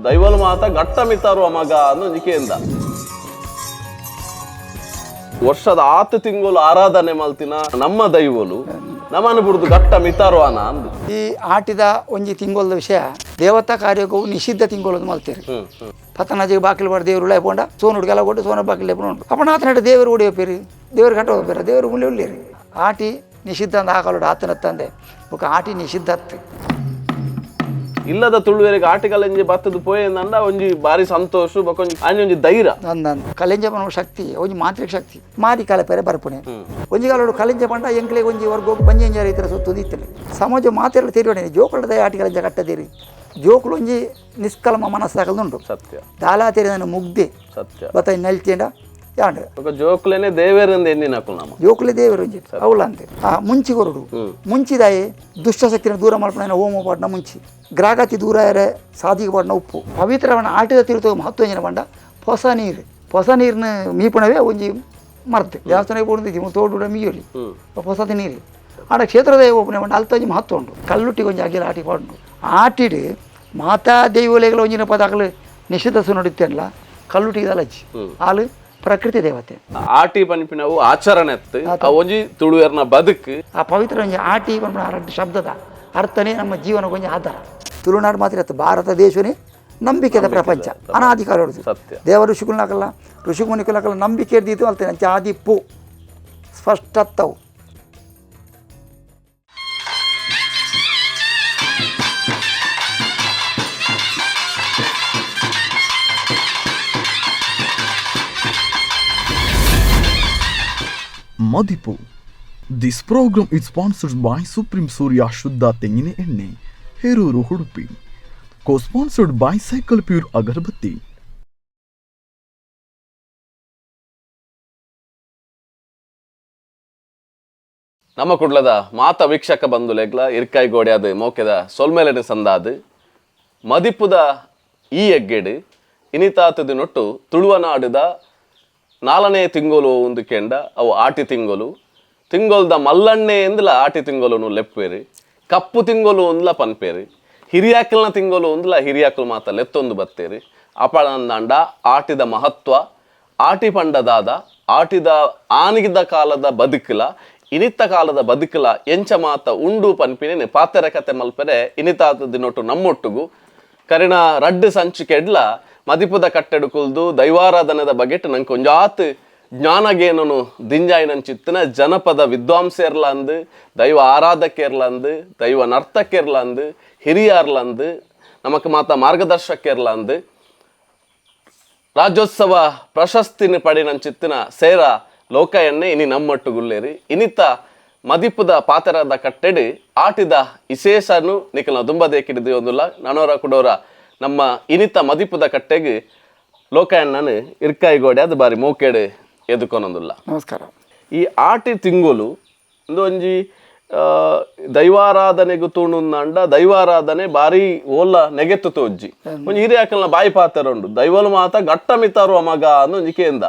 ದೈವಲು ಮಾತ ಗಟ್ಟ ಮಿತಾರುವ ಮಗ ಅನ್ನೋ ನಿಕೆಯಿಂದ ವರ್ಷದ 10 ತಿಂಗಳು ಆರಾಧನೆ ಮಲ್ತಿನ ನಮ್ಮ ದೈವಲು ನಮ್ಮನ್ನು ಬಿಡುದು ಗಟ್ಟ ಮಿತಾರುವಾನ ಅಂದು ಈ ಆಟಿದ ಒಂಜಿ ತಿಂಗೊಲ್ದ ವಿಷಯ ದೇವತಾ ಕಾರ್ಯಕ್ಕೂ ನಿಷಿದ್ಧ ತಿಂಗಳು ಮಲ್ತೀರಿ ಪತ್ತನಾಜಿಗೆ ಬಾಕಿಲು ಮಾಡಿ ದೇವರು ಉಳ್ಳಾಯ್ಕೊಂಡ ಸೋನುಡ್ಗೆಲ್ಲ ಕೊಟ್ಟು ಸೋನ ಬಾಕಿಲು ಲೇಪುಂಡು ಅಪನಾಥನ ದೇವರು ಓಡಿ ಹೋಗ್ತೀರಿ ದೇವ್ರಿಗೆ ಗಂಟ ಹೋಗ್ಬೇರ ದೇವರು ಉಳ್ಳಿ ಉಳ್ಳಿರಿ ಆಟಿ ನಿಷಿದ್ಧ ಅಂತ ಹಾಕಲು ಆತನತ್ತಂದೆ ಬುಕ್ಕ ಆಟಿ ನಿಷಿದ್ಧ ಹತ್ತು ಇಲ್ಲದ ತುಳುವೆರಿಗೆ ಆಟಿಕಲೆಂಜಿ ಬತ್ತದ ಪೋಯಂದ ಒಂಜಿ ಬಾರಿ ಸಂತೋಷ ಬಕೊಂಜಿ ಒಂಜಿ ಧೈರ್ಯ ನಂದು ಕಲೆಂಜ ಪನ ಶಕ್ತಿ ಒಂಜಿ ಮಾಂತ್ರಿಕ ಶಕ್ತಿ ಮಾರಿ ಕಾಲ ಪೇರೆ ಬರ್ಪುಣೆ ಒಂಜಿ ಕಾಲೋಡು ಕಲೆಂಜ ಪಂಡ ಎಂಕ್ಲೆ ಒಂಜಿ ವರ್ಗ ಬಂಜಿ ಎಂಜಾರ ಇತರ ಸುತ್ತುದಿತ್ತಲೆ ಸಮಾಜ ಮಾತೆಲ್ಲ ತಿರುವಣೆ ಜೋಕುಳದ ಆಟಿಕಲೆಂಜ ಕಟ್ಟದಿರಿ ಜೋಕುಳು ಒಂಜಿ ನಿಷ್ಕಲ್ಮ ಮನಸ್ಸಾಗಲುಂಟು ಸತ್ಯ ದಾಲಾ ತೆರೆ ನಾನು ಮುಗ್ದೆ ಸತ್ಯ ಬತ್ತ ನಲ್ತಿಂಡ ಯಾಂಡ ಜೋಕ್ಲೇನೆ ದೇವೇರಿಂದ ಎನ್ನಿನಕು ನಮ್ಮ ಜೋಕುಲೆ ದೇವರು ಒಂಜಿ ಅವಳ ಅಂತೆ ಮುಂಚಿ ಕೊರಡು ಮುಂಚಿದಾಯಿ ದುಷ್ಟಶಕ್ತಿನ ದೂರ ಮಲ್ಪನ ಹೋಮ ಪಾಡ್ನ ಮುಂಚಿ ಗ್ರಾಗತಿ ದೂರ ಯಾರೆ ಸಾಧಿಗೆ ಪಾಡ್ನ ಉಪ್ಪು ಪವಿತ್ರವನ್ನ ಆಟಿದ ತಿರುತ ಮಹತ್ವ ಎಂಜಿನ ಪಂಡ ಹೊಸ ನೀರಿನ ಮೀಪಣವೇ ಒಂಜಿ ಮರ್ತೆ ದೇವಸ್ಥಾನ ಪೋಡಿದ್ದಿ ತೋಡು ಮೀಯಲಿ ಹೊಸತಿ ನೀರು ಆಡ ಕ್ಷೇತ್ರದ ಒಬ್ಬನೇ ಪಂಡ ಅಲ್ತಂಜಿ ಮಹತ್ವ ಉಂಟು ಕಲ್ಲುಟ್ಟಿ ಒಂಜಿ ಆಗಿಲ್ಲ ಆಟಿ ಪಾಡ್ನು ಆಟಿಡು ಮಾತಾ ದೈವಲೆಗಳ ಒಂಜಿನ ಪದಾಕಲು ನಿಷಿದ್ಧ ಸುನಡಿತ್ತೇನಲ್ಲ ಕಲ್ಲುಟ್ಟಿಗೆ ಅಲಜ್ಜಿ ಹಾಲು ಪ್ರಕೃತಿ ದೇವತೆ ಆಟಿ ಪನ್ಪಿನವು ಆಚರಣೆ ಒಂಜಿ ತುಳುವೆರ್ನ ಬದುಕು ಆ ಪವಿತ್ರ ಒಂಜಿ ಆಟಿ ಪನ್ಪನ ಅರಡ್ ಶಬ್ದದ ಅರ್ಥನೇ ನಮ್ಮ ಜೀವನ ಕೊಂಚ ಆಧಾರ ತುಳುನಾಡು ಮಾತ್ರ ಇತ್ತು ಭಾರತ ದೇಶನೇ ನಂಬಿಕೆದ ಪ್ರಪಂಚ ಅನಾದಿ ಕಾಲ ಸತ್ಯ ದೇವ ಋಷಿಕುಲಕಲ್ಲ ಋಷಿಮುನಿಕುಲಕಲ್ಲ ನಂಬಿಕೆ ಇರ್ದಿತ್ತು ಅಲ್ತೇನೆ ಅಂಚೆ ಆದಿಪ್ಪು ಸ್ಪಷ್ಟತ್ತವು Madipu. This program is sponsored by Supreme Surya Shuddha Tengine Enne, Heruru Hudupi. Co-sponsored by Cycle Pure Agarbatti. ನಮ್ಮ ಕುಡ್ಲದ ಮಾತ ವೀಕ್ಷಕ ಬಂಧುಲೆಗ್ಲ ಇರ್ಕಾಯಿ ಗೋಡ್ಯಾದ ಮೋಕೆದ ಸೊಲ್ಮೇಲೆನ ಸಂದಾದ ಮದಿಪುದ ಈ ಎಗ್ಗೆಡು ಇನಿತಾತದ ನೊಟ್ಟು ತುಳುವನಾಡುದ 4ನೇ ತಿಂಗಳು ಒಂದು ಕೆಂಡ ಅವು ಆಟಿ ತಿಂಗೊಲ್ದ ಮಲ್ಲಣ್ಣೆ ಎಂದಲ ಆಟಿ ತಿಂಗೊಲು ಲೆಪ್ಪೇರಿ ಕಪ್ಪು ತಿಂಗೊಲು ಒಂದ್ಲ ಪನ್ಪೇರಿ ಹಿರಿಯಾಕಲ್ನ ತಿಂಗೊಲು ಒಂದ್ಲ ಹಿರಿಯಾಕಲ್ ಮಾತ ಲೆತ್ತೊಂದು ಬತ್ತೇರಿ ಅಪಳಂದಾಂಡ ಆಟಿದ ಮಹತ್ವ ಆಟಿ ಪಂಡದಾದ ಆಟಿದ ಆನಿಗಿದ ಕಾಲದ ಬದುಕಲ ಇನಿತ್ತ ಕಾಲದ ಬದುಕಲ ಎಂಚ ಮಾತ ಉಂಡು ಪನ್ಪಿನೇ ಪಾತೆರ ಕತೆ ಮಲ್ಪೆರೆ ಇನಿತಾತ ದಿನೊಟ್ಟು ನಮ್ಮೊಟ್ಟುಗು ಕರಿನ ರಡ್ಡು ಸಂಚು ಕೆಡ್ಲ ಮದಿಪುದ ಕಟ್ಟೆಡು ಕುಲ್ದು ದೈವಾರಾಧನದ ಬಗೆಟ್ ನಂಗೆ ಕೊಂಜಾತ್ ಜ್ಞಾನಗೇನನು ದಿಂಜಾಯಿನಂಚಿತ್ತಿನ ಜನಪದ ವಿದ್ವಾಂಸರ್ಲಂದು ದೈವ ಆರಾಧಕರ್ಲಂದು ದೈವ ನರ್ತಕರ್ಲಂದು ಹಿರಿಯರ್ಲಂದು ನಮಕ್ ಮಾತ ಮಾರ್ಗದರ್ಶಕರ್ಲಂದು ರಾಜ್ಯೋತ್ಸವ ಪ್ರಶಸ್ತಿನ ಪಡಿನಂಚಿತ್ತಿನ ಸೇರ ಲೋಕಯನ್ನೇ ಇನಿ ನಮ್ಮೊಟ್ಟುಗುಲ್ಲೇರಿ ಇನಿತ ಮದಿಪುದ ಪಾತೆರದ ಕಟ್ಟೆಡು ಆಟಿದ ವಿಶೇಷನು ನಿಖಲ್ನ ದುಂಬದೇಕಿಡಿದು ಒಂದುಲ್ಲ ನನೋರ ಕುಡೋರ ನಮ್ಮ ಇನಿತ ಮದಿಪುದ ಕಟ್ಟೆಗೆ ಲೋಕಾಯಣ್ಣನು ಇರ್ಕಾಯಿ ಗೋಡೆ ಅದು ಬಾರಿ ಮೋಕೆಡು ಎದುಕೊನೊಂದುಲ್ಲ ನಮಸ್ಕಾರ ಈ ಆಟಿ ತಿಂಗೊಲು ಒಂಜಿ ದೈವಾರಾಧನೆಗೂ ತೂಣುಂದಂಡ ದೈವಾರಾಧನೆ ಬಾರಿ ಓಲ್ಲ ನೆಗೆತ್ತು ತೋಜ್ಜಿ ಒಂಜಿ ಹಿರಿಯಾಕಲ್ನ ಬಾಯಿ ಪಾತೆರುಂಡು ದೈವಲು ಮಾತ ಗಟ್ಟ ಮಿತಾರುವ ಮಗ ಅನ್ನೋ ನಿಕೆಯಿಂದ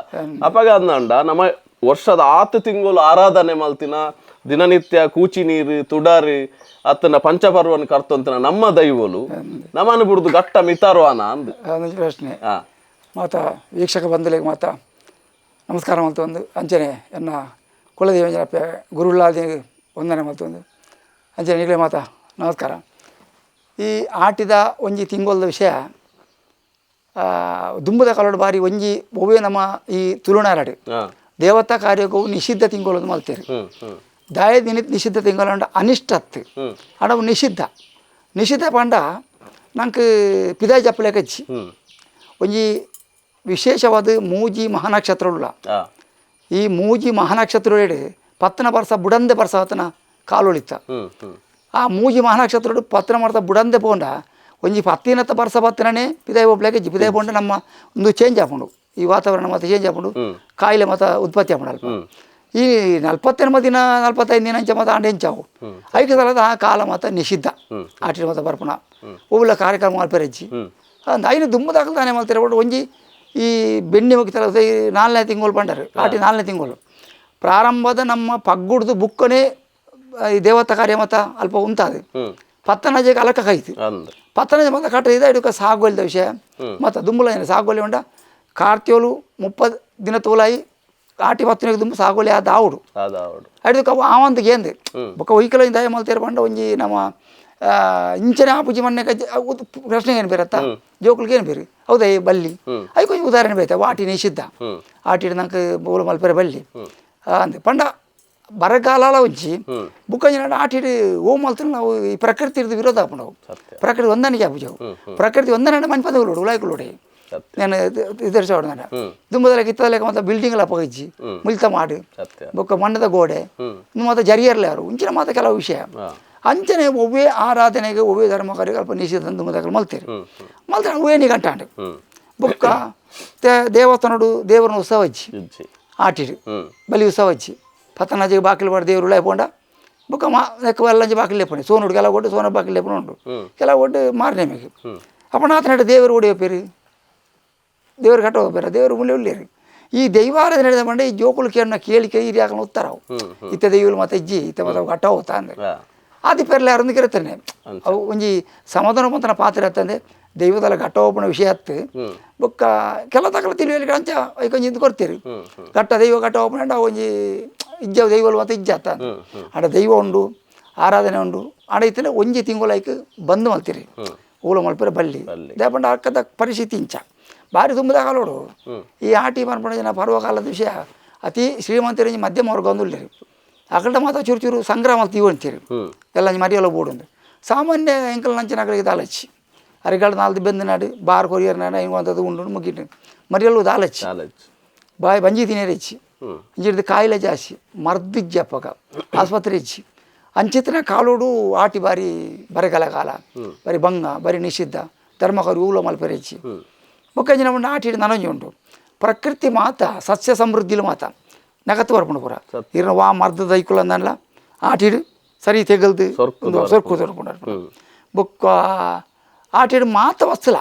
ಅಪಗ ಅಂದಂಡ ನಮ್ಮ ವರ್ಷದ 10 ತಿಂಗಳು ಆರಾಧನೆ ಮಲ್ತಿನ ದಿನನಿತ್ಯ ಕೂಚಿ ನೀರು ತುಡಾರಿ ಅತ್ತನ ಪಂಚಪರ್ವನ ಕರ್ತಂತನ ನಮ್ಮ ದೈವಲು ನಮ್ಮನ್ನು ಬಿಡುದು ಗಟ್ಟ ಮಿತಾರುವಾನ ಅಂದು ಪ್ರಶ್ನೆ ಮಾತ ವೀಕ್ಷಕ ಬಂಧುಗಳಿಗೆ ಮಾತ ನಮಸ್ಕಾರ ಮಲ್ತೊಂದು ಅಂಚನೆ ಎನ್ನ ಕುಲದೇವಂಜನ ಗುರುಳ್ಳಾದಿ ವಂದನೆ ಮಲ್ತೊಂದು ಅಂಚನೆ ಈಗಲೇ ಮಾತ ನಮಸ್ಕಾರ ಈ ಆಟಿದ ಒಂಜಿ ತಿಂಗೊಲ್ದ ವಿಷಯ ದುಂಬದ ಕಲೋಡು ಬಾರಿ ಒಂಜಿ ಒವ್ವೇ ನಮ್ಮ ಈ ತುಳುನಾಡು ದೇವತಾ ಕಾರ್ಯಕ್ಕೂ ನಿಷಿದ್ಧ ತಿಂಗಳು ಮಲ್ತೇರಿ ದಾಯ ದಿನಿತ್ ನಿಷಿದ್ಧ ತಿಂಗಳ ಅನಿಷ್ಟತ್ತು ಅಡವು ನಿಷಿದ್ಧ ಪಂಡ ನಂಗೆ ಪಿದಾಯ ಜಪ್ಪಲೆಕಚ್ಚಿ ಒಂಜಿ ವಿಶೇಷವಾದ ಮೂಜಿ ಮಹಾನಕ್ಷತ್ರವುಳ್ಳ ಈ ಮೂಜಿ ಮಹಾನಕ್ಷತ್ರ ಪತ್ತನ ಬರ್ಸ ಬುಡಂದೆ ಬರ್ಸ ಆತನ ಕಾಲೊಳಿತ ಆ ಮೂಜಿ ಮಹಾನಕ್ಷತ್ರ ಪತ್ತನ ಮಾಡ್ತಾ ಬುಡಂದೆ ಪೋಂಡ ಒಂಜಿ 10 ಬರ್ಸ ಪತ್ತನೇ ಪಿದಾಯ ಒಬ್ಲೆಕಚ್ಚಿ ಪಿದಾಯ ಪೋಂಡ ನಮ್ಮ ಒಂದು ಚೇಂಜ್ ಆಪುಂಡು ಈ ವಾತಾವರಣ ಮತ್ತೆ ಚೇಂಜ್ ಆಪುಂಡು ಕಾಯಿಲೆ ಮತ್ತೆ ಉತ್ಪತ್ತಿ ಆಪುಂಡು ಈ 40 ದಿನ 45 ದಿನ ಅಂಚೆ ಮತ್ತೆ ಆಂಡೆ ಹೆಂಚಾವು ಐದು ಸಲದ ಆ ಕಾಲ ಮತ್ತೆ ನಿಷಿದ್ಧ ಆಟಿನ ಮತ್ತೆ ಬರ್ಪುಣ ಒಬ್ಬಳ ಕಾರ್ಯಕ್ರಮ ಮಲ್ಪೆರಜ್ಜಿ ಅಂದು ಐನು ದುಂಬದಾಗಲ್ದಾನೆ ಮಲ್ತಾರೆ ಒಟ್ಟು ಒಂಜಿ ಈ ಬೆಣ್ಣೆ ಮುಗಿತಲ್ಲ 4ನೇ ತಿಂಗಳು ಪಂಡರು ಆಟಿ 4ನೇ ತಿಂಗಳು ಪ್ರಾರಂಭದ ನಮ್ಮ ಪಗ್ಗುಡ್ದು ಬುಕ್ಕನೇ ಈ ದೇವತಾ ಕಾರ್ಯ ಮತ ಅಲ್ಪ ಉಂಟಾದು ಪತ್ತನಜೆಗೆ ಅಲಕ ಕೈತು ಪತ್ತನಜೆ ಮತ ಕಟ್ಟಿದ ಇಡಕ ಸಾಗುವಲ್ದ ವಿಷಯ ಮತ್ತು ದುಂಬುಲ ಏನು ಸಾಗೋಲಿ ಉಂಡ ಕಾರ್ತಿಯೋಲು 30 ದಿನ ತೋಲಾಯಿ ಆಟಿ 10 ದುಂಬು ಸಾಗೋಲಿ ಆದ ಆవుಡು ಅಡಿದಕ್ಕೆ ಅವು ಆವಂತಿಗೆ ಏನು ಬೊಕ್ಕ ಒಯ್ಕಲ ದಯ ಮಲ್ತೇರು ಬಂಡ ಒಂಜಿ ನಮ್ಮ ಇಂಚನೆ ಆಪುಜಿ ಮಣ್ಣೆ ಪ್ರಶ್ನೆ ಏನು ಬೇರತ್ತ ಜೋಕುಲ್ಗೆ ಏನು ಬೇರೆ ಹೌದಾ ಬಲ್ಲಿ ಅದು ಕೊಂಚ ಉದಾಹರಣೆ ಬೇಯ್ತಾ ಆಟಿ ನಿಷಿದ್ಧ ಆಟಿ ನಂಗೆ ಬೋಲು ಮಲ್ಪೇರೆ ಬಲ್ಲಿ ಅಂದೆ ಪಂಡ ಬರಗಾಲ ಉಜ್ಜಿ ಬುಕ್ಕಂಜಿನ ಆಟಿಡು ಓ ಮಲ್ತನ ನಾವು ಈ ಪ್ರಕೃತಿ ಇರೋದು ವಿರೋಧ ಹಾಕೊಂಡು ನಾವು ಪ್ರಕೃತಿ ಹೊಂದಾಣಿಕೆ ಆಪುಜವು ಪ್ರಕೃತಿ ಹೊಂದಾಣಿಕೆ ಮನ್ಪದಗಳು ಉಳಾಯ್ಕೊಳ್ಳೋಡೆ ನಾನು ಇದರ್ಸೋಡು ನಾನು ದುಂಬದಲ್ಲ ಕಿತ್ತದಲ್ಲ ಮತ್ತೆ ಬಿಲ್ಡಿಂಗ್ ಎಲ್ಲ ಪಗಜ್ಜಿ ಮುಲ್ತ ಮಾಡು ಬೊಕ್ಕ ಮಣ್ಣದ ಗೋಡೆ ಮತ್ತೆ ಜರಿಯರ್ಲ ಯಾರು ಇಂಚಿನ ಮಾತ ಕೆಲವು ವಿಷಯ ಅಂಚನೆ ಒವ್ವೇ ಆರಾಧನೆಗೆ ಒವ್ವೇ ಧರ್ಮ ಕಾರ್ಯಕ್ಕೆ ಅಲ್ಪ ನಿಷೇಧ ದುಂಬದಗಳು ಮಲ್ತೀರಿ ಮಲ್ತಾರೆ ಒವ್ವೇ ನೀ ಗಂಟಾಂಡು ಬೊಕ್ಕ ದೇವಸ್ಥಾನಡು ದೇವರನ್ನ ಉತ್ಸವ ಹಚ್ಚಿ ಆಟಿಡು ಬಲಿ ಉತ್ಸವ ಹಚ್ಚಿ ಪತ್ತನಾಜಿಗೆ ಬಾಕಿಲು ಮಾಡಿ ದೇವರು ಉಳಾಯ್ಕೊಂಡ ಬೊಕ್ಕ ನೆಕ್ಕ ಎಲ್ಲಂಜಿ ಬಾಕಿಲು ಲೇಪಣೆ ಸೋನುಡು ಕೆಲವು ಒಟ್ಟು ಸೋನ ಬಾಕಿಲು ಲೇಪಣೆ ಉಂಟು ಕೆಲವು ಒಟ್ಟು ಮಾರನೇ ಮೇಗೆ ಅಪ್ಪಣ ಆತನಾಡು ದೇವರು ಓಡಿ ಹೋಗ್ಬೇರಿ ದೇವ್ರು ಕಟ್ಟ ಹೋಗ್ಬೇರ ದೇವರು ಮುಳ್ಳಿ ಉಳ್ಳೇರಿ ಈ ದೈವಾರಾಧನೆ ನಡೆದ ಬಂಡೆ ಈ ಜೋಕುಲ್ಕೆಯನ್ನು ಕೇಳಿಕೆ ಹಿರಿ ಹಾಕಲು ಉತ್ತರವು ಇತ್ತ ದೈವಲು ಮತ್ತೆ ಇಜ್ಜಿ ಇತ್ತ ಮತ್ತೆ ಕಟ್ಟ ಹೋಗ್ತಾ ಅಂದ್ರೆ ಆದಿ ಪೇರ್ಲೆ ಯಾರೊಂದು ಇರುತ್ತಾನೆ ಅವು ಒಂಜಿ ಸಮಾಧಾನ ಮಂತನ ಪಾತ್ರ ಇರ್ತಂದೆ ದೈವದಲ್ಲ ಘಟ್ಟ ಓಪಣ ವಿಷಯ ಹತ್ತು ಬೊಕ್ಕ ಕೆಲ ತಕಲ ತಿಳಿಯಲಿಕ್ಕೆ ಅಂಚ ಐಕೊಂಜಿ ಇದು ಕೊಡ್ತೀರಿ ಘಟ್ಟ ದೈವ ಘಟ್ಟ ಓಪಣ ಅಂಡ ಒಂಜಿ ಇಜ್ಜ ದೈವಲು ಮತ್ತೆ ಇಜ್ಜ ಅತ್ತ ಆಡ ದೈವ ಉಂಡು ಆರಾಧನೆ ಉಂಡು ಆಡ ಇತ್ತಲೆ ಒಂಜಿ ತಿಂಗಳು ಐಕ್ ಬಂದು ಮಲ್ತೀರಿ ಊಳ ಮಲ್ಪರೆ ಬಲ್ಲಿ ದೇಪಂಡ ಅಕ್ಕದ ಪರಿಸ್ಥಿತಿ ಇಂಚ ಭಾರಿ ತುಂಬದ ಕಾಲೋಡು ಈ ಆಟಿ ಮನ್ಪಣ ಜನ ಪರ್ವಕಾಲದ ವಿಷಯ ಅತಿ ಶ್ರೀಮಂತರಿ ಮಧ್ಯಮ ವರ್ಗ ಒಂದುಲ್ಲೇರಿ ಅಕಲ್ಟ ಮಾತ್ರ ಚೂರು ಚೂರು ಸಂಗ್ರಾಮ ತೀವು ಅಂತೀರಿ ಎಲ್ಲ ಮರಿಯಲ್ಲ ಬೋಡುಂದು ಸಾಮಾನ್ಯ ಎಂಕಲ್ ನಂಚಿನಗಳಿಗೆ ದಾಲಚ್ಚಿ ಅರಿಗಾಲ ನಾಲ್ದು ಬೆಂದು ನಾಡು ಬಾರ್ ಕೊರಿಯರ್ ನಾಡ ಹಿಂಗಂಥದ್ದು ಉಂಡು ಮುಗಿಟ್ಟು ಮರಿಯಲ್ಲೂ ದಾಲಚ್ಚಿ ಬಾಯಿ ಬಂಜಿ ತಿನ್ನೇರಿ ಹೆಚ್ಚಿ ಇಂಜಿಡ್ದು ಕಾಯಿಲೆ ಜಾಸ್ತಿ ಮರ್ದಿಜ್ಜಪ್ಪಗ ಆಸ್ಪತ್ರೆ ಹೆಚ್ಚಿ ಅಂಚಿತ್ತಿನ ಕಾಲೋಡು ಆಟಿ ಬಾರಿ ಬರಗಾಲ ಕಾಲ ಬರೀ ಬಂಗ ಬರೀ ನಿಷಿದ್ಧ ಧರ್ಮಕರು ಊಲ ಮಲ್ಪರೆ ಹೆಚ್ಚಿ ಮುಖಂಜಿನ ಮುಂದೆ ಆಟಿಡು ನನಂಜಿ ಉಂಟು ಪ್ರಕೃತಿ ಮಾತ ಸಸ್ಯ ಸಮೃದ್ಧಿಲು ಮಾತ ನಗತ್ತು ಬರ್ಪುಂಡು ಪೂರ ಇರ ವಾ ಮರ್ದ ದೈಕುಲ ಅಂದಲ್ಲ ಆಟಿಡು ಸರಿ ತೆಗಲ್ದು ಸೊರ್ಕು ತೊರ್ಪುಂಡು ಬೊಕ್ಕ ಆಟಿಡು ಮಾತ ವಸ್ತುಲ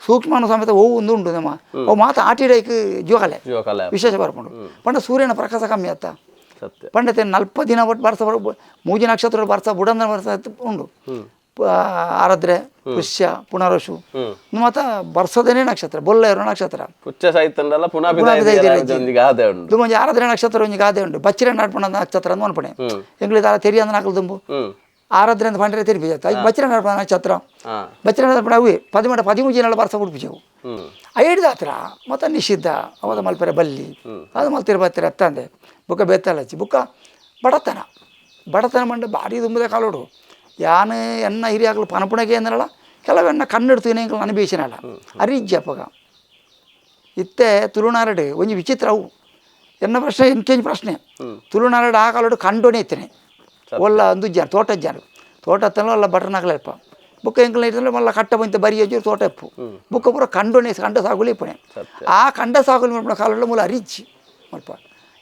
ಸೂಕ್ಷ್ಮಾನು ಸಮೇತ ಓವು ಒಂದು ಉಂಟು ನಮ್ಮ ಅವು ಮಾತ ಆಟಿಡೈಕ್ ಜೋಕಾಲೆ ವಿಶೇಷ ಬರ್ಪುಂಡು ಪಂಡ ಸೂರ್ಯನ ಪ್ರಕಾಶ ಕಮ್ಮಿ ಆತ ಪಂಡತೆ 40 ದಿನ ಒಟ್ಟು ಬರ್ಸ ಮೂಜಿ ನಕ್ಷತ್ರ ಬರ್ಸ ಬುಡಂದ ಬರ್ಸ ಉಂಡು ಆರದ್ರೆ ಪುಷ್ಯ ಪುನರಶು ಮತ್ತ ಬರ್ಸದೇನೆ ನಕ್ಷತ್ರ ಬೊಲ್ಲ ಇರೋ ನಕ್ಷತ್ರ ಒಂಜಿ ಆರಾಧನೆ ನಕ್ಷತ್ರ ಒಂಜಿ ಗಾದೆ ಉಂಟು ಬಚ್ಚಿರ ನಾಡ್ಪಣ ನಕ್ಷತ್ರ ಅಂತ ಅನ್ಪಣೆ ಎಂಗ್ಲಿ ದಾರ ತೆರಿ ಅಂದ ನಾಲ್ಕು ದುಂಬು ಆರಾಧನೆ ಅಂತ ಪಂಡ್ರೆ ತೆರಿ ಬೀಜ ಬಚ್ಚಿರ ನಾಡ್ಪಣ ನಕ್ಷತ್ರ ಬಚ್ಚಿರ ನಾಡ್ಪಣ ಅವೇ 13 ಬರ್ಸ ಬಿಡ್ಬಿಜವು ಐದು ಹತ್ರ ಮತ್ತೆ ನಿಷಿದ್ಧ ಅವದ ಮಲ್ಪರೆ ಬಲ್ಲಿ ಅದು ಮಲ್ತಿರ ಬತ್ತಿರ ಅತ್ತಂದೆ ಬುಕ್ಕ ಬೆತ್ತಲ್ಲ ಹಚ್ಚಿ ಬುಕ್ಕ ಬಡತನ ಮಂಡೆ ಭಾರಿ ತುಂಬದ ಕಾಲೋಡು ಯಾನು ಎನ್ನ ಹಿರಿಯಾಗಲು ಪನಪುಣಗೆ ಅಂದ್ರಲ್ಲ ಕೆಲವೆನ್ನ ಕಣ್ಣಿಡ್ತೀನಿ ಎಂಕಲು ಅನುಭವಿಸಿನಲ್ಲ ಅರಿಜ್ಜಪ್ಪಗ ಇತ್ತೆ ತುಳುನಾರಡು ಒಂಜಿ ವಿಚಿತ್ರ ಅವು ಎನ್ನ ಪ್ರಶ್ನೆ ಎಂಕೆಂಜಿ ಪ್ರಶ್ನೆ ತುಳುನಾರಡು ಆ ಕಾಲೋಡು ಕಂಡೋನೆ ಇತ್ತೇನೆ ಒಲ್ಲ ಅಂದುಜ್ಜಾರು ತೋಟ ಹತ್ತನೋ ಅಲ್ಲ ಬಟರ್ನಾಗಲಪ್ಪ ಬುಕ್ಕ ಎಂಕಲ್ ಇರ್ತಂದ್ರೆ ಮಲ್ಲ ಕಟ್ಟ ಬಂತ ಬರಿ ಅಜ್ಜು ತೋಟ ಎಪ್ಪು ಬುಕ್ಕ ಪೂರ ಕಂಡೋನೆ ಕಂಡ ಸಾಗುಲಿ ಇಪ್ಪಣೆ ಆ ಕಂಡ ಸಾಗುಲಿ ಮಲ್ಪಣ ಕಾಲೋಡು ಮೂಲ ಅರಿಜ್ಜಿ ಮಲ್ಪ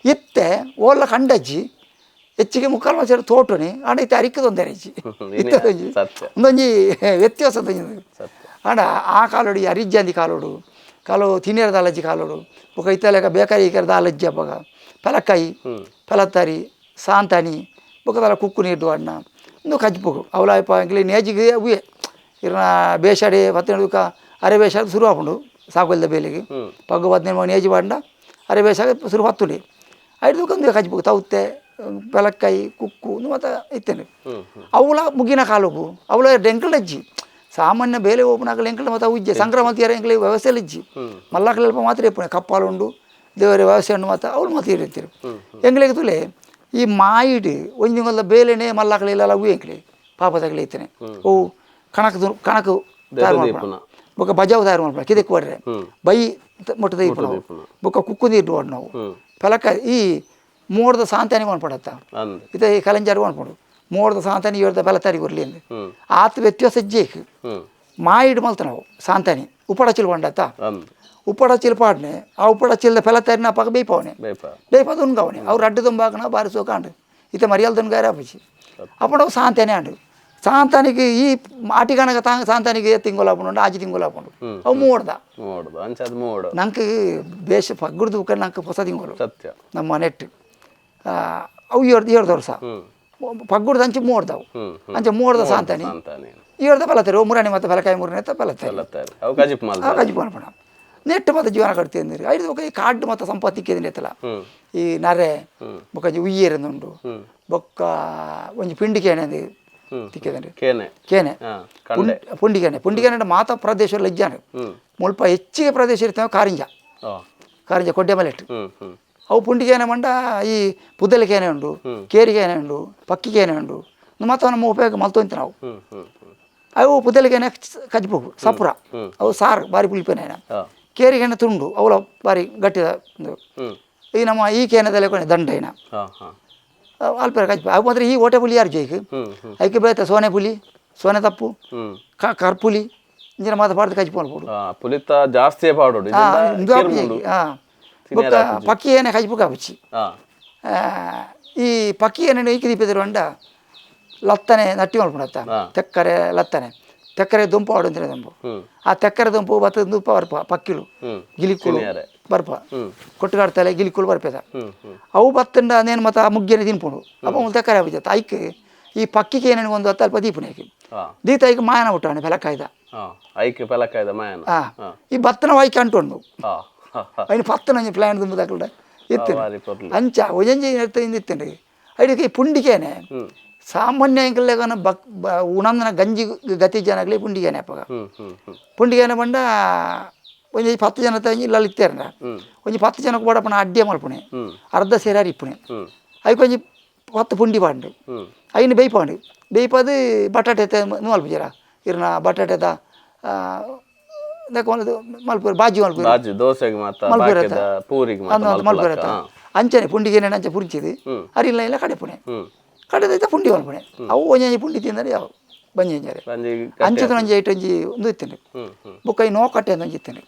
ಇತ್ತೆ ಓಲ್ಲ ಕಂಡಜ್ಜಿ ಹೆಚ್ಚಿಗೆ ಮುಕ್ಕಾಲು ಮನುಷ್ಯರು ತೋಟನಿ ಆಡ ಇತ್ತೆ ಅರಿಕ್ಕದೊಂದೇ ಹೆಚ್ಚಿ ಇತ್ತದೊಂಜಿ ಒಂದೊಂಜಿ ವ್ಯತ್ಯಾಸದ ಆಡ ಆ ಕಾಲೋಡು ಈ ಅರಿಜ್ಜಂದಿ ಕಾಲು ತಿನ್ನೇರ ದಾಲಜ್ಜಿ ಕಾಲೋಡು ಬೊಕ ಇತ್ತಲೆಕ ಬೇಕಾರಿ ಈಕರ ದಾಲಜ್ಜಿ ಹಬ್ಬಗ ಪೆಲಕಾಯಿ ಪೆಲತ್ತಾರಿ ಸಾಂತಾನಿ ಬೊಕದಲ್ಲ ಕುಕ್ಕು ನೀರು ಅಣ್ಣ ಒಂದು ಕಜ್ಪುಗು ಅವಲಾಯಪ್ಪ ಇಂಗ್ಲಿ ನೇಜಿಗೆ ಅವೇ ಇರನ ಬೇಷಾಡಿ 12 ಅರೆ ಬೇಷಾದ ಶುರು ಹಾಕೊಂಡು ಸಾಕೊಲ್ದ ಬೇಲಿಗೆ ಪಗ್ಗು 15 ನೇಜಿ ಬಾಂಡ ಅರೆ ಬೇಷಾಗ ಶುರು ಹತ್ತುಲಿ 5 ಒಂದು ಕಜ್ಪುಗು ತೌತೆ ಪೆಲಕ್ಕಾಯಿ ಕುಕ್ಕು ಮತ್ತು ಇತ್ತೇನೆ ಅವಳ ಮುಗಿನ ಕಾಲುಗು ಅವಳ ಎಂಕಲಜ್ಜಿ ಸಾಮಾನ್ಯ ಬೇಲೆ ಓಪನ್ ಆಗಲಿ ಎಂಕಲ್ ಮತ್ತು ಉಜ್ಜೆ ಸಂಕ್ರಾಂತಿಯರ ಎಂಕಲಿ ವ್ಯವಸ್ಥೆಯಲ್ಲಿ ಇಜ್ಜಿ ಮಲ್ಲಕಲ್ಪ ಮಾತ್ರ ಇಪ್ಪಣೆ ಕಪ್ಪಾಲುಂಡು ದೇವರ ವ್ಯವಸ್ಥೆ ಉಂಡು ಮತ್ತು ಅವಳು ಮಾತ್ರ ಇರ್ತೀರಿ ಎಂಗ್ಲಿಗೆ ತುಲೆ ಈ ಮಾಯಿಡು ಒಂಜಿಂಗಲ್ಲ ಬೇಲೆನೇ ಮಲ್ಲಕಲಿಲ್ಲ ಅವು ಎಂಕ್ಲಿ ಪಾಪ ತಗಲಿ ಇತ್ತೇನೆ ಓ ಕಣಕು ತಯಾರು ಮಾಡ್ಕೊಂಡು ಬೊಕ್ಕ ಬಜಾವು ತಯಾರು ಮಾಡ್ಕೊಂಡು ಕಿದಕ್ಕೆ ಬರ್ರೆ ಬೈ ಮೊಟ್ಟದ ಇಪ್ಪಣ ಬೊಕ್ಕ ಕುಕ್ಕು ನೀರು ನೋಡಿ ನಾವು ಪೆಲಕ್ಕಾಯಿ ಈ ಮೋಡದ ಸಾಂತಾನಿ ಮಾಡ್ಪಡತ್ತ ಇತ್ತೆ ಈ ಕಲಂಜಾರು ಮಾಡ್ಪಡು ಮೋಡದ ಸಾಂತಾನಿ ಹೇಳ್ದ ಬೆಲತಾರಿ ಬರಲಿ ಅಂದೆ ಆತ ವ್ಯತ್ಯಾಸ ಜೇಕ್ ಮಾಯಿಡು ಮಲ್ತ ನಾವು ಸಾಂತಾನಿ ಉಪ್ಪಡಚಿಲ್ ಬಂಡತ್ತ ಉಪ್ಪಡಚಿಲ್ ಪಾಡ್ನೆ ಆ ಉಪ್ಪಡಚಿಲ್ದ ಬೆಲತಾರಿನ ಪಕ್ಕ ಬೇಯ್ಪವನೆ ಬೇಯ್ಪದ ಉನ್ಗವನೆ ಅವ್ರು ಅಡ್ಡು ತುಂಬಾಕನ ಬಾರಿಸೋ ಕಾಂಡು ಇತ್ತೆ ಮರಿಯಲ್ದ ಉನ್ಗಾರ ಅಪ್ಪಚ್ಚಿ ಅಪ್ಪಡವು ಸಾಂತಾನೆ ಆಂಡು ಸಾಂತಾನಿಗೆ ಈ ಆಟಿಗಣಗ ತಾಂಗ ಸಾಂತಾನಿಗೆ ತಿಂಗೋಲ ಹಾಕೊಂಡು ಆಜಿ ತಿಂಗೋಲ ಹಾಕೊಂಡು ಅವು ಮೂಡ್ದ ನಂಗೆ ಬೇಷ ಪಗ್ಗುಡ್ದು ನಂಗೆ ಹೊಸ ತಿಂಗೋಲು ನಮ್ಮ ನೆಟ್ಟು ಅವು 7 ವರ್ಷ ಪಗ್ಗುಡ್ದು ಅಂಚೆ ಮೂಡ್ದವು ಅಂಚೆ ಮೂಡ್ದ ಸಾಂತಾನಿ ಇವರ್ದ ಫಲತಾರೆ ಮೂರನೇ ಮತ್ತು ಫಲಕಾಯಿ ಮೂರನೇ ಫಲತಾರೆ ಫಲತಾರೆ ಅವು ಕಜಿಪ್ ಮಾಲ್ ಕಾಜಿ ಪಣ ನೆಟ್ಟು ಮತ್ತು ಜೀವನ ಕಟ್ತಿ ಅಂದಿರಿ ಐದು ಬೊಕ್ಕ ಈ ಕಾಡು ಮತ್ತು ಸಂಪತ್ತು ತಿಕ್ಕಿದ್ರೆ ಐತಲ್ಲ ಈ ನರೆ ಬೊಕ್ಕ ಉಯ್ಯೇರಂದುಂಡು ಬೊಕ್ಕ ಒಂಜಿ ಪಿಂಡಿಕೇನೆ ಅಂದು ತಿಕ್ಕಿದ್ರೆ ಕೇನೆ ಪುಂಡಿಕೇನೆ ಮಾತ ಪ್ರದೇಶ ಇಜ್ಜಾನೆ ಮುಲ್ಪ ಹೆಚ್ಚಿಗೆ ಪ್ರದೇಶ ಇರ್ತವೆ ಕಾರಿಂಜ ಕೊಡ್ಡೆ ಮಲೆಟ್ಟು ಅವು ಪುಂಡಿಗೇನೆ ಮಂಡ ಈ ಪುದ್ದಲಿಕೇನೆ ಉಂಡು ಕೇರಿಗೇನೆ ಉಂಡು ಪಕ್ಕಿಗೇನೆ ಉಂಡು ಮತ್ತು ನಮ್ಮ ಉಪಯೋಗ ಮಲ್ತೊಂತ ನಾವು ಅವು ಪುದ್ದಲಿಗೇನೆ ಕಜ್ಬೋಗು ಸಪುರ ಅವು ಸಾರು ಬಾರಿ ಪುಳಿಪೇನ ಕೇರಿಗೇನೆ ತುಂಡು ಅವಳ ಬಾರಿ ಗಟ್ಟಿದ ಈ ನಮ್ಮ ಈ ಕೇನದಲ್ಲಿ ಕೊನೆ ದಂಡೇನ ಅಲ್ಪ ಕಜ್ಪ ಅವು ಮಾತ್ರ ಈ ಓಟೆ ಪುಲಿ ಯಾರು ಜೈಕ್ ಅದಕ್ಕೆ ಬೇತ ಸೋನೆ ಪುಲಿ ಸೋನೆ ತಪ್ಪು ಕರ್ಪುಲಿ ಇಂಜಿನ ಮಾತ ಪಾಡ್ದು ಕಜ್ಪು ಅನ್ಬೋದು ಪುಲಿತ ಜಾಸ್ತಿ ಪಾಡೋಡು ಪಕ್ಕಿ ಏನೇ ಕಜ್ಪು ಕಾಪಚ್ಚಿ ಈ ಪಕ್ಕಿ ಏನೇ ಈಕಿ ದೀಪಿದ್ರು ಅಂಡ ಲತ್ತನೆ ನಟ್ಟಿ ಮಲ್ಪುಣತ್ತ ತೆಕ್ಕರೆ ಲತ್ತನೆ ತೆಕ್ಕರೆ ದುಂಪು ಆಡಂತಿರ ದುಂಪು ಆ ತೆಕ್ಕರೆ ದುಂಪು ಬತ್ತ ದುಂಪ ಬರ್ಪ ಪಕ್ಕಿಲು ಗಿಲಿಕುಲು ಬರ್ಪ ಕೊಟ್ಟುಗಾಡ್ತಲೆ ಗಿಲಿಕುಲು ಬರ್ಪೇದ ಅವು ಬತ್ತಂಡ ನೇನು ಮತ್ತು ಆ ಮುಗ್ಗಿನ ತಿನ್ಪುಂಡು ಅಪ್ಪ ಒಂದು ತೆಕ್ಕರೆ ಆಗ್ಬಿಚ್ಚತ್ತ ಐಕ್ ಈ ಪಕ್ಕಿಗೆ ಏನೇನು ಒಂದು ಹತ್ತು ಅಲ್ಪ ದೀಪುನ ಐಕಿ ದೀತ ಐಕ್ ಮಾಯನ ಬಿಟ್ಟವನೆ ಫಲಕಾಯ್ದ ಈ ಬತ್ತನ ವಾಯ್ಕೆ ಅಂಟುಂಡು ಅಯ್ಯ ಪತ್ತನ ಪ್ಲಾನ್ ದುಂಬು ತಗೊಂಡ ಇತ್ತು ಅಂಚ ಒಜಂಜಿ ಇತ್ತೇನೆ ಐದಕ್ಕೆ ಈ ಪುಂಡಿಕೇನೆ ಸಾಮಾನ್ಯ ಅಂಕಲ್ಲೇಗನ ಉಣಂದನ ಗಂಜಿ ಗತಿ ಜನಗಲಿ ಪುಂಡಿಗೇನೆ ಅಪ್ಪಗ ಪುಂಡಿಗೇನೆ ಬಂಡ ಒಂಜಿ 10 ಜನ ಇಲ್ಲ ಇತ್ತೇರ ಒಂಜಿ 10 ಜನಕ್ಕೆ ಬಡಪನ ಅಡ್ಡೆ ಮಲ್ಪುಣೆ ಅರ್ಧ ಸೇರಾರಿ ಇಪ್ಪುಣೆ ಅಯ್ಯ ಒಂಜಿ 10 ಪುಂಡಿ ಪಾಂಡು ಅಯ್ಯನ ಬೇಯ್ಪಾಂಡು ಬೇಯ್ಪದು ಬಟಾಟೆ ಮಲ್ಪುಜರ ಇರ್ನ ಬಟಾಟೆದ ಮಲ್ಪುರ ಬಾಜಿ ಮಲ್ಪುರತ್ತ ಅಂಚನೆ ಪುಂಡಿಗೇನೆ ಅಂಚೆ ಪುರ್ಚಿದು ಅರಿಲ್ಲ ಇಲ್ಲ ಕಡೆಪುಣೆ ಕಡೆದೈತೆ ಪುಂಡಿ ಮಲ್ಪುಣೆ ಅವು ಒಂಜಿ ಪುಂಡಿ ತಿಂದರೆ ಯಾವ ಬಂಜಂಜಾರೆ ಅಂಚದ ಒಂಜಿ ಐಟು ಒಂಜಿ ಒಂದು ಇತ್ತೇನೆ ಬುಕ್ಕ ಈ ನೋಕಟ್ಟೆ ಅಂತ ಒಂಜಿ ಇತ್ತೇನೆ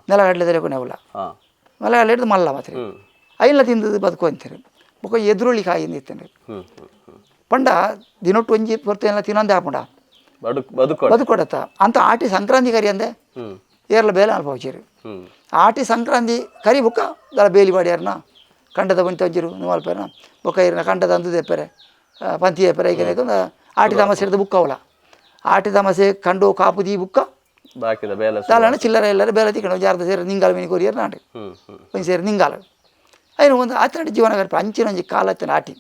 ನೆಲಗಡ್ಲೆ ಕೊನೆ ಅವಲ್ಲ ನೆಲಗಡ್ಲೆ ಹಿಡಿದು ಮಲ್ಲ ಮಾತ್ರ ಐಲ್ಲ ತಿಂದದ್ದು ಬದುಕು ಅಂತಾರೆ ಬುಕ್ಕ ಎದುರುಳ್ಳಿ ಕಾಯಿಂದ ಇತ್ತೇನೆ ಪಂಡ ದಿನೊಟ್ಟು ಒಂಜಿ ಪೊರ್ತೇನೆಲ್ಲ ತಿನ್ನೊಂದೇ ಹಾಪುಂಡ ಬದುಕೊಡತ್ತ ಅಂತ ಆಟಿ ಸಂಕ್ರಾಂತಿ ಕರಿ ಅಂದೆ ಏರ್ಲ ಬೇಲೆ ಅಲ್ಪವಚೇರಿ ಆಟಿ ಸಂಕ್ರಾಂತಿ ಕರಿ ಬುಕ್ಕ ದಳ ಬೇಲಿ ಬಾಡ್ಯಾರನ ಕಂಡದ ಬಂತ ವಜ್ಜಿರು ನೀವು ಅಲ್ಪೇನ ಬುಕ್ಕ ಇರ್ನ ಕಂಡದ ಅಂದು ತೆಪ್ಪರೆ ಪಂತಿ ತೆಪ್ಪರೆ ಈಗ ಆಟಿ ತಮಸೆ ಹಿಡಿದು ಬುಕ್ಕ ಅವಲ ಆಟಿ ತಮಸೆ ಕಂಡು ಕಾಪುದಿ ಬುಕ್ಕ ದಾಲಣ್ಣ ಚಿಲ್ಲರೆ ಎಲ್ಲರೂ ಬೇಲೆ ತಿಕ್ಕೊಂಡು ಒಂದು ಅರ್ಧ ಸೇರಿ ನಿಂಗಾಲ ಮೀನು ಕೊರಿಯರ್ ನಾಟಿ ಒಂದು ಸೇರಿ ನಿಂಗಾಲ ಅಯ್ಯ ಒಂದು ಆತನ ಜೀವನ ಕಲ್ಪ ಅಂಚಿನ ಒಂಜಿ ಕಾಲ ಹತ್ತಿನ ಆಟಿ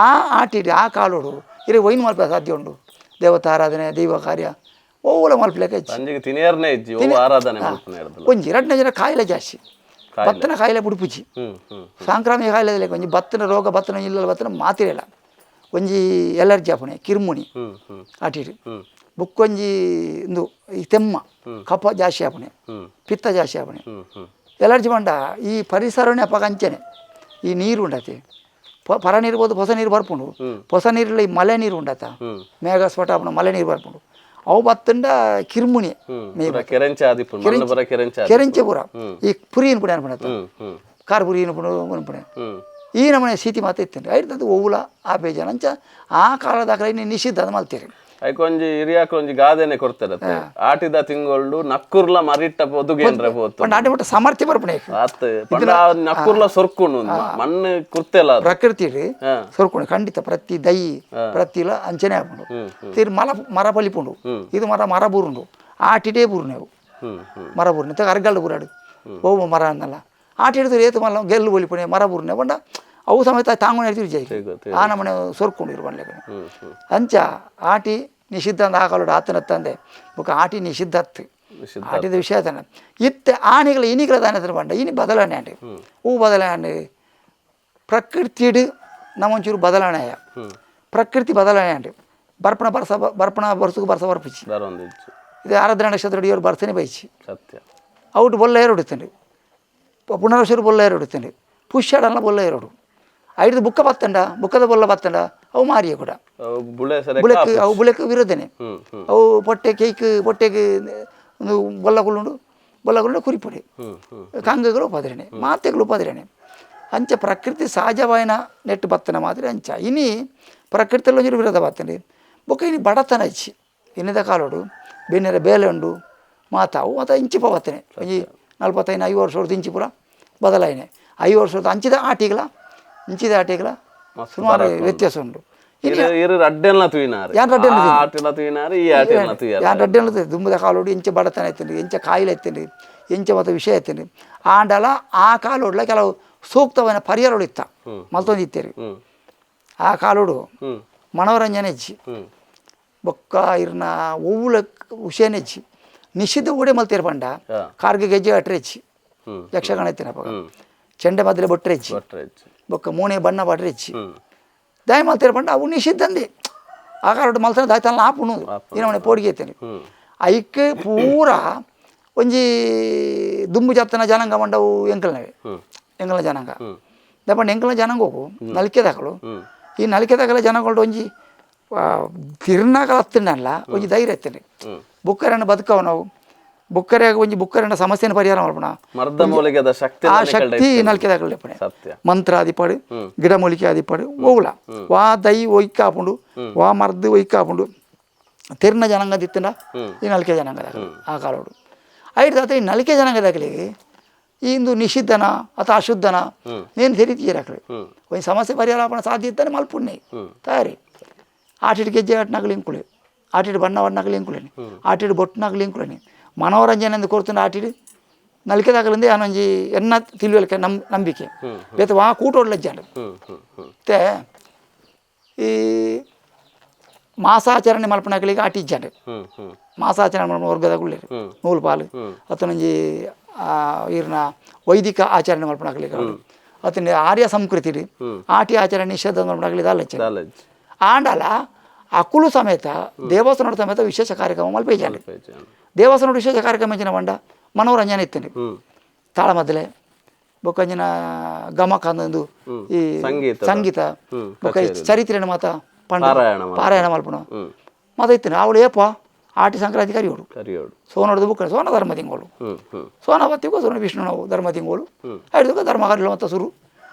ಆ ಆಟಿ ಆ ಕಾಲೋಡು ಇರೇ ವೈನ್ ಮಲ್ಪ ಸಾಧ್ಯ ಉಂಡು ದೇವತಾ ಆರಾಧನೆ ದೈವ ಕಾರ್ಯ ಓಲ ಮಲ್ಪಲೆಕ್ಕ ಒಂಜಿ 2 ಜನ ಕಾಯಿಲೆ ಜಾಸ್ತಿ ಬತ್ತನ ಕಾಯಿಲೆ ಬುಡುಪುಜಿ ಸಾಂಕ್ರಾಮಿಕ ಕಾಯಿಲೆ ಒಂಜಿ ಬತ್ತನ ರೋಗ ಬತ್ತನ ಇಲ್ಲಲ್ಲ ಬತ್ತನ ಮಾತಿರಲ್ಲ ಒಂಜಿ ಎಲರ್ಜಿ ಆಪುಣೆ ಕಿರ್ಮುಣಿ ಆಟಿಡು ಬುಕ್ಕೊಂಜಿ ಇಂದು ಈ ತೆಮ್ಮ ಕಫ ಜಾಸ್ತಿ ಆಪುಣೆ ಪಿತ್ತ ಜಾಸ್ತಿ ಆಪುಣೆ ಎಲರ್ಜಿ ಬಂಡ ಈ ಪರಿಸರನೇ ಅಪಕಂಚನೆ ಈ ನೀರು ಉಂಡತೆ ಪರ ನೀರು ಬೋದು ಹೊಸ ನೀರು ಬರ್ಪುಂಡು ಹೊಸ ನೀರಿಲ್ಲ ಈ ಮಳೆ ನೀರು ಉಂಡತ ಮೇಘ ಸ್ಫೋಟ ಆಪುಣ ಮಳೆ ನೀರು ಬರ್ಪುಂಡು ಅವು ಬತ್ತಂಡ ಕಿರ್ಮುಣಿ ಕೆರೆಂಚೆ ಪೂರ ಈ ಪುರಿ ಪುಣೆ ಅನ್ಪುಣತ ಕಾರ್ ಪುರಿ ಪುಣೆ ಈ ನಮ್ಮನೆ ಸ್ಥಿತಿ ಮಾತ್ರ ಇತ್ತೇನೆ ಐದು ಓವುಲ ಆ ಬೇಜಾನ ಅಂಚ ಆ ಕಾಲದಾಗ ನಿಷಿದ್ಧ ಅದು ಮಲ್ತೀರಿ ಐಕೊಂಜಿ ಹಿರಿಯಾಕ ಒಂಜಿ ಗಾದೆನೆ ಕೊಡ್ತಾರತ್ತೆ ಆಟಿದ ತಿಂಗಳು ನಕ್ಕುರ್ಲ ಮರಿಟ್ಟ ಪೊದುಗೇನ್ರೆ ಪೋತು ನಾಟಿ ಮಟ್ಟ ಸಾಮರ್ಥ್ಯ ಬರ್ಪಣೆ ಆತ್ ಪಂಡ ನಕ್ಕುರ್ಲ ಸೊರ್ಕುಂಡು ಮಣ್ಣು ಕುರ್ತೆಲ್ಲ ಪ್ರಕೃತಿ ಸೊರ್ಕೊಂಡು ಖಂಡಿತ ಪ್ರತಿ ದೈ ಪ್ರತಿಲ ಅಂಚನೆ ಹಾಕೊಂಡು ತೀರ್ ಮರ ಪಲಿಪುಂಡು ಇದು ಮರ ಬೂರುಂಡು ಆಟಿಟೇ ಬೂರ್ನೆವು ಮರ ಬೂರ್ನೆ ಅರ್ಗಲ್ಡು ಬೂರಾಡು ಓ ಮರ ಅನ್ನಲ್ಲ ಆಟಿ ಹಿಡಿದು ಏತು ಮಲ್ಲ ಗೆಲ್ಲು ಒಲಿಪುಣೆ ಮರ ಬೂರ್ನೆ ಬಂಡ ಅವು ಸಮೇತ ತಾಂಗೊಂಡು ಹೇಳ್ತೀವಿ ಜೈ ಆ ನಮ್ಮನೆ ಸೊರ್ಕೊಂಡಿರು ಬಂಡ್ಲೆ ಅಂಚ ಆಟಿ ನಿಷಿದ್ಧ ಅಂತ ಹಾಕಲು ಆತನ ತಂದೆ ಬುಕ್ಕ ಆಟಿ ನಿಷಿದ್ಧ ಆಟಿದ ವಿಷಯ ತಾನೆ ಇತ್ತೆ ಆನೆಗಳ ಇನಿಗಳ ತಾನೆ ಬಂಡ ಇನಿ ಬದಲಾವಣೆ ಅಂಡಿ ಹೂ ಬದಲಾವಣೆ ಪ್ರಕೃತಿಡು ನಮ್ಮಂಚೂರು ಬದಲಾವಣೆ ಪ್ರಕೃತಿ ಬದಲಾವಣೆ ಅಂಡಿ ಬರ್ಪಣ ಬರ್ಸಕ್ಕೆ ಬರ್ಸ ಬರ್ಪಿಚ್ಚಿ ಇದು ಆರಾಧನಾ ನಕ್ಷತ್ರ ಅಡಿಯವರು ಬರ್ಸನೆ ಬೈಚಿ ಔಟ್ ಬೊಲ್ಲ ಏರುಡುತ್ತಂడి ಪುನರ್ವಶರು ಬೊಲ್ಲ ಏರುಡುತ್ತಂడి ಪುಷ್ಯಾಡಲ್ಲ ಬೊಲ್ಲ ಏರೋಡು ಐದು ಬುಕ್ಕ ಬತ್ತಂಡ ಬುಕ್ಕದ ಬೊಲ್ಲ ಬತ್ತಂಡ ಅವು ಮಾರಿಯ ಕೂಡ ಬುಲೆಕ್ ಅವು ಬುಲೆಕ್ ವಿರೋಧನೆ ಅವು ಪೊಟ್ಟೆ ಕೇಕ್ ಪೊಟ್ಟೆಗೆ ಒಂದು ಬೊಲ್ಲಗಳು ಕುರಿಪೊಡಿ ಕಂಗಗಳು ಉಪಾದ್ರಣೆ ಮಾತೆಗಳು ಉಪಾದ್ರಣೆ ಅಂಚ ಪ್ರಕೃತಿ ಸಹಜವಾಯಿನ ನೆಟ್ಟು ಬತ್ತನ ಮಾತ್ರ ಅಂಚ ಇನಿ ಪ್ರಕೃತಿಯಲ್ಲಿ ಒಂಚೂರು ವಿರೋಧ ಬತ್ತಂడి ಬುಕ್ಕ ಇನಿ ಬಡತನ ಇಚ್ಚಿ ಇನ್ನದ ಕಾಲೋಡು ಬೆನ್ನರ ಬೇಲೆ ಉಂಡು ಮಾತಾವು ಮತ್ತು ಇಂಚಿಪ ಬತ್ತನೆ ಒಂಜಿ 45-50 ವರ್ಷದ ಇಂಚಿ ಪೂರ ಬದಲಾಯಿನೆ 5 ವರ್ಷದ ಅಂಚಿದ ಆಟಿಗಳ ಇಂಚಿದ ಆಟಿಗಳ ಸುಮಾರು ವ್ಯತ್ಯಾಸ ಉಂಟು ಇರು ಅಡ್ಡೆಲ್ಲ ತುಯಿನಾರು ಯಾನ್ ರಡ್ಡೆಲ್ಲ ಆ ಆಟೆಲ್ಲ ತುಯಿನಾರು ಈ ಆಟೆಲ್ಲ ತುಯ್ಯಾರ ಯಾನ್ ರಡ್ಡೆಲ್ಲ ದುಂಬದ ಕಾಲೋಡು ಎಂಚ ಬಡತನ ಎತ್ತಂడి ಎಂಚ ಕಾಯಿಲೆ ಎತ್ತಂడి ಎಂಚ ಮತ್ತು ವಿಷಯ ಎತ್ತಂడి ಆಂಡಲ ಆ ಕಾಲೋಡ್ಲ ಕೆಲವು ಸೂಕ್ತమైన ಪರಿಹಾರಗಳು ಇತ್ತ ಮಲ್ತೊಂದು ಇತ್ತೇರಿ ಆ ಕಾಲೋಡು ಮನೋರಂಜನೆ ಇಜ್ಜಿ ಬೊಕ್ಕ ಇರ್ನ ಒವ್ವುಲ ವಿಷಯನೇ ಇಜ್ಜಿ ನಿಷಿದ್ಧ ಓಡೆ ಮಲ್ತೇರು ಪಂಡ ಕಾರ್ಗೆ ಗೆಜ್ಜೆ ಅಟ್ರೆ ಇಚ್ಚಿ ಯಕ್ಷಗಾನ ಎತ್ತಿನ ಪಗ ಚೆಂಡೆ ಮದ್ಲೆ ಬೊಟ್ರೆ ಇಚ್ಚಿ ಬೊಕ್ಕ ಮೂಣೆ ಬಣ್ಣ ಬಟ್ರೆ ಇಚ್ಚಿ ದಾಯ ಮಲ್ತೇರು ಪಂಡ ಅವು ನಿಷಿದ್ಧಂದಿ ಆ ಕಾಲೋಡು ಮಲ್ತಾನೆ ದಾಯ್ತಲ್ಲ ಆಪುಣು ಏನವನೆ ಪೋಡಿಗೆ ಎತ್ತೇನೆ ಐಕ್ ಪೂರ ಒಂಜಿ ದುಂಬು ಜಪ್ತನ ಜನಾಂಗ ಮಂಡವು ಎಂಕಲ್ನ ಜನಾಂಗ ದಪ್ಪಂಡು ಎಂಕಲ್ನ ಜನಾಂಗ ಹೋಗು ನಲಿಕೆ ದಾಕಲು ಈ ನಲಿಕೆ ದಾಕಲ ಜನಗಳು ಒಂಜಿ ತಿರ್ನಾಕಲ ಹತ್ತಿನಲ್ಲ ಒಂಜಿ ಧೈರ್ಯ ಎತ್ತೇನೆ ಬುಕ್ಕರನ್ನ ಬದುಕವ ನಾವು ಬುಕ್ಕರ್ಯಾಗ ಒಂಜಿ ಬುಕ್ಕರನ್ನ ಸಮಸ್ಯೆನ ಪರಿಹಾರ ಮಾಡ್ಬೋಣ ಆ ಶಕ್ತಿ ನಲಿಕೆ ದಾಕಲ್ಪಣೆ ಮಂತ್ರ ಆದಿಪಡು ಗಿಡಮೂಲಿಕೆ ಆದಿಪಡು ಹೋಗ್ಲ ವಾ ದೈ ಒಯ್ಕಾಪುಂಡು ವಾ ಮರ್ದು ಒಯ್ಕಾಪುಂಡು ತಿರ್ನ ಜನಾಂಗ ದಿತ್ತನ ಈ ನಲಿಕೆ ಜನಾಂಗ ದಾಖಲೆ ಆ ಕಾಲೋಡು ಐದು ಈ ನಲಿಕೆ ಜನಾಂಗ ದಾಖಲೆಗೆ ಇಂದು ನಿಷಿದ್ಧನ ಅಥವಾ ಅಶುದ್ಧನ ನೇನು ತೆರೀತೀರಾಕಲಿ ಒಂದು ಸಮಸ್ಯೆ ಪರಿಹಾರ ಆಪಣ ಸಾಧ್ಯ ಇದ್ದಾನೆ ಮಲ್ಪುಣ್ಣೆ ತಯಾರಿ ಆಟಿಡ್ ಗೆಜ್ಜೆ ಆಟನಾಗಲಿ ಇಂಕುಳೆ ಆಟಿಡ್ ಬಣ್ಣ ಬಣ್ಣಾಗಲಿ ಇಂಕುಳೇನಿ ಆಟಿಡ್ ಬೊಟ್ಟನಾಗಲಿ ಇಂಕುಳೇನಿ ಮನೋರಂಜನೆ ಎಂದು ಕೊಡ್ತಾನೆ ಆಟಿಡ್ ನಲಿಕೆ ದಾಖಲಿಂದ ಅವನೊಂಜಿ ಎನ್ನ ತಿಳಿವಲಿಕೆ ನಂಬಿಕೆ ಬೇತ ವಾ ಕೂಟೋಡ್ಲಜ್ಜಾಡು ಮತ್ತೆ ಈ ಮಾಸಾಚರಣೆ ಮಲ್ಪನಾಗಲಿಗೆ ಆಟಿಜ್ಜಾಡು ಮಾಸಾಚರಣೆ ಮಲ್ಪನ ವರ್ಗದಾಗುಳ್ಳೇರು ನೂಲು ಪಾಲು ಅತನೊಂಜಿ ಇರ್ನ ವೈದಿಕ ಆಚರಣೆ ಮಲ್ಪನಾಗಲಿಕ್ಕೆ ಅತನ ಆರ್ಯ ಸಂಸ್ಕೃತಿ ಆಟಿ ಆಚರಣೆ ನಿಷೇಧ ಮಲ್ಪನಾಗಲಿ ದಾಲಚ್ಚ ಆಂಡಲ ಅಕುಲು ಸಮೇತ ದೇವಸ್ಥಾನದ ಸಮೇತ ವಿಶೇಷ ಕಾರ್ಯಕ್ರಮ ಮಲ್ಪೇಜಾಡು ದೇವಸ್ಥಾನದ ವಿಶೇಷ ಕಾರ್ಯಕ್ರಮ ಎಂಚಿನ ಬಂಡ ಮನೋರಂಜನೆ ಇತ್ತೇನೆ ತಾಳ ಮದ್ದಲೆ ಬೊಕ್ಕಂಜಿನ ಗಮಕ ಅಂದು ಈ ಸಂಗೀತ ಬೊಕ್ಕ ಚರಿತ್ರೆನ ಮಾತ ಪಂಡ ಪಾರಾಯಣ ಮಲ್ಪಣ ಮಾತ ಇತ್ತೇನೆ ಅವಳು ಏಪ ಆಟಿ ಸಂಕ್ರಾಂತಿ ಕರಿಯೋಡು ಸೋನೋಡ್ದು ಬುಕ್ಕ ಸೋನ ಧರ್ಮ ತಿಂಗಳು ಸೋನ ಬತ್ತಿಗೂ ಸೋನ ವಿಷ್ಣು ನಾವು ಧರ್ಮ ತಿಂಗಳು ಐದು ಧರ್ಮ ಕರಿಲು ಅಂತ ಸುರು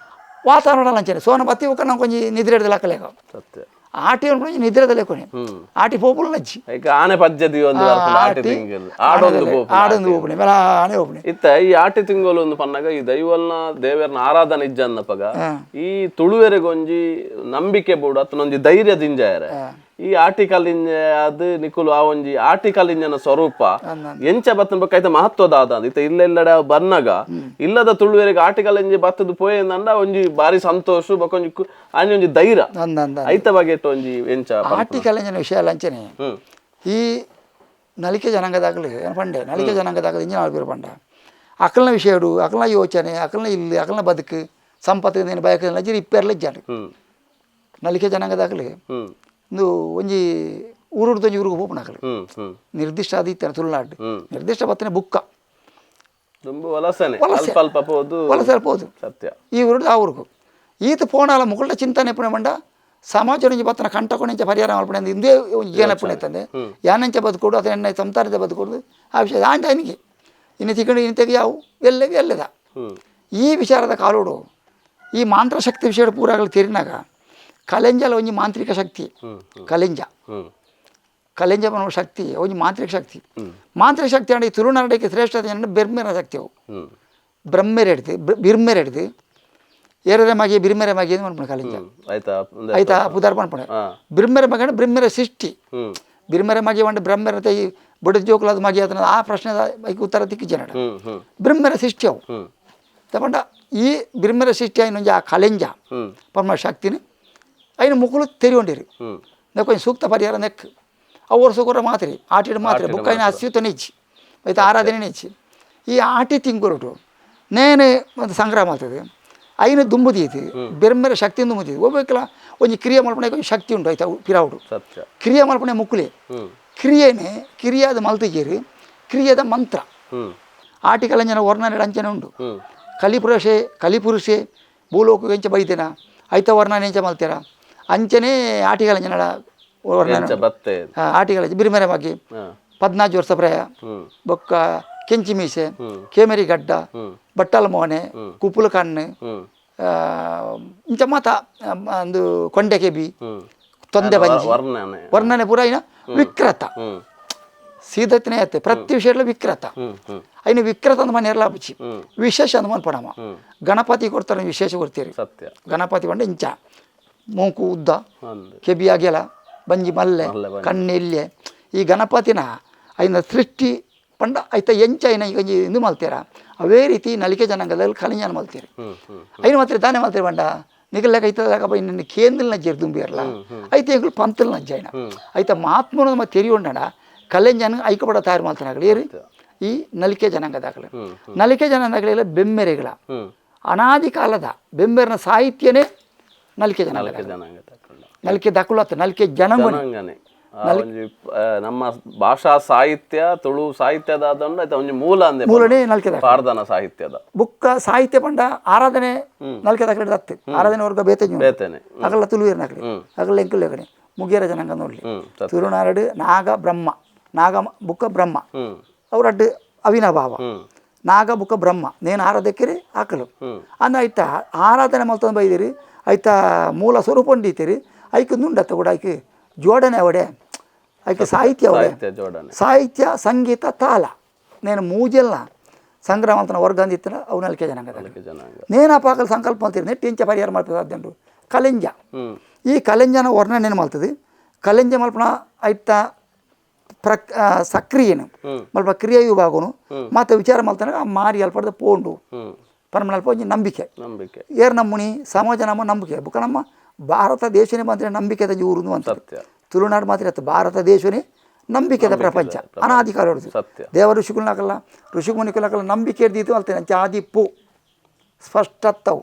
ವಾತಾವರಣ ಲಂಚನೆ ಸೋನ ಬತ್ತಿ ಬುಕ್ಕ ನಾವು ಕೊಂಚ ನಿದ್ರೆ ಹಿಡ್ದು ಲೆಕ್ಕಲೇಕ ಆಟಿ ಅನ್ಕೊಂಡು ನಿದ್ರೆದಲ್ಲೇ ಕೊನೆ ಆಟಿ ಪೋಪುಲು ಲಜ್ಜಿ ಆನೆ ಪದ್ಯದಿ ಒಂದು ಆಡೊಂದು ಓಪಣೆ ಮೇಲೆ ಆನೆ ಓಪಣೆ ಇತ್ತ ಈ ಆಟಿ ತಿಂಗಳು ಒಂದು ಪನ್ನಗ ಈ ದೈವಲ್ನ ದೇವರನ ಆರಾಧನೆ ಇಜ್ಜನ್ನಪಗ ಈ ತುಳುವೆರೆಗೊಂಜಿ ನಂಬಿಕೆ ಬೋಡು ಅತ್ತನೊಂಜಿ ಧೈರ್ಯ ದಿಂಜಾಯರೆ ಈ ಆಟಿಕಲಿಂಜ ಅದು ನಿಕುಲು ಆ ಒಂಜಿ ಆಟಿಕಲಿಂಜನ ಸ್ವರೂಪ ಎಂಚ ಬತ್ತನ ಬಕ್ಕೈತ ಮಹತ್ವದ ಆದ ಇತ್ತ ಇಲ್ಲೆಲ್ಲಡೆ ಬರ್ನಗ ಇಲ್ಲದ ತುಳುವೆರೆಗೆ ಆಟಿಕಲಿಂಜಿ ಬತ್ತದು ಪೋಯಂದಂಡ ಒಂಜಿ ಬಾರಿ ಸಂತೋಷ ಬಕೊಂಜಿ ಆನೆ ಒಂಜಿ ಧೈರ್ಯ ಐತ ಬಗೆ ಒಂಜಿ ಎಂಚ ಆಟಿಕಲಿಂಜನ ವಿಷಯ ಲಂಚನೆ ಈ ನಲಿಕೆ ಜನಾಂಗದಾಗಲಿ ಪಂಡೆ ನಲಿಕೆ ಜನಾಂಗದಾಗಲಿ ಇಂಜಿನ ಆಳ್ಬಿರು ಪಂಡ ಅಕಲ್ನ ವಿಷಯಡು ಅಕಲ್ನ ಯೋಚನೆ ಅಕಲ್ನ ಇಲ್ಲಿ ಅಕಲ್ನ ಬದುಕು ಸಂಪತ್ತು ಏನು ಬಯಕ ಲಜ್ಜಿ ಇಪ್ಪೆರ್ಲ ಇಜ್ಜಾಡು ನಲಿಕೆ ಜನಾಂಗದಾಗಲಿ ಒಂದು ಒಂಜಿ ಊರುಡ್ದೊಂಜಿ ಊರಿಗೆ ಹೋಪಣಾಕಲಿ ನಿರ್ದಿಷ್ಟ ಆದಿತ್ಯನ ತುಳುನಾಡು ನಿರ್ದಿಷ್ಟ ಬತ್ತನೆ ಬುಕ್ಕ ವಲಸೆ ಹೋದು ಈ ಊರುಡು ಆ ಊರಿಗೂ ಈತ ಪೋಣಾಲ ಮುಗುಳ್ಳ ಚಿಂತನೆ ಪುಣೆ ಮಂಡ ಸಮಾಜ ಬತ್ತನ ಕಂಟ ಕೊಣೆಂಚ ಪರಿಹಾರ ಮಲ್ಪಣೆ ಅಂದ ಇಂದೇ ಏನ ಪುಣೆ ತಂದೆ ಯಾನಂಚ ಬದುಕೊಡು ಅಥವಾ ಎಣ್ಣ ಸಂಸಾರದ ಬದುಕೊಡು ಆ ವಿಷಯ ಆಂಟ ಅವನಿಗೆ ಇನ್ನು ತಿಕೊಂಡು ಇನ್ನು ತೆಗೆ ಯಾವು ಎಲ್ಲವೇ ಎಲ್ಲದ ಈ ವಿಚಾರದ ಕಾಲೋಡು ಈ ಮಾಂತ್ರ ಶಕ್ತಿ ವಿಷಯ ಪೂರಾಗಲು ತೆರಿನಾಗ ಕಲೆಂಜಲ ಒಂಜಿ ಮಾಂತ್ರಿಕ ಶಕ್ತಿ ಕಲೆಂಜ ಅನ್ನೋ ಶಕ್ತಿ ಒಂಜಿ ಮಾಂತ್ರಿಕ ಶಕ್ತಿ ಅಂಡ ಈ ತುಳುನಾಡಿಗೆ ಶ್ರೇಷ್ಠತೆ ಅಂದ್ರೆ ಬೆರ್ಮೆರ ಶಕ್ತಿ ಅವು ಬ್ರಹ್ಮೆರೆ ಹಿಡ್ದು ಬಿರ್ಮೆರೆ ಹಿಡ್ದು ಏರರೆ ಮಾಗಿ ಬಿರ್ಮೆರೆ ಮಾಗಿ ಏನು ಮಾಡ್ಪಣೆ ಕಲೆಂಜ ಆಯ್ತಾ ಪುದಾರ್ ಮಾಡ್ಪಣೆ ಬಿರ್ಮೆರೆ ಮಾಗಿ ಅಂದ್ರೆ ಬ್ರಹ್ಮೆರ ಸೃಷ್ಟಿ ಬಿರ್ಮೆರೆ ಮಾಗಿ ಒಂದು ಬ್ರಹ್ಮೆರ ಈ ಬುಡದ ಜೋಕುಲದ ಮಾಗಿ ಅದನ್ನ ಆ ಪ್ರಶ್ನೆ ಉತ್ತರ ತಿಕ್ಕಿಜನ ಬ್ರಹ್ಮೆರ ಸೃಷ್ಟಿ ಅವು ತಗೊಂಡ ಈ ಬಿರ್ಮೆರ ಸೃಷ್ಟಿ ಇನ್ನೊಂದು ಆ ಕಲೆಂಜ ಪರಮ ಶಕ್ತಿನ అయిన ముక్కులు తెరివండిరు నాకు కొంచెం సూక్త పరిహారం నెక్ ಅವ್ರು ಸುಗುರ ಮಾತ್ರಿ ಆಟಿಡ್ ಮಾತ್ರೆ ಬುಕ್ అయిన ಅಸ್ತಿತ್ವನೇ ಇಚ್ಚಿ అయితే ಆರಾಧನೆ ಇಚ್ಚಿ ಈ ಆಟಿ ತಿಂಗುರುಟು ನೇನೆ ಒಂದು ಸಂಗ್ರಹ ಮಾಡ್ತದೆ అయిన ದುಂಬು ತೀತಿ ಬೆರ್ಮೆರ ಶಕ್ತಿ ದುಂಬು ತೀತಿ ಒಬ್ಬಕ್ಕೆಲ್ಲ ಒಂಜಿ ಕ್ರಿಯೆ ಮಲ್ಪಣೆ ಕೊಂಚ ಶಕ್ತಿ ಉಂಟು ಆಯ್ತಾ ಪಿರಾವುಡು ಕ್ರಿಯೆ ಮಲ್ಪಣೆ ಮುಕ್ಕುಲೆ ಕ್ರಿಯೆನೇ ಕ್ರಿಯಾದ ಮಲ್ತಿಗೇರಿ ಕ್ರಿಯೆದ ಮಂತ್ರ ಆಟಿ ಕಲಂಜನ ವರ್ಣನೆ ಅಂಚನೆ ಉಂಟು ಕಲಿಪುರುಷೆ ಭೂಲೋಕ ಎಂಚ ಬೈತೇನ ಐತ ವರ್ಣನೆ ಎಂಚ ಮಲ್ತೇರ ಅಂಚನೆ ಆಟಿಗಳ ಜನರ ಆಟಿಗಳ ಬಿರಿಮೆರೆ ಮಾಗಿ 14 ವರ್ಷ ಪ್ರಾಯ ಬೊಕ್ಕ ಕೆಂಚಿ ಮೀಸೆ ಕೇಮೆರಿ ಗಡ್ಡ ಬಟ್ಟಲ ಮೋನೆ ಕುಪ್ಪುಲ ಕಣ್ಣು ಇಂಚ ಮಾತ ಒಂದು ಕೊಂಡೆ ಕೆಬಿ ತೊಂದೆ ಬಂಜಿ ವರ್ಣನೆ ಪೂರ ಇನ ವಿಕ್ರತ ಸೀದತ್ತನೇ ಅತ್ತೆ ಪ್ರತಿ ವಿಷಯದಲ್ಲಿ ವಿಕ್ರತ అయిన ವಿಕ್ರತ ಅಂತ ಮನೆ ಎಲ್ಲ ಬುಚ್ಚಿ ವಿಶೇಷ ಅಂತ ಮನೆ ಪಡಮ ಗಣಪತಿ ಕೊಡ್ತಾರೆ ವಿಶೇಷ ಕೊಡ್ತೀರಿ ಗಣಪತಿ ಕೊಂಡೆ ಇಂಚ ಮೂಕು ಉದ್ದ ಅಂದು ಕೆಬಿ ಅಗೆಲ ಬಂಜಿ ಮಲ್ಲೆ ಕಣ್ಣು ಎಲ್ಲೆ ಈ ಗಣಪತಿನ ಐನ ಸೃಷ್ಟಿ ಪಂಡ ಐತ ಎಂಚ ಐನ ಈಗ ಇದು ಮಲ್ತೀರ ಅವೇ ರೀತಿ ನಲಿಕೆ ಜನಾಂಗದಲ್ಲಿ ಕಲಿಂಜನ ಮಲ್ತೀರಿ ಐನು ಮಾತ್ರ ದಾನೆ ಮಲ್ತೀರಿ ಬಂಡ ನಿಗಲ್ಲಾಗ ಐತದಾಗ ಇನ್ನು ಕೇಂದ್ರ ನಜ್ಜೇರು ದುಂಬಿಯರ್ಲ ಐತೆ ಎಂಗಳು ಪಂತಲ್ ನಜ್ಜಾಯಿನ ಐತ ಮಹಾತ್ಮನ ನಮ್ಮ ತೆರಿಯೊಂಡಣ ಕಲೆಂಜನ ಐಕಪಡ ತಯಾರು ಮಾಡ್ತಾನಾಗಲಿ ಏರಿ ಈ ನಲಿಕೆ ಜನಾಂಗದಾಗಲಿ ನಲಿಕೆ ಜನಾಂಗಗಳೆಲ್ಲ ಬೆಮ್ಮೆರೆಗಳ ಅನಾದಿ ಕಾಲದ ಬೆಂಬೆರನ ಸಾಹಿತ್ಯನೇ ನಲಿಕೆ ಜನಾಂಗ ನಲಿಕೆ ದಾಖಲಾತ ನಲಿಕೆ ಜನಾಂಗನೇ ನಮ್ಮ ಭಾಷಾ ಸಾಹಿತ್ಯ ತುಳು ಸಾಹಿತ್ಯದ ಒಂಜಿ ಮೂಲ ಅಂದೆ ಮೂಲನೇ ನಲಿಕೆ ಪಾರ್ದನ ಸಾಹಿತ್ಯದ ಬುಕ್ಕ ಸಾಹಿತ್ಯ ಪಂಡ ಆರಾಧನೆ ನಲಿಕೆ ದಾಖಲೆ ಆಗ್ತದೆ ಆರಾಧನೆ ವರ್ಗ ಬೇತೇನೆ ಅಗಲ್ಲ ತುಳುವಿರ್ನಾಗಲಿ ಅಗಲ್ಲ ಎಂಕುಲೆಗಡೆ ಮುಗಿಯರ ಜನಾಂಗ ನೋಡ್ಲಿ ತುಳುನಾಡು ನಾಗ ಬ್ರಹ್ಮ ನಾಗ ಬುಕ್ಕ ಬ್ರಹ್ಮ ಅವ್ರಡ್ಡು ಅವಿನಾಭಾವ ನಾಗ ಬುಕ್ಕ ಬ್ರಹ್ಮ ನೇನು ಆರಾಧಕ್ಕಿರಿ ಆಕಲು ಅಂದ ಆಯ್ತಾ ಆರಾಧನೆ ಮಲ್ತಂದು ಬೈದಿರಿ ಆಯ್ತಾ ಮೂಲ ಸ್ವರೂಪ ಹೊಂದಿತೀರಿ ಐಕೆ ನುಂಡತ್ತ ಕೂಡ ಐಕೆ ಜೋಡಣೆ ಅವಡೆ ಐಕೆ ಸಾಹಿತ್ಯ ಅವಡೆ ಸಾಹಿತ್ಯ ಸಂಗೀತ ತಾಲ ನೇನು ಮೂಜೆಲ್ಲ ಸಂಗ್ರಹ ಅಂತ ವರ್ಗ ಅಂದಿತ್ತಲ್ಲ ಅವು ನಲಿಕೆ ಜನಾಂಗದ ನೇನಪ್ಪ ಆಗಲು ಸಂಕಲ್ಪ ಅಂತೀರಿ ನೆಟ್ಟು ಇಂಚ ಪರಿಹಾರ ಮಾಡ್ತದೆ ಅದಂಡು ಕಲೆಂಜ ಈ ಕಲೆಂಜನ ವರ್ಣನೆ ಮಾಡ್ತದೆ ಕಲೆಂಜ ಮಲ್ಪನ ಆಯ್ತಾ ಸಕ್ರಿಯನು ಮಲ್ಪ ಕ್ರಿಯೆ ವಿಭಾಗನು ಮತ್ತು ವಿಚಾರ ಮಲ್ತಾನೆ ಮಾರಿ ಅಲ್ಪಡ್ದ ಪೋಂಡು ಪರಮ ಅಲ್ಪ ಒಂಜಿ ನಂಬಿಕೆ ಏರ್ ನಮ್ಮುನಿ ಸಮಾಜ ನಮ್ಮ ನಂಬಿಕೆ ಬುಕ್ಕ ನಮ್ಮ ಭಾರತ ದೇಶನೇ ಮಾತ್ರ ನಂಬಿಕೆದ ಊರು ಅಂತ ತುಳುನಾಡು ಮಾತ್ರ ಭಾರತ ದೇಶನೇ ನಂಬಿಕೆದ ಪ್ರಪಂಚ ಅನಾದಿ ಕಾಲ ದೇವ ಋಷಿಗಳನ್ನಾಕಲ್ಲ ಋಷಿಮುನಿಗಳಾಕಲ್ಲ ನಂಬಿಕೆ ಇರ್ದಿತ್ತು ಅಲ್ತೇನೆ ಜಾದಿಪ್ಪು ಸ್ಪಷ್ಟತ್ತವು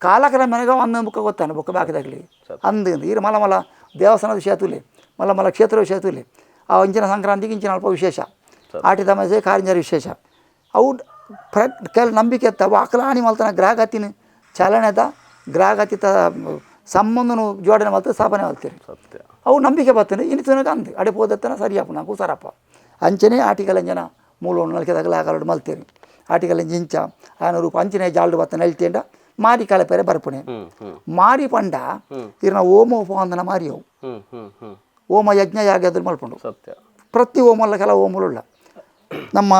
ಕಾಲಕ್ರಮ ಮನೆಗೆ ಒಂದು ಬುಕ್ಕ ಗೊತ್ತಾನೆ ಬುಕ್ಕ ಬಾಕಿದಾಗಲಿ ಅಂದು ಈರು ಮಲ ಮಲ ದೇವಸ್ಥಾನದ ವಿಷಯ ತುಲಿ ಮಲ ಮಲ ಕ್ಷೇತ್ರ ವಿಷಯ ತುಲಿ ಆ ಇಂಚಿನ ಸಂಕ್ರಾಂತಿಗೆ ಇಂಚಿನ ಅಲ್ಪ ವಿಶೇಷ ಆಟಿ ತಮಾಸೆ ಕಾರಿಂಜರ ವಿಶೇಷ ಅವು ಕೆಲ ನಂಬಿಕೆ ಎತ್ತವು ಅಕಲಾಣಿ ಮಲ್ತನ ಗ್ರಾಹಕತಿನ ಚಾಲನೆದ ಗ್ರಾಹಕತಿತ ಸಂಬಂಧನು ಜೋಡಣೆ ಮಲ್ತ ಸ್ಥಾಪನೆ ಮಲ್ತೀರಿ ಅವು ನಂಬಿಕೆ ಬರ್ತಾನೆ ಇನ್ನು ಅಂದು ಅಡೆ ಪೋದತ್ತನ ಸರಿಯಪ್ಪ ನಾವು ಕೂಸಾರಪ್ಪ ಅಂಚನೆ ಆಟಿಕಲಂಜನ ಮೂಲ ನಲ್ಕೆದಾಗಲ ಆಗಲು ಮಲ್ತೀರಿ ಆಟಿಕಲಂಜಿ ಇಂಚ ಆನೂರು ಅಂಚನೆ ಜಾಲ್ಡು ಬತ್ತನ ನಲ್ತೇಂಡ ಮಾರಿ ಕಳಪೆರೆ ಬರ್ಪಣೆ ಮಾರಿ ಪಂಡ ಇರ್ನ ಓಮ ಉಪವಂದನ ಮಾರಿಯವು ಓಮ ಯಜ್ಞ ಯಾಗ್ಯದಲ್ಲಿ ಮಲ್ಪುಂಡು ಪ್ರತಿ ಓಮಲ್ಲ ಕೆಲ ಓಮಲುಳ್ಳ ನಮ್ಮ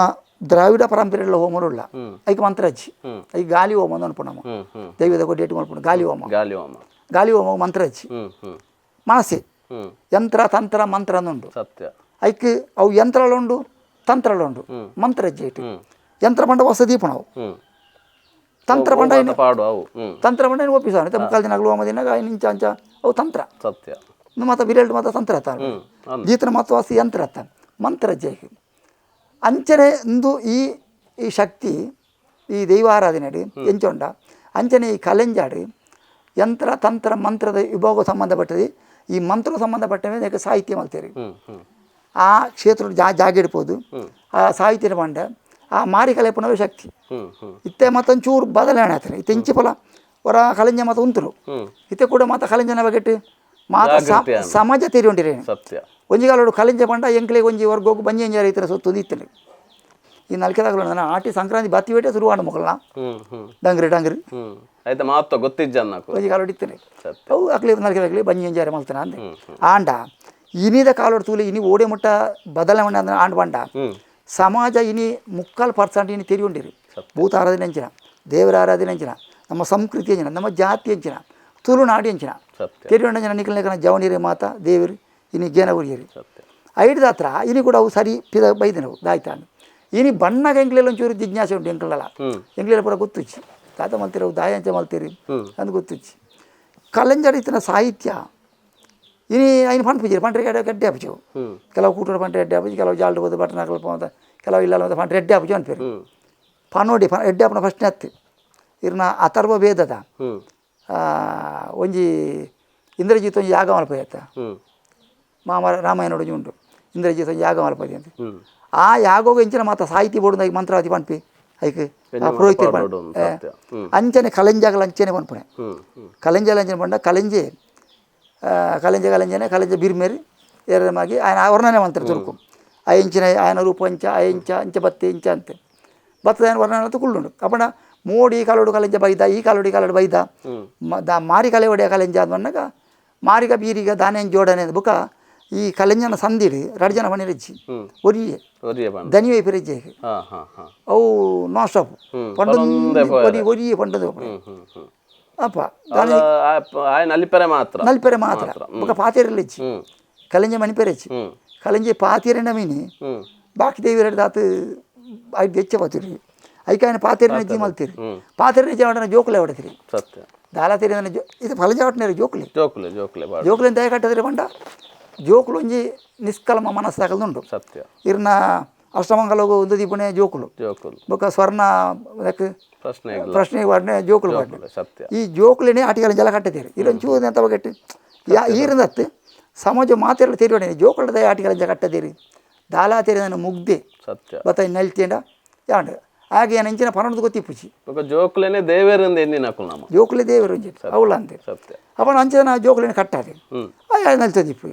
ದ್ರಾವಿಡ ಪರಂಪರೆയുള്ള ಹೋಮಲುಳ್ಳ ಐಕ ಮಂತ್ರಜ್ಜಿ ಐ ಗಾಲಿ ಹೋಮ ಅಂತ ಅನ್ಪುಂಡು ನಮ್ಮ ದೈವದ ಕೊಡ್ಡೇಟು ಮಲ್ಪುಂಡು ಗಾಲಿ ಹೋಮ ಮಂತ್ರಜ್ಜಿ ಮನಸ್ಸೆ ಯಂತ್ರ ತಂತ್ರ ಮಂತ್ರ ಅನ್ನುಂಡು ಐಕ್ ಅವು ಯಂತ್ರಳುಂಡು ತಂತ್ರಳುಂಡು ಮಂತ್ರಜ್ಜಿ ಇಟ್ಟು ಯಂತ್ರ ಪಂಡ ಹೊಸ ದೀಪಣವು ತಂತ್ರ ಪಂಡ ತಂತ್ರ ಪಂಡ ಒಪ್ಪಿಸ ಮುಕ್ಕಾಲು ದಿನ ಹೋಮ ದಿನ ಇಂಚ ಅಂಚ ಅವು ತಂತ್ರ ಸತ್ಯ ಮತ್ತು ಬಿರೇಲ್ಡ್ ಮಾತ್ರ ತಂತ್ರ ಅತ್ತ ಗೀತನ ಮತ್ತು ವಾಸಿ ಯಂತ್ರ ಅತ್ತ ಮಂತ್ರಜ್ಜಿ ಅಂಚನೆ ಇಂದು ಈ ಶಕ್ತಿ ಈ ದೈವಾರಾಧನೆ ಎಂಚೊಂಡ ಅಂಚನೆ ಈ ಕಲೆಂಜಾಡು ಯಂತ್ರ ತಂತ್ರ ಮಂತ್ರದ ವಿಭಾಗ ಸಂಬಂಧಪಟ್ಟது ಈ ಮಂತ್ರ ಸಂಬಂಧಪಟ್ಟ ಮೇಲೆ ಸಾಹಿತ್ಯ ಮಾಡ್ತೀರಿ ಆ ಕ್ಷೇತ್ರ ಜಾಗ ಇಡ್ಬೋದು ಆ ಸಾಹಿತ್ಯದ ಬಂಡ ಆ ಮಾರಿ ಕಲೆ ಪುನಃ ಶಕ್ತಿ ಇತ್ತೆ ಮತ್ತೊಂಚೂರು ಬದಲಾವಣೆ ಆಗ್ತಾರೆ ಇತ್ತೆ ಇಂಚಿ ಫಲ ಹೊರ ಕಲೆಂಜ ಮತ್ತು ಉಂತರು ಇತ್ತೆ ಕೂಡ ಮಾತ ಕಲೆಂಜನ ಬಗೆಟ್ಟು ಮಾತ ಸಮಾಜ ತೆರಿಕೊಂಡಿರಿ ಒಂಜಿಗಾಲೋಡು ಕಲೆಂಜ ಬಂಡ ಎಂಕ್ಲೆಗೆ ಒಂಜಿ ವರ್ಗೋಗು ಬಂಜಿ ಎಂಜಾರ ಇತರ ಸೊತ್ತು ಇತ್ತಲೆ ಈ ನಲ್ಕೆದಾಗಲು ನಾನು ಆಟಿ ಸಂಕ್ರಾಂತಿ ಬತ್ತಿ ಬೇಟೆ ಶುರುವಾಡ ಮುಖಲ್ನ ಡಂಗ್ರಿ ಆಯ್ತಾ ಮಾತ್ರ ಗೊತ್ತಿಜ್ಜನ್ನ ಒಂಜಿಗಾಲೋಡು ಇತ್ತಲೆ ಅವು ಅಕ್ಲಿ ನಲ್ಕೆದಾಗಲಿ ಬಂಜಿ ಎಂಜಾರ ಮಲ್ತಾನೆ ಅಂದೆ ಆಂಡ ಇನಿದ ಕಾಲೋಡು ತೂಲಿ ಇನಿ ಓಡೆ ಮುಟ್ಟ ಬದಲಾವಣೆ ಅಂದ್ರೆ ಆಂಡ್ ಬಂಡ ಸಮಾಜ ಇನಿ 3% ಇನಿ ತೆರಿಕೊಂಡಿರಿ ಭೂತ ಆರಾಧನೆ ಅಂಚಿನ ದೇವರ ಆರಾಧನೆ ಅಂಚಿನ ನಮ್ಮ ಸಂಸ್ಕೃತಿ ಅಂಚಿನ ನಮ್ಮ ಜಾತಿ ಅಂಚಿನ ತುಳುನಾಡಿ ಅಂಚಿನ ತೆರಿಕೊಂಡ ಜನ ನಿಖಿಲ್ನ ಜವನಿರಿ ಮಾತ ದೇವರು ಇನಿ ಗೇನ ಉರಿಯರಿ ಐಡ್ದ ಹತ್ರ ಇನಿ ಕೂಡ ಅವು ಸರಿ ಬೈದಿನವು ದಾಯ್ತಾನು ಇನಿ ಬಣ್ಣಗೆ ಎಂಕ್ಲೆಲ್ಲ ಒಂಚೂರು ಜಿಜ್ಞಾಸೆ ಉಂಟು ಎಂಕ್ಲೆಲ್ಲ ಎಂಕ್ಲೆಲ್ಲ ಪೂರ ಗೊತ್ತುಚ್ಚಿ ತಾತ ಮಲ್ತಿರವು ದಾಯಂಚ ಮಲ್ತೀರಿ ಅಂತ ಗೊತ್ತುಚ್ಚಿ ಕಲೆಂಜಡಿತನ ಸಾಹಿತ್ಯ ಇನಿ ಐನು ಪಂಡ್ಪಿಜಿರಿ ಪಂಡ್ರೆ ಗಡ್ಡೆ ಹಾಪಿಚವು ಕೆಲವು ಕೂಟರು ಪಂಡ್ರೆ ಎಡ್ಡೆ ಹಾಪಿಜಿ ಕೆಲವು ಜಾಲ್ಡು ಬೋದು ಬಟನ್ ಹಾಕಲ್ಪ ಅಂತ ಕೆಲವು ಇಲ್ಲ ಅಂತ ಪಂಡ್ರೆ ಎಡ್ಡೆ ಹಾಪಿಜು ಅನ್ಪೇರು ಪನೋಡಿ ಎಡ್ಡೆ ಹಾಪನ ಫಸ್ಟ್ನೇ ಹತ್ತು ಇರ್ನ ಅಥರ್ವ ವೇದದ ಒಂಜಿ ಇಂದ್ರಜಿತ್ ಒಂಜಿ ಯಾಗ ಮಲ್ಪಯ್ಯತ್ತ ರಾಮಾಯಣ ಉಂಟು ಇಂದ್ರಜಿತ್ ಒಂಜಿ ಯಾಗ ಮಲ್ಪದಿ ಅಂತ ಆ ಯಾಗೋಗ ಇಂಚಿನ ಮಾತ ಸಾಹಿತ್ಯ ಬೋರ್ಡ್ ಮಂತ್ರಾವತಿ ಪಂಪಿ ಐಕ್ ಪುರೋಹಿತ ಅಂಚನೆ ಕಲೆಂಜಾಗಲ ಅಂಚನೆ ಪನ್ಪುಣೆ ಕಲೆಂಜಲ ಅಂಚನೆ ಪಂಡ ಕಲೆಂಜೆ ಕಲೆಂಜೆ ಬಿರ್ಮೇರಿ ಏರಮಾಗಿ ఆయన ವರ್ಣನೆ ಮಾಡ್ತಾರೆ ತುರ್ಕು ಆ ಇಂಚಿನ ఆయన ರೂಪ ಅಂಚ ಆ ಇಂಚ ಬತ್ತೆ ಇಂಚ ಅಂತೆ ಬತ್ತದ ఆయన ವರ್ಣನೆ ಅಂತ ಕುಳ್ಳುಂಡು ಕಪಂಡ ಮೋಡಿ ಈ ಕಾಲೋಡು ಕಲೆಂಜ ಬೈದ ಈ ಕಾಲೋಡು ಈ ಕಾಲೋಡು ಬೈದ ಮಾರಿ ಕಲೆ ಒಡೆಯ ಕಲೆಂಜ ಅಂದಾಗ ಮಾರಿಗ ಬೀರಿಗ ದಾನೆ ಜೋಡಣೆ ಬುಕ ಈ ಕಲೆಂಜನ ಸಂದಿಡಿ ರಡ್ಜನ ಪಣಿರಜ್ಜಿ ಒರಿಯೆ ದನಿವೆ ಪಿರಜ್ಜೆ ಅವು ನಾನ್ ಸ್ಟಾಪ್ ಪಂಡ ಒರಿಯೆ ಪಂಡದ ಅಪ್ಪ దాని ఆయన నలిపెర మాత్ర నలిపెర మాత్ర ఒక పాతేరలు ఇచ్చి కలింజ మణిపేరు ఇచ్చి కలింజ పాతేరిన మీని బాకి దేవి రెడ్డి దాత అవి తెచ్చపోతుంది అయితే ఆయన పాతేరిన ఇచ్చి మళ్తీరు పాతేరిన ఇచ్చేవాడన జోకులు ఎవడతిరి సత్య దాలా తెరిన ఇది ఫలం చేయబట్టినారు జోకులు జోకులే జోకులే జోకులు ఎంత కట్టదిరి పంట జోకులు ಒಂಜಿ ನಿಷ್ಕಲ್ಮ ಮನಸ್ಸಾಗಲ್ದುಂಡು ಸತ್ಯ ಇರ್ನ ಅಷ್ಟಮಂಗಲೋಗು ಒಂದು ದೀಪನೆ ಜೋಕುಲು జోకులు ಬೊಕ್ಕ ಸ್ವರ್ಣ ಪ್ರಶ್ನೆಗೆ ವಾಡ್ನೆ ಜೋಕುಲು ವಾಡ್ನೆ ಸತ್ಯ ಈ ಜೋಕುಲೇನೆ ಆಟಿಗಳ ಜಲ ಕಟ್ಟತೀರಿ ಇಲ್ಲೊಂದು ಚೂರು ಅಂತ ಬಗೆಟ್ಟು ಈರಿಂದತ್ತು ಸಮಾಜ ಮಾತೆರಳು ತೆರಿವಡೆ ಜೋಕುಳದ ಆಟಿಗಳ ಜಲ ಕಟ್ಟದಿರಿ ದಾಲಾ ತೆರಿದ ಮುಗ್ದೆ సత్య ಬತ್ತ ನೆಲ್ತಿಂಡ ಯಾಂಡು ಹಾಗೆ ನಂಚಿನ ಪನ್ನೊಂದು ಗೊತ್ತಿಪ್ಪುಚಿ ఒక జోకులేనే దేవేరుంది ఎన్ని నాకు నమ్మ ಜೋಕುಲೆ ದೇವರು ಅವಳ ಅಂತೆ సత్య ಅಪ್ಪ ಅಂಚಿನ ಜೋಕುಲೇನೆ ಕಟ್ಟಾದೆ ನೆಲ್ತದಿಪ್ಪು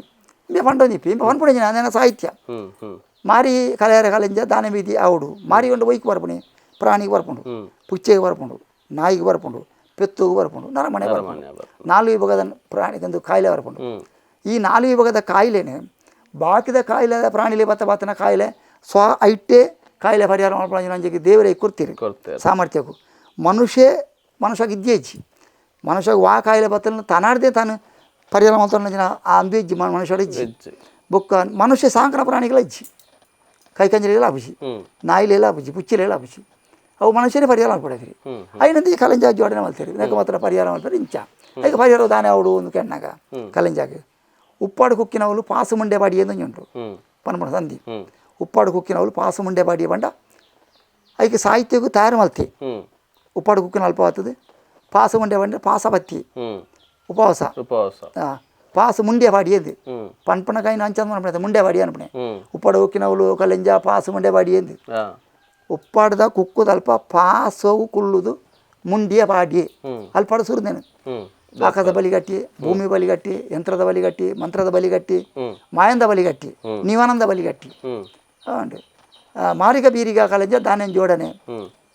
ಇಂಬೆ ಪಂಡೊಂದಿಪ್ಪು ಇಂಬೆ ಪನ್ಪುಡಿನ ಅದೇನ ಸಾಹಿತ್ಯ ಮಾರಿ ಕಲೆಯರ ಕಲೆಂಜ ದಾನ ಬೀದಿ ಆవుಡು ಮಾರಿ ಒಂದು ಬೈಕ್ ಬರ್ಪಣಿ ಪ್ರಾಣಿಗೆ ಬರ್ಪುಂಡು ಪುಚ್ಚೆಗೆ ಬರ್ಪುಂಡು ನಾಯಿಗೆ ಬರ್ಪುಂಡು ಪೆತ್ತುಗೆ ಬರ್ಪುಂಡು ನರಮನೆ ಬರ್ಪುಂಡು 4 ವಿಭಾಗದ ಪ್ರಾಣಿಗೊಂದು ಕಾಯಿಲೆ ಬರ್ಪುಂಡು ಈ 4 ವಿಭಾಗದ ಕಾಯಿಲೆನೆ ಬಾಕಿದ ಕಾಯಿಲೆ ಪ್ರಾಣಿಲೆ ಬತ್ತನ ಕಾಯಿಲೆ ಸ್ವ ಐಟೆ ಕಾಯಿಲೆ ಪರಿಹಾರ ಮಾಡ್ಕೊಳ್ಳಿ ದೇವರೇ ಕೊಡ್ತೀರಿ ಸಾಮರ್ಥ್ಯಕ್ಕೂ ಮನುಷ್ಯಗೆ ಇದ್ದೇ ಇಜ್ಜಿ ಮನುಷ್ಯಗೆ ವಾ ಕಾಯಿಲೆ ಬತ್ತನ ತನಾಡ್ದೆ ತಾನು ಪರಿಹಾರ ಮಾಡ್ತಾನೆ ಅಂದು ಇಜ್ಜಿ ಮನುಷ್ಯರ ಇಜ್ಜಿ ಬೊಕ್ಕ ಮನುಷ್ಯ ಸಾಂಕ್ರ ಪ್ರಾಣಿಗಳ ಇಜ್ಜಿ ಕೈಕಂಜಲೆಲ್ಲ ಹಬ್ಬಿಸಿ ನಾಯಿಲೆಲ್ಲ ಹಬ್ಬಿಸಿ ಪುಚ್ಚಿಲೆಲ್ಲ ಹಬ್ಬಿಸಿ ಅವು ಮನುಷ್ಯನೇ ಪರಿಹಾರ ಮಾಡ್ಕೊಡತ್ರಿ అయినంత ಕಲೆಂಜ ಜೋಡಣೆ ಮಾಡ್ತೀರಿ ನೆಕ್ಕ ಮಾತ್ರ ಪರಿಹಾರ ಮಾಡ್ತಾರೆ ಇಂಚ ಈಗ ಪರಿಹಾರ ದಾನೆ ಅವಡು ಒಂದು ಕೆಣ್ಣಾಗ ಕಲೆಂಜಾಗ ಉಪ್ಪಾಡು ಕುಕ್ಕಿನವಳು ಪಾಸು ಮುಂಡೆ ಬಾಡಿ ಎಂದು ಉಂಟು ಪನ್ಪಣ ಸಂಧಿ ಉಪ್ಪಾಡು ಕುಕ್ಕಿನವಳು ಪಾಸು ಮುಂಡೆ ಬಾಡಿ ಬಂಡ ಅದಕ್ಕೆ ಸಾಹಿತ್ಯಕ್ಕೂ ತಯಾರು ಮಲ್ತಿ ಉಪ್ಪಾಡು ಕುಕ್ಕಿನ ಅಲ್ಪ ಆಗ್ತದೆ ಪಾಸು ಮುಂಡೆ ಬಂಡೆ ಪಾಸ ಬತ್ತಿ ಉಪವಾಸ ಪಾಸು ಮುಂಡೆ ಬಾಡಿ ಎಂದು ಪನ್ಪಣಕಾಯಿ ಅಂಚಂದ ಮಾಡ್ಬಿಡ್ತಾರೆ ಮುಂಡೆ ಬಾಡಿ ಅನ್ಪಣೆ ಉಪ್ಪಾಡು ಕುಕ್ಕಿನವಳು ಕಲೆಂಜ ಪಾಸು ಮುಂಡೆ ಬಾಡಿ ಎಂದು ಉಪ್ಪಾಡ್ದ ಕುಕ್ಕುದಲ್ಪ ಪಾಸವು ಕುಳ್ಳುದು ಮುಂಡಿಯ ಬಾಡಿ ಅಲ್ಪಾಡು ಸುರಿದೇನು ಆಕಾಶದ ಬಲಿಗಟ್ಟಿ ಭೂಮಿ ಬಲಿಗಟ್ಟಿ ಯಂತ್ರದ ಬಲಿಗಟ್ಟಿ ಮಂತ್ರದ ಬಲಿಗಟ್ಟಿ ಮಾಯಂದ ಬಲಿಗಟ್ಟಿ ನಿವಾನಂದ ಬಲಿಗಟ್ಟಿ ಉಂಟು ಮಾರಿಗ ಬೀರಿಗ ಕಲೆಂಜ ದಾನೆನ್ ಜೋಡಣೆ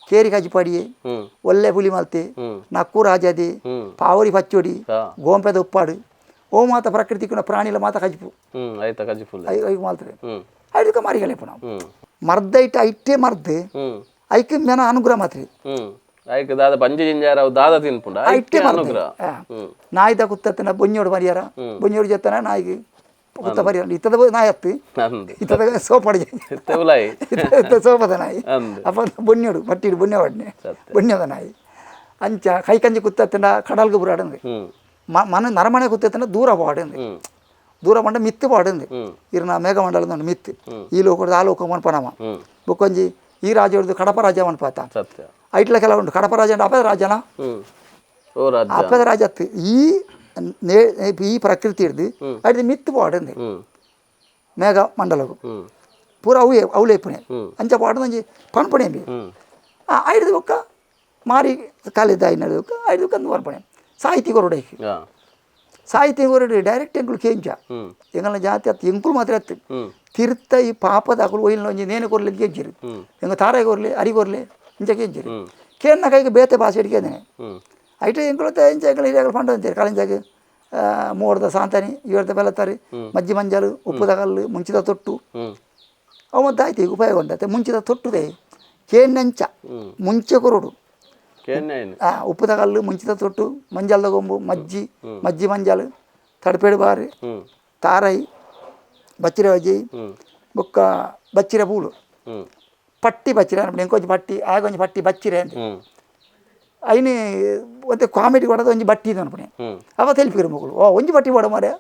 ಕೇರಿ ಕಜಿಪಡಿ ಒಳ್ಳೆ ಪುಲಿ ಮಲ್ತಿ ನಕ್ಕು ರಾಜದಿ ಪಾವರಿ ಪಚ್ಚೊಡಿ ಗೋಂಪೆದ ಉಪ್ಪಾಡು ಓ ಮಾತ ಪ್ರಕೃತಿkuna ಪ್ರಾಣಿಲ ಮಾತ ಕಜಿಪು ಐ ಮಾಲ್ತಾರೆ ಐದಕ್ಕೆ ಮಾರಿಗಲೇಪು ನಾವು ಮರ್ದೈಟ್ ಐಟೇ ಮರ್ದೆ ಐಕೆ ಮೇನ ಅನುಗ್ರಹ ಮಾತ್ರಿ ಐಕೆ ದಾದ ಪಂಜಿ ಜಿಂಜಾರ ದಾದ ತಿನ್ಪುಂಡ ಐಕೆ ಅನುಗ್ರಹ ನಾಯಿದ ಕುತ್ತನ ಬೊಂಜೋಡು ಪರಿಯಾರ ಬೊಂಜೋಡು ಜೊತ್ತನ ನಾಯಿಗೆ ಕುತ್ತ ಪರಿಯಾರ ಇತ್ತದ ನಾಯಿ ಹತ್ತಿ ಇತ್ತದ ಸೋಪಡಿ ಸೋಪದ ನಾಯಿ ಅಪ್ಪ ಬೊನ್ಯೋಡು ಬಟ್ಟಿಡು ಬೊನ್ನೆ ಹೊಡ್ನೆ ಬೊನ್ಯದ ನಾಯಿ ಅಂಚ ಕೈ ಕಂಜಿ ಕುತ್ತನ ಕಡಲ್ಗೆ ಬುರಾಡಂದ್ರೆ ಮನ ನರಮನೆ ಕುತ್ತನ ದೂರ ಪಾಡಂದ್ರೆ ದೂರ ಪಂಡ ಮಿತ್ತು ಪಾಡಂದ್ರೆ ಇರ್ನ ಮೇಘಮಂಡಲದ ಮಿತ್ತು ಈ ಲೋಕದ ಆ ಲೋಕ ಮನ್ಪನಮ ಬೊಕ್ಕೊಂಜಿ ಈ ರಾಜ ಹೊಡೆದು ಕಡಪ ರಾಜ ಮನ್ಪಾತ ಐಟ್ಲ ಕೆಲ ಉಂಟು ಕಡಪ ರಾಜ ಅಂದ್ರೆ ಅಪದ ರಾಜನ ಅಪದ ರಾಜ ಅತ್ತು ಈ ಪ್ರಕೃತಿ ಹಿಡ್ದು ಅಡ್ದು ಮಿತ್ತು ಪಾಡಂದ್ರೆ ಮೇಘ ಮಂಡಲಗು ಪೂರ ಅವಳೆ ಪುಣೆ ಅಂಚ ಪಾಡಂಜಿ ಪನ್ಪಣೆ ಐದು ಬೊಕ್ಕ ಮಾರಿ ಕಾಲಿದ್ದ ಐನಡು ಬೊಕ್ಕ ಐದು ಕಂದು ಮನ್ಪಣೆ ಸಾಹಿತಿ ಕೊರಡೆ ಸಾಹಿತ್ಯ ಕೊರಡೆ ಡೈರೆಕ್ಟ್ ಎಂಕುಲು ಕೇಂಚ ಎಂಗಲ ಜಾತಿ ಅತ್ತು ಎಂಕುಲು ಮಾತ್ರ ಅತ್ತು ತಿರ್ತ ಈ ಪಾಪದ ಅಕಲು ಒಯ್ಲಿನ ಒಂಜಿ ನೇನೆ ಕೊರ್ಲಿ ಕೆಂಚಿರು ಎಂಗ ತಾರಾಯಿ ಕೊರ್ಲಿ ಅರಿ ಕೊರ್ಲಿ ಇಂಚ ಕೆಂಚಿರು ಕೇನ್ನ ಕೈಗೆ ಬೇತೆ ಭಾಷೆ ಹಿಡ್ಕೇನೆ ಐಟೆ ಎಂಕುಲು ಇಂಚ ಎಂಕಲು ಹಿರಿಯಗಳು ಪಂಡ ಅಂತಾರೆ ಕಾಲಿಂಚಾಗೆ ಮೋಡದ ಸಾಂತಾನಿ ಇವರ್ದ ಬೆಲತ್ತಾರೆ ಮಜ್ಜಿ ಮಂಜಾಲು ಉಪ್ಪುದ ಕಲ್ಲು ಮುಂಚಿದ ತೊಟ್ಟು ಅವು ಮತ್ತೆ ಆಯ್ತು ಈಗ ಉಪಯೋಗ ಉಂಟತ್ತೆ ಮುಂಚಿದ ತೊಟ್ಟುದೆ ಕೇನ್ನಂಚ ಮುಂಚೆ ಕೊರಡು ಉಪ್ಪುದ ಕಲ್ಲು ಮುಂಚಿದ ತೊಟ್ಟು ಮಂಜಾಲದ ಗೊಂಬು ಮಜ್ಜಿ ಮಂಜಾಲು ತಡಪೇಡು ಬಾರಿ ತಾರಾಯಿ ಬಚ್ಚಿರ ಬಜ್ಜಿ ಬೊಕ್ಕ ಬಚ್ಚಿರ ಪೂಳು ಪಟ್ಟಿ ಬಚ್ಚಿರ ಅನ್ಪಣೆ ಎಂಕೊಂಜಿ ಪಟ್ಟಿ ಆಗ ಒಂಜಿ ಪಟ್ಟಿ ಬಚ್ಚಿರೆ ಅಂತ ಐನಿ ಮತ್ತೆ ಕಾಮಿಡಿ ಕೊಡೋದು ಒಂಜಿ ಬಟ್ಟಿ ಇದು ಅನ್ಪಣೆ ಅವ ತೆಲ್ಪಿರು ಮಗಳು ಓ ಒಂಜಿ ಬಟ್ಟಿ ಕೊಡ ಮಾರೆ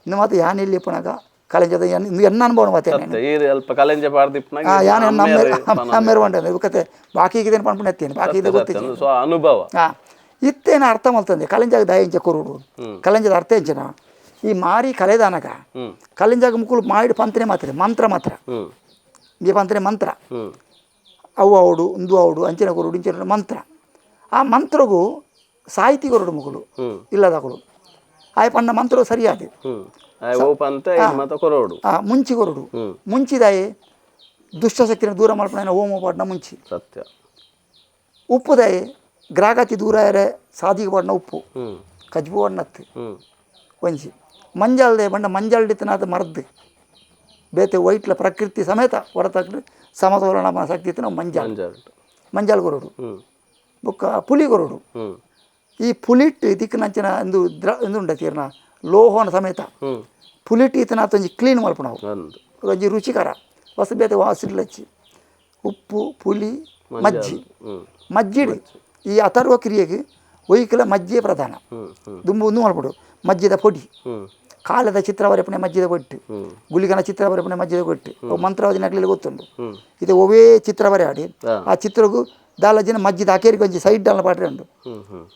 ಇನ್ನು ಮತ್ತೆ ಯಾನ್ ಎಲ್ಲಿ ಪುನಗ ಕಲೆಂಜದ ಎನ್ನ ಅನುಭವ ಮತ್ತೆ ಯಾನ್ ಅಮ್ಮೇರು ಬಂಡ ಕತೆ ಬಾಕಿ ಇದೇನು ಪನ್ಪಣೆ ಎತ್ತೇನೆ ಬಾಕಿ ಇದೆ ಗೊತ್ತಿಲ್ಲ ಅನುಭವ ಇತ್ತೇನ ಅರ್ಥ ಮಲ್ತಂದೆ ಕಲೆಂಜಾಗ ದಯಂಚ ಕೊರುಡು ಕಲೆಂಜದ ಅರ್ಥ ಎಂಚನ ಈ ಮಾರಿ ಕಲೆದಾನಗ ಕಲೆಂಜಾಗ ಮುಕ್ಕಳು ಮಾಡಿ ಪಂತ್ರೆ ಮಾತ್ರ ಮಂತ್ರ ಮಾತ್ರ ಈ ಪಂತ್ರೆ ಮಂತ್ರ ಅವು ಅವಡು ಒಂದು ಅವಡು ಅಂಚಿನ ಕೊರುಡು ಇಂಚಿನ ಮಂತ್ರ ಆ ಮಂತ್ರಗೂ ಸಾಹಿತಿ ಕೊರಡು ಮುಗುಳು ಇಲ್ಲದಗಳು ಆಯ್ ಪಣ್ಣ ಮಂತ್ರ ಸರಿಯಾದ ಮುಂಚಿ ಕೊರಡು ಮುಂಚಿದಾಯಿ ದುಷ್ಟಶಕ್ತಿನ ದೂರ ಮಾಡ್ಕೊಂಡ ಓಮ ಪಾಡ್ನ ಮುಂಚಿ ಸತ್ಯ ಉಪ್ಪುದಾಯಿ ಗ್ರಾಗತಿ ದೂರ ಇರೆ ಸಾದಿಗೆ ಪಾಡ್ನ ಉಪ್ಪು ಕಜ್ಬು ಬಣ್ಣತ್ತು ಒಂಜಿ ಮಂಜಾಲ್ದೆ ಬಂಡ ಮಂಜಾಲ್ಡಿತನಾದ ಮರ್ದು ಬೇತೆ ವೈಟ್ಲ ಪ್ರಕೃತಿ ಸಮೇತ ಹೊರತಕ್ಕ ಸಮತೋಲನ ಶಕ್ತಿ ಇತ್ತು ನಾವು ಮಂಜಾಲ್ ಕೊರಡು ಬೊಕ್ಕ ಪುಲಿ ಕೊರಡು ಈ ಪುಲಿಟ್ ದಿಕ್ಕಿನಂಚಿನ ಎಂದು ಉಂಡ ತೀರ್ನ ಲೋಹನ ಸಮೇತ ಪುಲಿಟ್ ಈತನ ಒಂಜಿ ಕ್ಲೀನ್ ಮಲ್ಪ ನಾವು ಒಂಜಿ ರುಚಿಕರ ಹೊಸ ಬೇತೆ ವಾಸಿಡ್ಲಚ್ಚಿ ಉಪ್ಪು ಪುಲಿ ಮಜ್ಜಿ ಮಜ್ಜಿಡು ಈ ಅಥರ್ವ ಕ್ರಿಯೆಗೆ ಒಯ್ಕಲ ಮಜ್ಜಿಯೇ ಪ್ರಧಾನ ದುಂಬು ಒಂದು ಮಲ್ಪಡು ಮಜ್ಜಿದ ಪೊಡಿ ಕಾಲದ ಚಿತ್ರವರೆಪಣೆ ಮಜ್ಜಿದ ಕೊಟ್ಟು ಗುಳಿಗನ ಚಿತ್ರವರೆಪಣೆ ಮಜ್ಜಿದ ಕೊಟ್ಟು ಮಂತ್ರವಾದಿ ನಗಲಿಲ್ಲ ಗೊತ್ತುಂಡು ಇದು ಒವೇ ಚಿತ್ರವರೆ ಆಡಿ ಆ ಚಿತ್ರಗೂ ದಾಲಜಿನ ಮಜ್ಜಿದ ಅಕೇರಿ ಕೊಂಚಿ ಸೈಡ್ ದಾಲ ಪಾಟ್ರೆ ಉಂಡು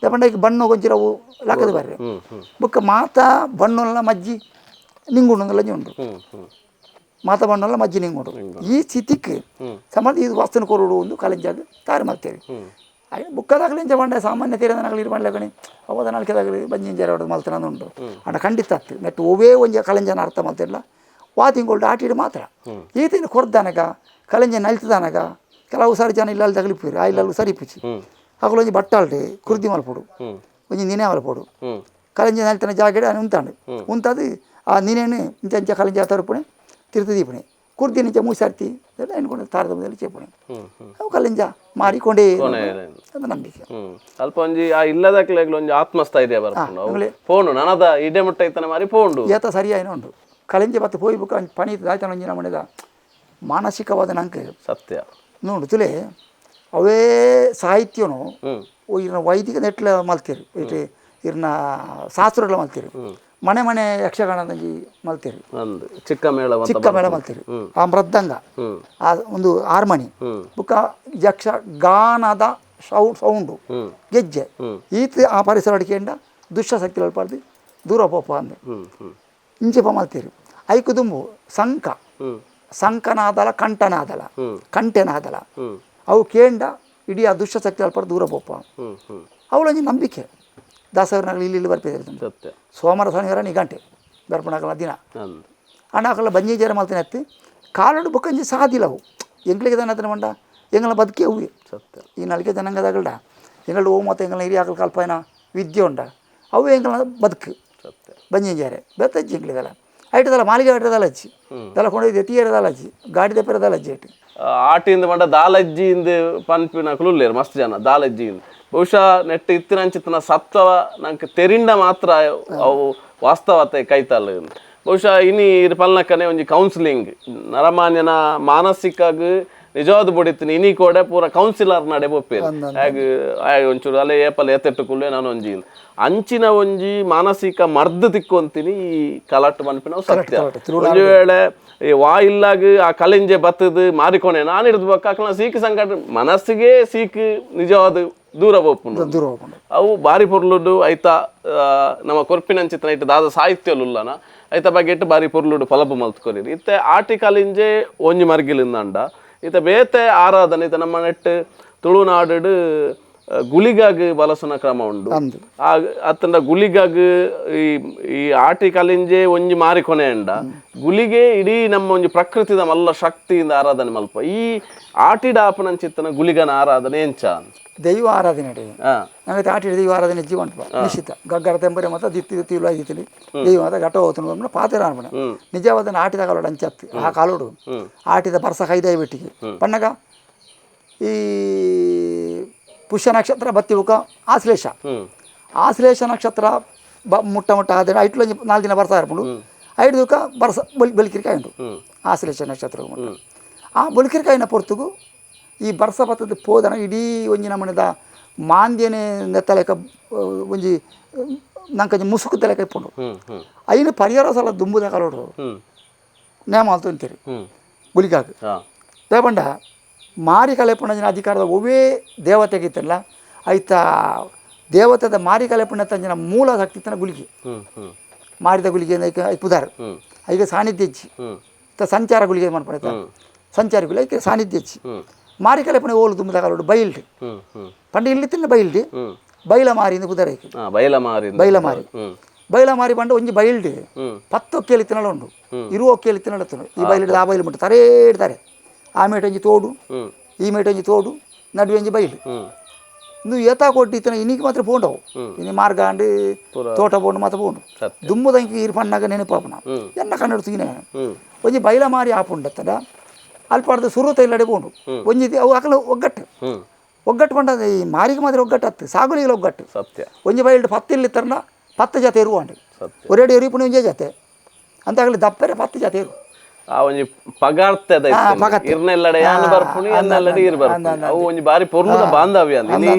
ದಪಂಡ ಈಗ ಬಣ್ಣು ಕೊಂಚಿ ಅವು ಲಾಕದ ಬರ್ರೆ ಬುಕ್ಕ ಮಾತ ಬಣ್ಣಲ್ಲ ಮಜ್ಜಿ ನಿಂಗುಂಡು ಉಂಡು ಮಾತ ಬಣ್ಣಲ್ಲ ಮಜ್ಜಿ ನಿಂಗುಂಡು ಈ ಸ್ಥಿತಿಗೆ ಸಂಬಂಧ ಇದು ವಾಸ್ತನ ಕೊರುಡು ಒಂದು ಕಾಲೇಜಾಗ ತಾರಿ ಮಾಡ್ತೇವೆ ಬುಕ್ಕದಾಗಲಿ ಇಂಚ ಬಂಡೆ ಸಾಮಾನ್ಯ ತೀರದನಾಗಲಿ ಇರು ಮಾಡ್ಲೆ ಕಣಿ ಅವದ ನಾಲ್ಕೆದಾಗಲಿ ಬಂಜಿಂಜರ ಹೊಡೆದು ಮಲ್ತನ ಉಂಟು ಅಣ್ಣ ಖಂಡಿತ ಆಗ್ತದೆ ನೆಟ್ಟು ಒವೇ ಒಂಜಿ ಕಲೆಂಜನ ಅರ್ಥ ಮಾಡ್ತಿರಲ್ಲ ವಾತಿಂಗೊಳ್ಡು ಆಟಿಡು ಮಾತ್ರ ಈತಿನ ಕೊರ್ದಾನಗ ಕಲೆಂಜನ ನಲ್ತದಾನಗ ಕೆಲವು ಸಾರಿ ಜನ ಇಲ್ಲಲ್ಲಿ ತಗಲಿಪ್ಪೀರಿ ಆ ಇಲ್ಲಲ್ಲೂ ಸರಿಪಿಚ್ಚಿ ಹಾಗಲು ಒಂಜಿ ಬಟ್ಟಾಳ್ರಿ ಕುರ್ದಿ ಮಲ್ಪೋಡು ಒಂಜಿ ನಿನೆ ಮಲ್ಪೋಡು ಕಲೆಂಜ ನಲ್ತನ ಜಾಗಡೆ అని ಉಂತಾಂಡು ಉಂತದು ಆ ನಿನೇನು ಇಂಚ ಇಂಚ ಕಲೆಂಜ ತರುಪುಣೆ ತಿರುತದೀಪುಣೆ ಕುರ್ದಿ ನಿಂಚ ಮೂಸರ್ತಿ ಎಲ್ಲ ಎನ್ಕೊಂಡು ತಾರದ ಮುಂದೆ ಚೇಪುಣೆ ಅವು ಕಲೆಂಜ ಮಾರಿಕೊಂಡೇ ಅದು ನಂಬಿಕೆ ಅಲ್ಪ ಒಂಜಿ ಆ ಇಲ್ಲದಕ್ಲೆಗ್ಲ ಒಂಜಿ ಆತ್ಮಸ್ಥೈರ್ಯ ಬರ್ಕೊಂಡು ಫೋನು ನನದ ಇಡೆ ಮುಟ್ಟ ಇತ್ತನ ಮಾರಿ ಫೋಂಡು ಏತ ಸರಿಯಾಯಿನ ಉಂಡು ಕಲೆಂಜ ಬತ್ತು ಹೋಯ್ ಬುಕ್ಕ ಪಣಿ ದಾಯ್ತಾನ ಒಂಜಿನ ಮನೆದ ಮಾನಸಿಕವಾದ ನಂಗೆ ಸತ್ಯ ನೋಡು ತುಲೆ ಅವೇ ಸಾಹಿತ್ಯನು ಇರ್ನ ವೈದಿಕ ನೆಟ್ಲ ಮಲ್ತೀರಿ ಇಟ್ಟು ಇರ್ನ ಶಾಸ್ತ್ರಗಳ ಮಲ್ತೀರಿ ಮನೆ ಮನೆ ಯಕ್ಷಗಾನದಂಜಿ ಮಲ್ತೀರಿ ಚಿಕ್ಕ ಮೇಳ ಮಲ್ತೀರಿ ಆ ಮೃದಂಗ ಆ ಒಂದು ಹಾರ್ಮನಿ ಬುಕ್ಕ ಯಕ್ಷ ಗಾನದ ಸೌಂಡು ಗೆಜ್ಜೆ ಈತ ಆ ಪರಿಸರ ಅಡಿಕೆಂಡ ದುಷ್ಟಶಕ್ತಿಗಳು ಪಡೆದು ದೂರ ಪೋಪ ಅಂದ ಇಂಚೆಪ ಮಲ್ತೀರಿ ಐಕು ದುಂಬು ಸಂಕನಾದಲ ಕಂಟೆನಾದಲ ಅವು ಕೇಂಡ ಇಡೀ ಆ ದುಷ್ಟಶಕ್ತಿಗಳು ಪಡೆದು ದೂರ ಪೋಪ ಅವಳೊಂಜಿ ನಂಬಿಕೆ ದಾಸವರ್ನಾಗಲಿ ಇಲ್ಲಿ ಬರ್ಪಿದ್ದಾರೆ ಸೋಮವಾರ ಶನಿವಾರ ನಿಗಂಟೆ ಬರ್ಪಣಾಕಲ್ಲ ದಿನ ಅಣ್ಣಾಕಲ್ಲ ಬಂಜಿ ಜರ ಮಲ್ತನೆ ಎತ್ತಿ ಕಾಲಡು ಬುಕ್ಕಂಜಿ ಸಾದಿಲ್ಲ ಅವು ಎಂಗ್ಳಿಗೆ ದನ ಹತ್ರ ಮಂಡ ಎಂಗಳ ಬದುಕಿ ಅವು ಈ ನಲ್ಕೆ ಜನಾಂಗದಾಗಲ್ಡ ಎಂಗಳ ಓ ಮತ್ತು ಎಂಗಳ ಹಿರಿಯ ಆಕಲ್ ಕಲ್ಪನ ವಿದ್ಯೆ ಉಂಡ ಅವು ಎಂಗಳ ಬದುಕು ಬಂಜಿ ಜಾರೆ ಬೆತ್ತಜ್ಜಿ ಎಂಗ್ಳಿದಲ್ಲ ಐಟದಲ್ಲ ಮಾಲಿಗೆ ಆಟದಲ್ಲ ಹಚ್ಚಿ ದಲ ಕೊಂಡೊಯ್ದು ಎತ್ತಿಯರದಲ್ಲ ಹಚ್ಚಿ ಗಾಡಿ ದೆಪ್ಪರದಲ್ಲ ಹಚ್ಚಿ ಐಟು ಆಟಿಂದ ಮಂಡ ದಾಲಜ್ಜಿಯಿಂದ ಪನ್ಪಿನ ಕುಲುಲ್ಲೇರು ಮಸ್ತ್ ಜನ ದಾಲಜ್ಜಿಯಿಂದ ಬಹುಶಃ ನೆಟ್ಟು ಇತ್ತಿನಂಚಿತ್ತಿನ ಸತ್ವ ನಂಗೆ ತೆರಿಂಡ ಮಾತ್ರ ಅವು ವಾಸ್ತವತೆ ಕೈತಲ್ಲ ಬಹುಶಃ ಇನಿ ಇದು ಪಲ್ನಕ್ಕನೆ ಒಂಜಿ ಕೌನ್ಸಿಲಿಂಗ್ ನರಮಾನ್ಯನ ಮಾನಸಿಕಗ್ ನಿಜವಾದ ಬುಡಿತೀನಿ ಇನಿ ಕೂಡ ಪೂರ ಕೌನ್ಸಿಲರ್ ನಡೆ ಬೊಪ್ಪೇರು ಹಾಗೆ ಒಂಚೂರು ಅಲೆ ಏಪಲ್ ಎತ್ತೆಟ್ಟುಕೊಳ್ಳೆ ನಾನು ಒಂಜಿ ಅಂಚಿನ ಒಂಜಿ ಮಾನಸಿಕ ಮರ್ದ ತಿಕ್ಕೊಂತೀನಿ ಈ ಕಲಾಟ ಮನ್ಪಿನ ಸತ್ಯ ಒಂದು ವೇಳೆ ವಾ ಇಲ್ಲಾಗ ಆ ಕಲೆಂಜೆ ಬತ್ತದು ಮಾರಿಕೊಣೆ ನಾನು ಹಿಡಿದು ಬಕ್ಕಾಕಲ ಸೀಕ್ ಸಂಕಟ ಮನಸ್ಸಿಗೆ ಸೀಕ್ ನಿಜವಾದ ದೂರ ಬೋಪುಂಡು ಅವು ಬಾರಿ ಪೊರ್ಲುಡು ಐತ ನಮ್ಮ ಕೊರ್ಪಿನಂಚಿತ್ತನ ಇಟ್ಟು ದಾದ ಸಾಹಿತ್ಯಲುಲ್ಲನ ಐತ ಬಗ್ಗೆ ಇಟ್ಟು ಬಾರಿ ಪೊರ್ಲುಡು ಫಲಪು ಮಲ್ತ್ಕೊರಿರಿ ಇತ್ತೆ ಆಟಿ ಕಲಿಂಜೆ ಒಂಜಿ ಮರ್ಗಿಲಿಂದಂಡ ಇತ ಬೇತೆ ಆರಾಧನೆ ಇತ ನಮ್ಮ ನೆಟ್ಟು ತುಳುನಾಡು ಗುಳಿಗಾಗ್ ಬಲಸನ ಕ್ರಮ ಉಂಡು ಅತ್ತಂಡ ಗುಳಿಗಾಗ್ ಈ ಆಟಿ ಕಲಿಂಜೆ ಒಂಜಿ ಮಾರಿಕೊನೆ ಅಂಡ ಗುಳಿಗೆ ಇಡೀ ನಮ್ಮ ಒಂಜಿ ಪ್ರಕೃತಿದ ಮಲ್ಲ ಶಕ್ತಿಯಿಂದ ಆರಾಧನೆ ಮಲ್ಪ ಈ ಆಟಿಡಾಪನಂಚಿತ್ತನ ಗುಳಿಗನ ಆರಾಧನೆ ಎಂಚ ದೈವ ಆರಾಧನೆ ನಂಗೆ ಆಟಿ ದೈವ ಆರಾಧನೆ ಜೀವಂತ ನಿಶ್ಚಿತ ಗಗ್ಗರ ತೆಂಬರೆ ಮತ್ತು ದಿತ್ತಿ ತೀಲು ಐದಿತ್ತಲಿ ದೈವ ಅಂತ ಘಟ ಹೋಗ್ತಾನೆ ಪಾತ್ರ ಅನ್ಪಣ ನಿಜವಾದ ಆಟಿದ ಕಾಲೋಡು ಅಂಚತ್ತು ಆ ಕಾಲೋಡು ಆಟಿದ ಬರ್ಸ ಕೈದಾಯಿ ಬಿಟ್ಟಿಗೆ ಪಣ್ಣಗ ಈ ಪುಷ್ಯ ನಕ್ಷತ್ರ ಬತ್ತಿವುಕ ಆಶ್ಲೇಷ ನಕ್ಷತ್ರ ಮುಟ್ಟ ಆದ ಐಟ್ಲ 4 ದಿನ ಬರ್ತಾ ಇರ್ಬೋದು 5 ದಿವಸ ಬರ್ಸ ಬಲಿಕಿರಿಕಾಯಿ ಉಂಟು ಆಶ್ಲೇಷ ನಕ್ಷತ್ರ ಆ ಬಲಿಕಿರಿಕಾಯಿನ ಪೊರ್ತುಗು ಈ ಬರ್ಸ ಬತ್ತದ ಪೋದನ ಇಡೀ ಒಂಜಿ ನಮನದ ಮಾಂದ್ಯನೆ ನೆತ್ತಲೆಕ ಒಂಜಿ ನಂಕೊಂಜಿ ಮುಸುಕು ತಲೆಕ ಇಪ್ಪುಂಡು ಐನು ಪರಿಹಾರ ಸಲ ದುಂಬುದ ಕಲೋಡು ನೇಮ ಅಲ್ತು ಅಂತೀರಿ ಗುಳಿಗಾಗ ದೇಪಂಡ ಮಾರಿ ಕಲೆಪುಣಜಿನ ಅಧಿಕಾರದ ಒವೇ ದೇವತೆಗಿತ್ತಲ್ಲ ಐತ ದೇವತೆದ ಮಾರಿ ಕಲೆಪುಣ ತಂಜಿನ ಮೂಲ ಶಕ್ತಿತನ ಗುಳಿಗೆ ಮಾರಿದ ಗುಳಿಗೆ ಪುದಾರ ಈಗ ಸಾನ್ನಿಧ್ಯ ಹೆಚ್ಚಿ ಸಂಚಾರ ಗುಳಿಗೆ ಮಾಡ್ಪಡ ಸಂಚಾರ ಗುಳಿಗೆ ಸಾನ್ನಿಧ್ಯ ಹೆಚ್ಚಿ ಮಾರಿ ಕಲೆಪುಣ ಓಲು ತುಂಬದ ಕಾಲೋಡು ಬೈಲ್ಡ್ ಪಂಡ ಇಲ್ಲಿ ತಿನ್ನ ಬೈಲ್ಡ್ ಬೈಲ ಮಾರಿಂದ ಪುದಾರ ಬೈಲ ಮಾರಿ ಪಂಡ ಒಂಜಿ ಬೈಲ್ಡ್ 10 ಒಕ್ಕೆಯಲ್ಲಿ ತಿನ್ನಲ ಉಂಡು 20 ಒಕ್ಕೆಯಲ್ಲಿ ತಿನ್ನಲತ್ತನು ಈ ಬೈಲಿಡ್ ಆ ಬೈಲ್ ಮುಟ್ಟು ತರೇ ಇಡ್ತಾರೆ ಆ ಮೇಟೊಂಜಿ ತೋಡು ಈ ಮೇಟೊಂಜಿ ತೋಡು ನಡುವೆ ಒಂಜಿ ಬೈಲು ಇಂದು ಏತಾ ಕೊಟ್ಟಿತ್ತನ ಇನ್ನಿಗೆ ಮಾತ್ರ ಪೋಂಡವು ಇನ್ನು ಮಾರ್ಗ ಅಂಡು ತೋಟ ಪೋಂಡು ಮಾತ್ರ ಪೋಂಡು ದುಮ್ಮದಂಕಿ ಇರು ಪಣ್ಣಾಗ ನೆನಪಾಪನ ಎನ್ನ ಕನ್ನಡ ಸೀನೆ ಒಂಜಿ ಬೈಲ ಮಾರಿ ಆಪುಂಡತ್ತಡ ಅಲ್ಪಾಡ್ದ ಸುರುತ ಇಲ್ಲಡೆ ಪೋಂಡು ಒಂಜಿ ಅವು ಅಕಲ ಒಗ್ಗಟ್ಟು ಪಂಡ ಈ ಮಾರಿಗೆ ಮಾತ್ರ ಒಗ್ಗಟ್ಟು ಹತ್ತು ಸಾಗುಲಿಗೆ ಒಗ್ಗಟ್ಟು ಸತ್ಯ ಒಂಜಿ ಬೈಲ್ಡ್ 10 ಇಲ್ಲಿ ತರನ 10 ಜೊತೆ ಇರುವಂಡು ಸತ್ಯ ಒರೇಡಿ ಎರಿಪುಣಿ ಒಂಜೇ ಜೊತೆ ಅಂತಾಗಲಿ ದಪ್ಪರೆ 10 ಜೊತೆ ಇರು ಆ ಒಂಜಿ ಪಗಾರ್ತದ ಇರ್ನೆಲ್ಲಡೆ ಯಾನ್ ಬರ್ಪುಣಿ ಎನ್ನಲ್ಲಡೆ ಇರ್ ಬರ್ಪುಣಿ ಅವು ಒಂಜಿ ಬಾರಿ ಪೊರ್ಲುದ ಬಾಂಧವ್ಯ ಅಂದ್ ಇನಿ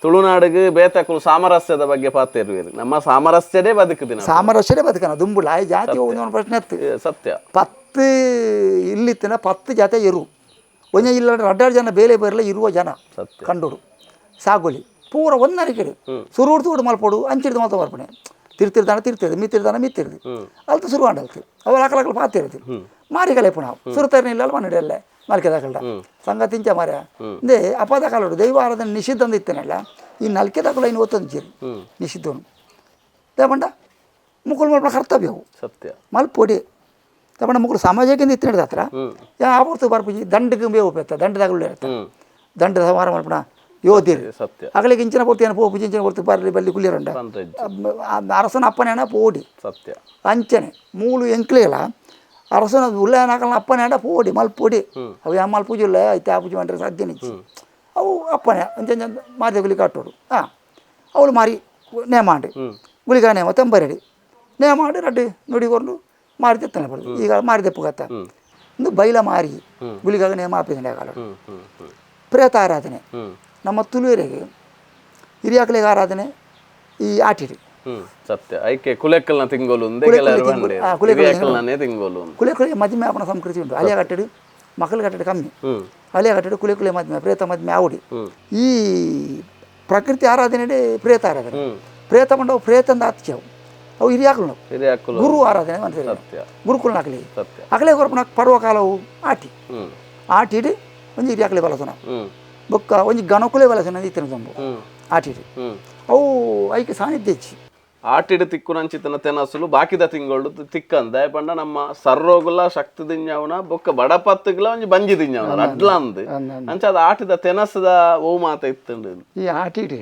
ತುಳುನಾಡಿಗೆ ಬೇತಕುಲು ಸಾಮರಸ್ಯದ ಬಗ್ಗೆ ಪಾತಿರುವೆರು ನಮ್ಮ ಸಾಮರಸ್ಯದೇ ಬದುಕುದಿನ ಸಾಮರಸ್ಯದೇ ಬದುಕನ ದುಂಬುಳ ಆ ಜಾತಿ ಒಂದು ಪ್ರಶ್ನೆ ಇತ್ತು ಸತ್ಯ 10 ಇಲ್ಲಿತ್ತಿನ 10 ಜೊತೆ ಇರು ಒಂಜ ಇಲ್ಲ 2 ಜನ ಬೇಲೆ ಬೇರೆಲ್ಲ ಇರುವ ಜನ ಕಂಡುಡು ಸಾಗುಲಿ ಪೂರ ಒಂದರಿ ಕಡೆ ಸುರುಡ್ದು ಕೂಡ ಮಲ್ಪೋಡು ಅಂಚಿಡ್ದು ಮಾತ್ರ ಬರ್ಪಣೆ ತಿರ್ತಿರ್ತಾನೆ ಮಿತ್ತಿರ್ದು ಅಲ್ತು ಶುರು ಮಾಡಲ್ತು ಅವು ಅಕಲಕಲು ಪಾತಿರ್ದು ಮಾರಿಗಲೆ ಪುಣ ಸುರುತರ್ನಿಲ್ಲ ಮನ್ನಡೆಯಲ್ಲೇ ನಲ್ಕೆದಾಕಲ್ಡ ಸಂಗತಿಂಚ ಮಾರ್ಯ ಇಂದೇ ಅಪದ ಕಾಲೋಡು ದೈವ ಆರಾಧನೆ ನಿಷಿದ್ಧ ಅಂದ ಇತ್ತೇನಲ್ಲ ಈ ನಲ್ಕೆದಾಕಲು ಇನ್ನು ಒತ್ತೊಂದಿರು ನಿಷಿದ್ಧನು ತಗೊಂಡ ಮುಕ್ಕಳು ಮಲ್ಪನ ಕರ್ತವ್ಯವು ಸತ್ಯ ಮಲ್ಪೊಡಿ ತಗೊಂಡ ಮುಕ್ಕಳು ಸಮಾಜಕ್ಕಿಂದ ಇತ್ತು ನಡೆದ ಹತ್ರ ಆವರ್ತು ಬರ್ಪುಜಿ ದಂಡಕ್ಕೆ ಬೇವು ಹೋಗ್ತಾ ದಂಡದಾಗಲು ಇರುತ್ತೆ ದಂಡದ ಸಮಾರ ಮಲ್ಪನ ಯೋಧಿರು ಸತ್ಯ ಅಗಲಿಗೆ ಇಂಚಿನ ಪೂರ್ತಿಯನ್ನು ಪೋ ಇಂಚಿನ ಪೂರ್ತಿ ಬರ್ರಿ ಬಲ್ಲಿ ಕುಲ್ಲಿರಂಡ ಅರಸನ ಅಪ್ಪನೇಣ ಪೋಡಿ ಸತ್ಯ ಅಂಚನೆ ಮೂಲು ಎಂಕ್ಲಿಯಲ್ಲ ಅರಸನ ಉಲ್ಲಯನಾಕಲ್ನ ಅಪ್ಪನೇಣ ಪೋಡಿ ಮಲ್ಪೊಡಿ ಅವು ಯಾವ ಮಲ್ ಪೂಜೆ ಇಲ್ಲ ಐತೆ ಆ ಪೂಜೆ ಮಾಡ್ರೆ ಸಾಧ್ಯ ನಿಚ್ಚಿ ಅವು ಅಪ್ಪನೇ ಅಂಚೆ ಮಾರಿದ ಗುಲಿ ಕಟ್ಟೋಡು ಅವಳು ಮಾರಿ ನೇಮಾಂಡು ಗುಳಿಗ ನೇಮ ತೆಂಬರಡಿ ನೇಮಾಂಡು ರಡ್ಡು ನುಡಿಗೊಂಡು ಮಾರಿದೆತ್ತನೆ ಬರೋದು ಈಗ ಮಾರಿದೆಪ್ಪುಗತ್ತ ಒಂದು ಬೈಲ ಮಾರಿ ಗುಳಿಗಾಗ ನೇಮ ಹಾಪಿದ ಕಾಲ ಪ್ರೇತ ಆರಾಧನೆ ನಮ್ಮ ತುಳುವರಿಗೆ ಹಿರಿಯಾಕಲಿಗೆ ಆರಾಧನೆ ಈ ಆಟಿಡಿ ಸತ್ಯ ಐಕೆ ಕುಲೆಕ್ಕಲ್ನ ತಿಂಗೋಲು ಕುಲೆಕುಲೆ ಮದ್ಮೆ ಆಪಣ ಸಂಸ್ಕೃತಿ ಉಂಟು ಅಲಿಯ ಕಟ್ಟಡಿ ಮಕ್ಕಳು ಕಟ್ಟಡಿ ಕಮ್ಮಿ ಅಲಿಯ ಕಟ್ಟಡಿ ಕುಲೆಕುಲೆ ಮದ್ಮೆ ಪ್ರೇತ ಮದ್ಮೆ ಆವುಡಿ ಈ ಪ್ರಕೃತಿ ಆರಾಧನೆ ಪ್ರೇತ ಆರಾಧನೆ ಪ್ರೇತ ಬಂಡವು ಪ್ರೇತ ಅಂತ ಹಚ್ಚಾವು ಅವು ಹಿರಿಯಾಕಲು ಗುರು ಆರಾಧನೆ ಮಾಡ್ತಾರೆ ಗುರುಕುಲ್ನ ಹಾಕಲಿ ಅಕಲೆ ಕೊರಪಣ ಪರ್ವಕಾಲವು ಆಟಿಡಿ ಒಂಜಿ ಹಿರಿಯಾಕಲಿ ಬಲಸನ ಬೊಕ್ಕ ಒಂಜಿ ಗಣಕುಲೆ ಬಲಸನ ಇತ್ತಿನ ತಂಬು ಆಟಿಡಿ ಅವು ಐಕೆ ಸಾನ್ನಿಧ್ಯ ಹೆಚ್ಚಿ ಆಟಿಡು ತಿಕ್ಕುನಂಚಿತನ ತೆನಸುಲು ಬಾಕಿದ ತಿಂಗಳು ತಿಕ್ಕಂದ ಪಂಡ ನಮ್ಮ ಸರ್ರೋಗುಲ ಶಕ್ತಿ ದಿಂಜಾವನ ಬೊಕ್ಕ ಬಡಪತ್ತುಗಳ ಒಂಜಿ ಬಂಜಿ ದಿಂಜಾವನ ಅಡ್ಲ ಅಂದ್ ಅಂಚ ಅದು ಆಟಿದ ತೆನಸದ ಓ ಮಾತ ಇತ್ತಂಡು ಈ ಆಟಿಡಿ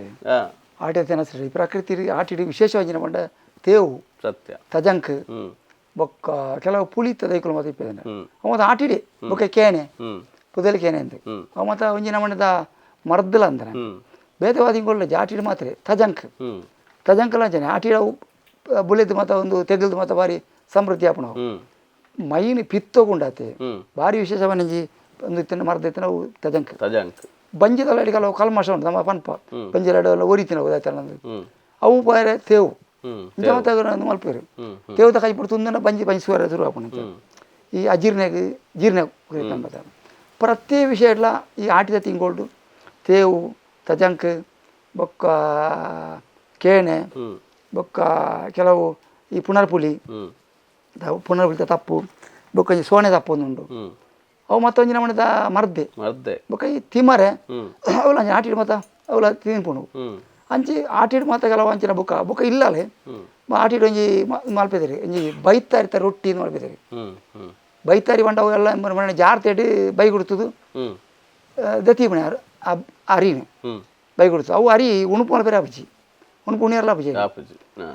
ಆಟಿದ ತೆನಸು ಈ ಪ್ರಕೃತಿ ಆಟಿಡಿ ವಿಶೇಷವಾಗಿ ಪಂಡ ತೇವು ಸತ್ಯ ತಜಂಕ್ ಬೊಕ್ಕ ಕೆಲವು ಪುಳಿತ ದೈಕುಲು ಮಾತ ಇಪ್ಪಿದ್ದಾನೆ ಅವ ಮತ್ತು ಆಟಿಡಿ ಬೊಕ್ಕ ಕೇನೆ ಪುದಲಿ ಕೇನೆ ಅಂತ ಅವ ಮತ್ತು ಒಂಜಿ ನಮ್ಮನದ ಮರ್ದಲ ಅಂತಾನೆ ಬೇತವಾದಿಂಗೊಳ್ಳೆ ಆಟಿಡಿ ಮಾತ್ರ ತಜಂಕ್ ತಜಂಕಲ ಅಂಚನೆ ಆಟಿಡವು ಬುಲೆದು ಮತ ಒಂದು ತೆಗಲ್ದು ಮತ ಬಾರಿ ಸಮೃದ್ಧಿ ಆಪಣವು ಮೈನ್ ಪಿತ್ತೋಗುಂಡಾತೆ ಭಾರಿ ವಿಶೇಷವನಿಂಜಿ ಒಂದು ಇತ್ತಿನ ಮರದ ಇತ್ತಿನ ಅವು ತಜಂಕ್ ಬಂಜಿದಲ್ಲ ಕೆಲವು ಕಲ್ಮಶ ಉಂಟು ನಮ್ಮ ಪನ್ಪ ಬಂಜಿಲಾಡೆಲ್ಲ ಒರಿತಿನ ಹೋದಾಯ್ತಲ್ಲ ಅವು ಬಾರೆ ತೇವು ಇಂಚ ಮತ್ತೆ ಮಲ್ಪೇರು ತೇವದ ಕೈ ಬಿಡ್ತು ತುಂದನ ಬಂಜಿ ಸುವರ ಶುರು ಆಪಣ ಈ ಅಜೀರ್ಣೆಗೆ ಜೀರ್ಣ ಪ್ರತಿ ವಿಷಯ ಎಲ್ಲ ಈ ಆಟಿದ ತಿಂಗೋಲ್ಡು ತೇವು ತಜಂಕ್ ಬೊಕ್ಕ ಕೇಣೆ ಬೊಕ್ಕ ಕೆಲವು ಈ ಪುನರ್ಪುಲಿ ಪುನರ್ಪುಲಿತ ತಪ್ಪು ಬೊಕ್ಕ ಈ ಸೋನೆ ತಪ್ಪು ಒಂದುಂಡು ಅವು ಮತ್ತೊಂದು ನಮ್ಮದ ಮರ್ದೆ ಬೊಕ್ಕ ಈ ತಿಮರೆ ಅವಳ ಆಟಿಡ್ ಮತ ಅವಳ ತಿನ್ಪುಣು ಅಂಚಿ ಆಟಿಡ್ ಮಾತ ಕೆಲವು ಅಂಚಿನ ಬೊಕ್ಕ ಬೊಕ್ಕ ಇಲ್ಲಲೆ ಆಟಿಡ್ ಒಂಜಿ ಮಲ್ಪೆದರಿ ಒಂಜಿ ಬೈತಾ ಇರ್ತಾರೆ ರೊಟ್ಟಿ ಮಲ್ಪೆದರಿ ಬೈತಾರಿ ಬಂಡ ಅವೆಲ್ಲ ಮನೆ ಜಾರ್ತೇಡಿ ಬೈ ಗುಡ್ತದು ದತಿ ಮನೆ ಅರಿನು ಬೈ ಗುಡ್ತು ಅವು ಅರಿ ಉಣುಪು ಮಲ್ಪೆರೆ ಹಬ್ಬಜಿ ಉಣುಪು ಉಣಿಯರ್ಲ ಹಬ್ಬಜಿ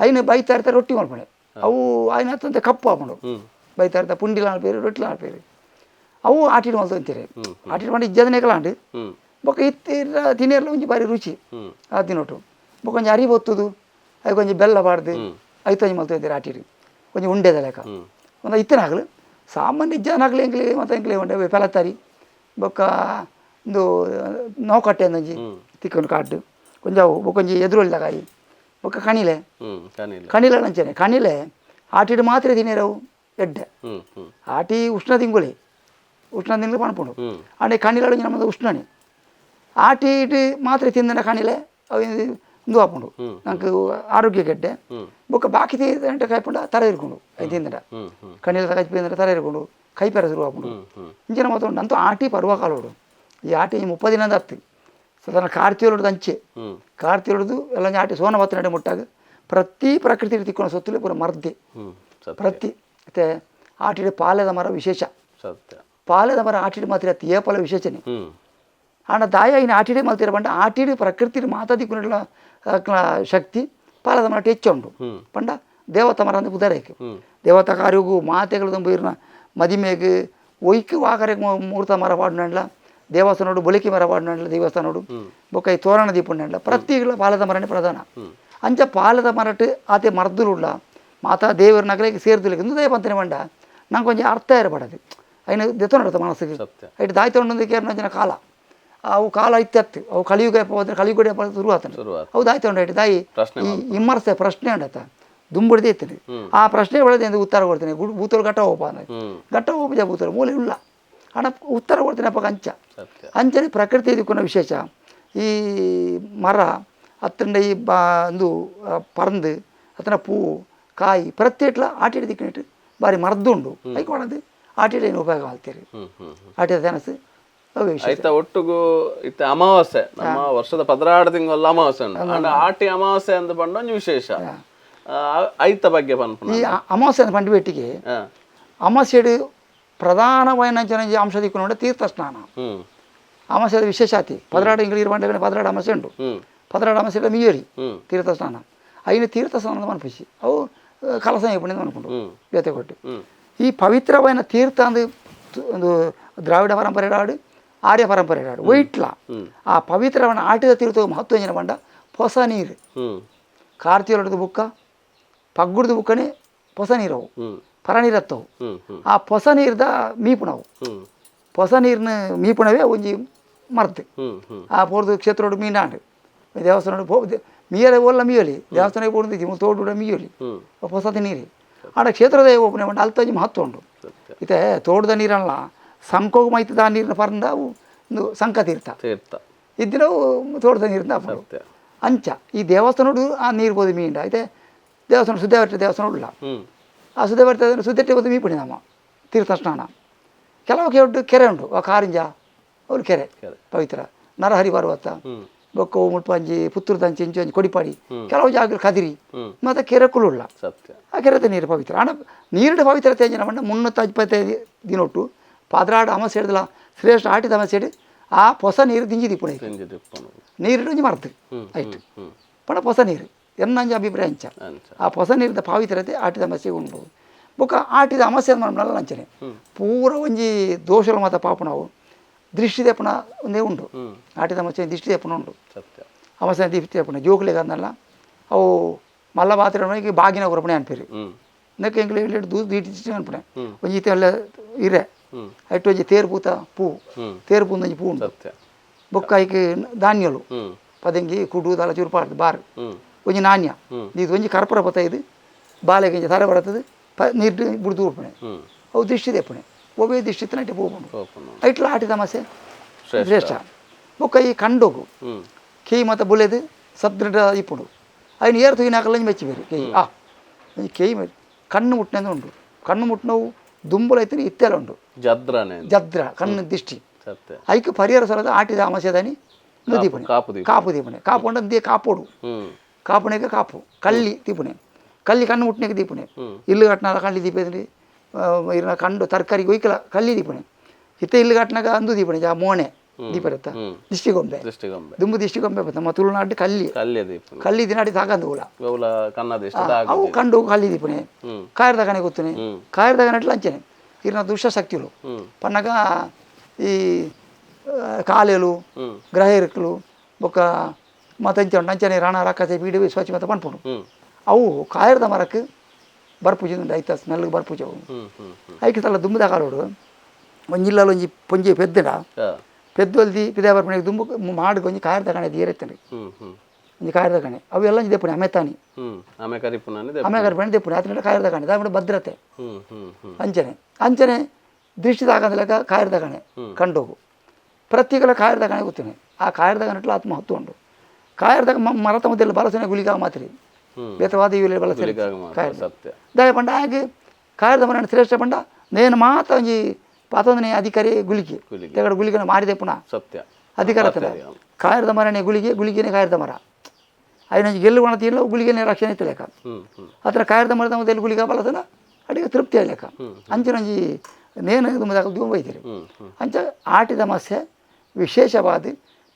ಐನು ಬೈತಾ ಇರ್ತಾರೆ ರೊಟ್ಟಿ ಮಲ್ಪಣೆ ಅವು ಆಯ್ನ ಹತ್ತಂತೆ ಕಪ್ಪು ಹಾಕೊಂಡು ಬೈತಾ ಇರ್ತಾರೆ ಪುಂಡಿಲ ಆಡ್ಪೇರಿ ರೊಟ್ಟಿಲ ಆಡ್ಪೇರಿ ಅವು ಆಟಿಡ್ ಮಲ್ತು ಅಂತೀರಿ ಆಟಿಡ್ ಮಾಡಿ ಇಜ್ಜದನೇಕಲಾಂಡು ಬೊಕ್ಕ ಇತ್ತಿರ ತಿನ್ನಿರ್ಲ ಒಂಜಿ ಬಾರಿ ರುಚಿ ಆ ತಿನ್ನೊಟ್ಟು ಬೊಕ್ಕ ಒಂಜಿ ಅರಿ ಬೊತ್ತುದು ಅದಕ್ಕೆ ಒಂಜಿ ಬೆಲ್ಲ ಬಾಡ್ದು ಐತಂಜಿ ಮಲ್ತು ಇದ್ದೀರಿ ಆಟಿಡಿ ಒಂಜಿ ಉಂಡೆದ ಲೆಕ್ಕ ಒಂದು ಇತ್ತಿನ ಆಗಲು ಸಾಮಾನ್ಯ ಇಜ್ಜನಾಗಲಿ ಎಂಕ್ಲಿ ಮತ್ತು ಎಂಕ್ಲಿ ಉಂಡೆ ಪೆಲತ್ತಾರಿ ಬೊಕ್ಕ ಒಂದು ನೋಕಟ್ಟೆ ಅಂದೊಂಜಿ ತಿಕ್ಕೊಂಡು ಕಾಡು ಕೊಂಜಾವು ಬೊಕ್ಕೊಂಜಿ ಎದುರೊಳ್ಳಿದಾಗಾಯಿ ಬೊಕ್ಕ ಕಣಿಲೆ ಕಣಿಲೆ ಅಂಚನೆ ಕಣಿಲೆ ಆಟಿಡು ಮಾತ್ರ ತಿನ್ನಿರವು ಎಡ್ಡೆ ಆಟಿ ಉಷ್ಣ ತಿಂಗುಳಿ ಉಷ್ಣ ತಿಂಗಳು ಪಣಪುಂಡು ಆಂಡೆ ಕಣಿಲೆ ನಮ್ಮದು ಉಷ್ಣನೆ ಆಟಿಡು ಮಾತ್ರ ತಿಂದನ ಕಣಿಲೆ ಅವು ಇಂದು ಹಾಪುಂಡು ನಂಗೆ ಆರೋಗ್ಯ ಗೆಡ್ಡೆ ಬೊಕ್ಕ ಬಾಕಿ ತಿಂದ ಕಾಯ್ಪುಂಡ ತರ ಇರ್ಕೊಂಡು ಐದು ತಿಂದ ಕಣಿಲೆ ಕಾಯ್ಪಿಂದ್ರೆ ತರ ಇರ್ಕೊಂಡು ಕೈಪೆರ ಶುರು ಹಾಪುಂಡು ಇಂಚಿನ ಮಾತು ನಂತೂ ಆಟಿ ಪರ್ವಕಾಲೋಡು ಈ ಆಟಿ 30 ದಿನದ ಹತ್ತು ಸಾಧಾರಣ ಕಾರ್ತಿಯೋಳದು ಅಂಚೆ ಕಾರ್ತಿಯೋಳದು ಎಲ್ಲ ಆಟಿ ಸೋನ ಹೊತ್ತು ನಡೆ ಮುಟ್ಟಾಗ ಪ್ರತಿ ಪ್ರಕೃತಿ ತಿಕ್ಕೊಂಡು ಸೊತ್ತಲೇ ಪೂರ ಮರ್ದೆ ಪ್ರತಿ ಮತ್ತೆ ಆಟಿಡೆ ಪಾಲೆದ ಮರ ವಿಶೇಷ ಪಾಲೆದ ಮರ ಆಟಿಡೆ ಮಾತ್ರ ಏಪಲ ವಿಶೇಷನೆ ಆಂಡ ದಾಯ ಇನ್ನು ಆಟಿಡೆ ಮಲ್ತಿರ ಬಂಡ ಆಟಿಡೆ ಪ್ರಕೃತಿ ಮಾತಾದಿಕ್ಕುನೆಲ್ಲ ಶಕ್ತಿ ಪಾಲದ ಮರ ಹೆಚ್ಚು ಉಂಟು ಪಂಡ ದೇವತ ಮರ ಅಂತ ಉದಾರೇಕೆ ದೇವತ ಕಾರ್ಯಗೂ ಮಾತೆಗಳು ತುಂಬ ಇರ್ನ ಮದಿಮೆಗೆ ಒಯ್ಕು ವಾಕರೆಗೆ ಮೂರ್ತ ಮರ ಪಾಡಿನಲ್ಲ ದೇವಸ್ಥಾನೋಡು ಬೊಲಿಕಿ ಮರ ಪಾಡಿನ ದೇವಸ್ಥಾನೋಡು ಬೊಕ್ಕ ಈ ತೋರಣ ದೀಪುಂಡ ಪ್ರತಿಗಳ ಪಾಲದ ಮರನೇ ಪ್ರಧಾನ ಅಂಚ ಪಾಲದ ಮರಟ್ಟು ಆತೆ ಮರ್ದುಲ್ಲ ಮಾತಾ ದೇವರ ನಗಲಿಗೆ ಸೇರ್ದಿಲ್ಲ ಇಂದು ದಯ ಪಂತನೆ ಮಂಡ ನಂಗೆ ಕೊಂಚ ಅರ್ಥ ಇರಬಾರ್ದು అయిన ದೆತ್ತೊಂಡತ ಮನಸ್ಸಿಗೆ ಐಟು ದಾಯ್ತೊಂಡೊಂದು ಕೇರ್ನ ಕಾಲ ಅವು ಕಾಲ ಇತ್ತತ್ತು ಅವು ಕಲಿಯುಗ ಕಲಿಯುಗಡೆ ಶುರು ಆತನು ಅವು ದಾಯ್ತೊಂಡು ಐಟು ದಾಯಿ ಈ ವಿಮರ್ಶೆ ಪ್ರಶ್ನೆ ಉಂಡತ್ತ ದುಂಬುಡ್ದೇ ಇರ್ತದೆ ಆ ಪ್ರಶ್ನೆ ಒಳಗೆ ಉತ್ತರ ಕೊಡ್ತೀನಿ ಭೂತೋಳು ಗಟ್ಟ ಹೋಪ ಗಟ್ಟ ಹೋಪ ಭೂತೋಳು ಮೂಲೆ ಇಲ್ಲ ಹಣ ಉತ್ತರ ಕೊಡ್ತೀನಿ ಅಪ್ಪ ಅಂಚನೆ ಪ್ರಕೃತಿ ಇದಕ್ಕೂನ ವಿಶೇಷ ಈ ಮರ ಅತ್ತಂಡ ಈ ಒಂದು ಪರಂದು ಅತ್ತನ ಪೂವು ಕಾಯಿ ಪ್ರತ್ಯೇಟ್ಲ ಆಟಿಡ್ ದಿಕ್ಕಿನಿಟ್ಟು ಬಾರಿ ಮರದ್ದುಂಡು ಐಕೊಳದು ಆಟಿಡ ಏನು ಉಪಯೋಗ ಮಾಡ್ತೀರಿ ಆಟಿದ ಜನಸು ಆಯ್ತಾ ಒಟ್ಟಿಗೂ ಇತ್ತ ಅಮಾವಾಸ್ಯೆ ನಮ್ಮ ವರ್ಷದ 16 ತಿಂಗಳ ಅಮಾವಾಸ್ಯೆ ಉಂಟು ಆಟಿ ಅಮಾವಾಸ್ಯೆ ಅಂತ ಬಂಡ ಒಂದು ವಿಶೇಷ ಐತ ಬಗ್ಗೆ ಈ ಅಮಾವಾಸ್ಯೆ ಅಂತ ಬಂಡ ಬೆಟ್ಟಿಗೆ ಅಮಾವಾಸ್ಯೆಡು ಪ್ರಧಾನವಾದ ಅಂಶ ದಿಕ್ಕು ತೀರ್ಥ ಸ್ನಾನ ಅಮಾವಾಸ್ಯದ ವಿಶೇಷಾತಿ 16 ತಿಂಗಳು ಇರುವಂಡ 16 ಅಮಾವಾಸ್ಯೆ ಉಂಟು 16 ಅಮಾವಾಸ್ಯೆ ಮೀಯರಿ ತೀರ್ಥ ಸ್ನಾನ ಐನ ತೀರ್ಥ ಸ್ನಾನದ ಮನಪಿಸಿ ಅವು ಕಲಸ ಪುಣ್ಯದ ಅನ್ಕೊಂಡು ಬೇತೆ ಕೊಟ್ಟು ಈ ಪವಿತ್ರವಾದ ತೀರ್ಥ ಅಂದು ಒಂದು ದ್ರಾವಿಡ ಪರಂಪರೆ ಆಡು ಆರ್ಯ ಪರಂಪರೆ ಆಡು ಒಯ್ಟ್ಲ ಆ ಪವಿತ್ರವನ್ನ ಆಟಿದ ತೀರ್ಥ ಮಹತ್ವ ಜನ ಬಂಡ ಹೊಸ ನೀರು ಕಾರ್ತಿಯೊಳದ ಬುಕ್ಕ ಪಗ್ಗುಡ್ದ ಬುಕ್ಕನೇ ಹೊಸ ನೀರವು ಪರ ನೀರತ್ತವು ಆ ಹೊಸ ನೀರ್ದ ಮೀಪುಣವು ಹೊಸ ನೀರಿನ ಮೀಪುಣವೇ ಒಂಜಿ ಮರ್ದು ಆ ಪೋರ್ದು ಕ್ಷೇತ್ರ ಮೀನಾಂಡು ದೇವಸ್ಥಾನ ಮೀಯಲೆ ಓಲ್ಲ ಮೀಯಲಿ ದೇವಸ್ಥಾನಕ್ಕೆ ಪೋಡಿದ್ದಿ ತೋಡು ಮೀಯಲಿ ಹೊಸದ ನೀರು ಆಡ ಕ್ಷೇತ್ರದ ಓಪನೆ ಮಾಡಿ ಅಲ್ತಂಜಿ ಮಹತ್ವ ಉಂಟು ಇತ್ತೆ ತೋಟದ ನೀರಲ್ಲ ಸಂಕೋಗ ಮೈತದ ಆ ನೀರಿನ ಪರಂದ ಅವು ಒಂದು ಸಂಕ ತೀರ್ಥ ಇದ್ದಿನವು ತೋಟದ ನೀರಿಂದ ಅಂಚ ಈ ದೇವಸ್ಥಾನೋಡು ಆ ನೀರು ಬೋದು ಮೀಂಡ ಐತೆ ದೇವಸ್ಥಾನ ಸುದ್ದೇವರ್ತ ದೇವಸ್ಥಾನ ಉಳ್ಳ ಆ ಸುದ್ದೇವರ್ತ ಸುದ್ದೆಟ್ಟೆ ಬೋದು ಮೀಪುಣಿ ನಮ್ಮ ತೀರ್ಥ ಸ್ನಾನ ಕೆಲವು ಕೆಟ್ಟು ಕೆರೆ ಉಂಟು ಆ ಕಾರಿಂಜ ಅವ್ರು ಕೆರೆ ಪವಿತ್ರ ನರಹರಿ ಪರ್ವತ ಬೊಕ್ಕ ಮುಟ್ಪಂಜಿ ಪುತ್ತೂರು ದಂಚಿ ಇಂಚು ಅಂಚಿ ಕೊಡಿಪಾಡಿ ಕೆಲವು ಜಾಗ ಕದಿರಿ ಮತ್ತು ಕೆರೆ ಕುಳುಳ್ಳ ಆ ಕೆರೆದ ನೀರು ಪವಿತ್ರ ಹಣ ನೀರಿನ ಪವಿತ್ರತೆ ಅಂಜನ ಮಂಡ 355 ದಿನೊಟ್ಟು 16 ಅಮಾವಾಸ್ಯೆ ಹಿಡಿದಲ್ಲ ಶ್ರೇಷ್ಠ ಆಟಿದ ಅಮಾವಾಸ್ಯೆ ಹಿಡಿ ಆ ಹೊಸ ನೀರು ದಿಂಜಿ ದಿಪ್ಪುಣ ನೀರು ಒಂಜಿ ಮರ್ದು ಆಯ್ತು ಪಣ ಹೊಸ ನೀರು ಎನ್ನಂಜ ಅಭಿಪ್ರಾಯ ಅಂಚ ಆ ಹೊಸ ನೀರಿದ ಪವಿತ್ರತೆ ಆಟಿದ ಅಮಾವಾಸ್ಯೆ ಉಂಟು ಬೊಕ್ಕ ಆಟಿದ ಅಮಾವಾಸ್ಯೆ ನಲ್ಲ ಅಂಚನೆ ಪೂರ ಒಂಜಿ ದೋಷಲ ಮಾತ ಪಾಪ ನಾವು ದೃಷ್ಟಿ ದೇಪಣ ಒಂದೇ ಉಂಟು ಆಟಿದ ಅಮಾವಾಸ್ಯೆ ದೃಷ್ಟಿ ದೇಪಣ ಉಂಟು ಅಮಾವಾಸ್ಯೆ ದೃಷ್ಟಿ ದೇಪಣ ಜೋಕ್ಲಿಗೆ ಅದನ್ನೆಲ್ಲ ಅವು ಮಲ್ಲ ಪಾತ್ರೆ ಬಾಗಿನ ಕೊರಪಣೆ ಅನ್ಪೇರಿ ನೆಕ್ಕ ಎಂಗ್ಲಿ ದೂರ ದೀಟಿ ಅನ್ಪಣೆ ಒಂಜಿ ಎಲ್ಲ ಇರೆ ಐಟು ಒಂಜಿ ತೇರು ಪೂತ ಪೂ ತೇರು ಪೂಂದೊಂಜಿ ಪೂ ಉಂಟು ಬೊಕ್ಕ ಐಕೆ ಧಾನ್ಯಲು ಪದಂಗಿ ಕುಡು ದಲ ಚುರುಪಾಡ್ದು ಬಾರು ಒಂಜಿ ನಾಣ್ಯ ಇದು ಒಂಜಿ ಕರ್ಪೂರ ಪತ ಇದು ಬಾಲೆಗೆ ತರ ಬರ್ತದೆ ನೀರು ಬಿಡ್ದು ಉಡ್ಪಣೆ ಅವು ದೃಷ್ಟಿ ದೇಪಣೆ ಒಬ್ಬೇ ದೃಷ್ಟಿ ನೈಟೆ ಪೋಪುಂಡು ಐಟ್ಲ ಆಟಿದ ಅಮಾವಾಸ್ಯೆ ಶ್ರೇಷ್ಠ ಬೊಕ್ಕ ಈ ಕಂಡೋಗು ಕೈ ಮತ್ತು ಬುಲೆದು ಸದೃಢ ಇಪ್ಪುಡು ಅಯ್ನ ಏರು ತುಗಿನಾಕಲ್ಲ ಮೆಚ್ಚಿ ಬೇರೆ ಕೈ ಈ ಕೈ ಕಣ್ಣು ಮುಟ್ಟಿನ ಉಂಟು ಕಣ್ಣು ಮುಟ್ಟಿನವು ದುಂಬುಲ ಐತಿ ಇತ್ತೆಲ್ಲ ಉಂಟು ಜದ್ರ ಕಣ್ಣು ದಿಷ್ಟಿ ಐಕೆ ಪರಿಹಾರ ಸಲದ ಆಟಿದ ಅಮಾವಾಸ್ಯೆದಾನಿ ದೀಪಣೆ ಕಾಪು ದೀಪಣೆ ಕಾಪು ಉಂಡ ದೇ ಕಾಪೋಡು ಕಾಪುಣೆಗೆ ಕಾಪು ಕಳ್ಳಿ ದೀಪಣೆ ಕಳ್ಳಿ ಕಣ್ಣು ಮುಟ್ಟಿನಾಗ ದೀಪಣೆ ಇಲ್ಲು ಕಟ್ನಾಲ ಕಳ್ಳಿ ದೀಪ ಇದ್ರಿ ಇರ ಕಂಡು ತರಕಾರಿಗೆ ಒಯ್ಕಲ ಕಳ್ಳಿ ದೀಪಣೆ ಹಿತ್ತ ಇಲ್ಲು ಕಟ್ನಾಗ ಅಂದು ದೀಪಣೆ ಆ ಮೋಣೆ ದೀಪ ಇರುತ್ತ ದಿಷ್ಟಿಗೊಂಬೆ ದುಂಬು ದಿಷ್ಟಿಗೊಂಬೆ ಬತ್ತ ನಮ್ಮ ತುಳುನಾಡು ಕಳ್ಳಿ ದಿನಾಡಿ ತಾಗಂದು ಅವು ಕಂಡು ಕಳ್ಳಿ ದೀಪಣೆ ಕಾಯರ್ದ ಕಣೆ ಗೊತ್ತನೆ ಕಾಯರ್ದ ಕಣೆ ಅಂಚನೆ ಇರ್ನ ದುಷ್ಟ ಶಕ್ತಿಗಳು ಪನ್ನಗ ಈ ಕಾಲೆಲು ಗ್ರಹ ಇರುಕಲು ಬೊಕ್ಕ ಮತ್ತಂಚ ಅಂಚನೆ ರಾಣ ರಾಕಸೆ ಬೀಡಿ ಸ್ವಚ್ಛ ಮತ ಪನ್ಪುಡು ಅವು ಕಾಯರ್ದ ಮರಕ್ಕೆ ಬರ್ಪೂಜೆ ಐತ ಸ್ಮೆಲ್ಗೆ ಬರ್ಪೂಜೆ ಐಕೆ ಸಲ ದುಂಬದ ಕಾಲೋಡು ಒಂಜಿಲ್ಲಲ್ಲಿ ಒಂಜಿ ಪೊಂಜಿ ಪೆದ್ದಡ ಪೆದ್ದೊಲ್ದಿ ಪಿದ ಬರ್ಪಣೆಗೆ ದುಂಬು ಮಾಡಿ ಒಂಜಿ ಕಾಯರ್ದ ಕಣೆ ಏರೆತ್ತನೆ ಒಂಜಿ ಕಾಯರ್ದ ಕಣೆ ಅವೆಲ್ಲ ದೆಪ್ಪುಣೆ ಅಮೆತಾನಿ ಅಮೆಕರಿಪಣೆ ದೆಪ್ಪುಣೆ ಆತನ ಕಾಯರ್ದ ಕಣೆ ದಾಬಿಡ ಭದ್ರತೆ ಅಂಚನೆ ಅಂಚನೆ ದೃಷ್ಟಿ ತಾಗಂದಲೆಕ್ಕ ಕಾಯರ್ದ ಕಣೆ ಕಂಡೋಗು ಪ್ರತಿಗಳ ಕಾಯರ್ದ ಕಣೆ ಗೊತ್ತೇನೆ ಆ ಕಾಯರ್ದ ಕಣೆಟ್ಲ ಆತ್ಮ ಹತ್ತು ಉಂಟು ಕಾಯರ್ದ ಮರತ ಮಧ್ಯೆಲ್ಲ ಬಲಸನೆ ಗುಳಿಗಾಗ ಮಾತ್ರಿ ಬೇತವಾದ ಇವುಲೆ ಬಳಸಿ ದಯ ಪಂಡ ಹಾಗೆ ಕಾಯರ್ದ ಮರಣ ಶ್ರೇಷ್ಠ ಪಂಡ ನೇನು ಮಾತ ಒಂಜಿ ಪಾತೊಂದನೇ ಅಧಿಕಾರಿ ಗುಳಿಗೆ ತೆಗಡ ಗುಳಿಗೆನ ಮಾರಿದೆ ಪುನಃ ಅಧಿಕಾರ ಕಾಯರ್ದ ಮರನೇ ಗುಳಿಗೆನೇ ಕಾಯರ್ದ ಮರ ಐನೊಂಜಿ ಗೆಲ್ಲು ಒಣತಿ ಇಲ್ಲ ಗುಳಿಗೆನೇ ರಕ್ಷಣೆ ಇತ್ತು ಲೆಕ್ಕ ಹತ್ರ ಕಾಯರ್ದ ಮರದ ಮೊದಲು ಗುಳಿಗ ಬಲಸನ ಅಡಿಗೆ ತೃಪ್ತಿ ಲೆಕ್ಕ ಅಂಚಿನೊಂಜಿ ನೇನು ದುಂಬ ಬೈತೀರಿ ಅಂಚ ಆಟಿದ ಅಮಾವಾಸ್ಯೆ ವಿಶೇಷವಾದ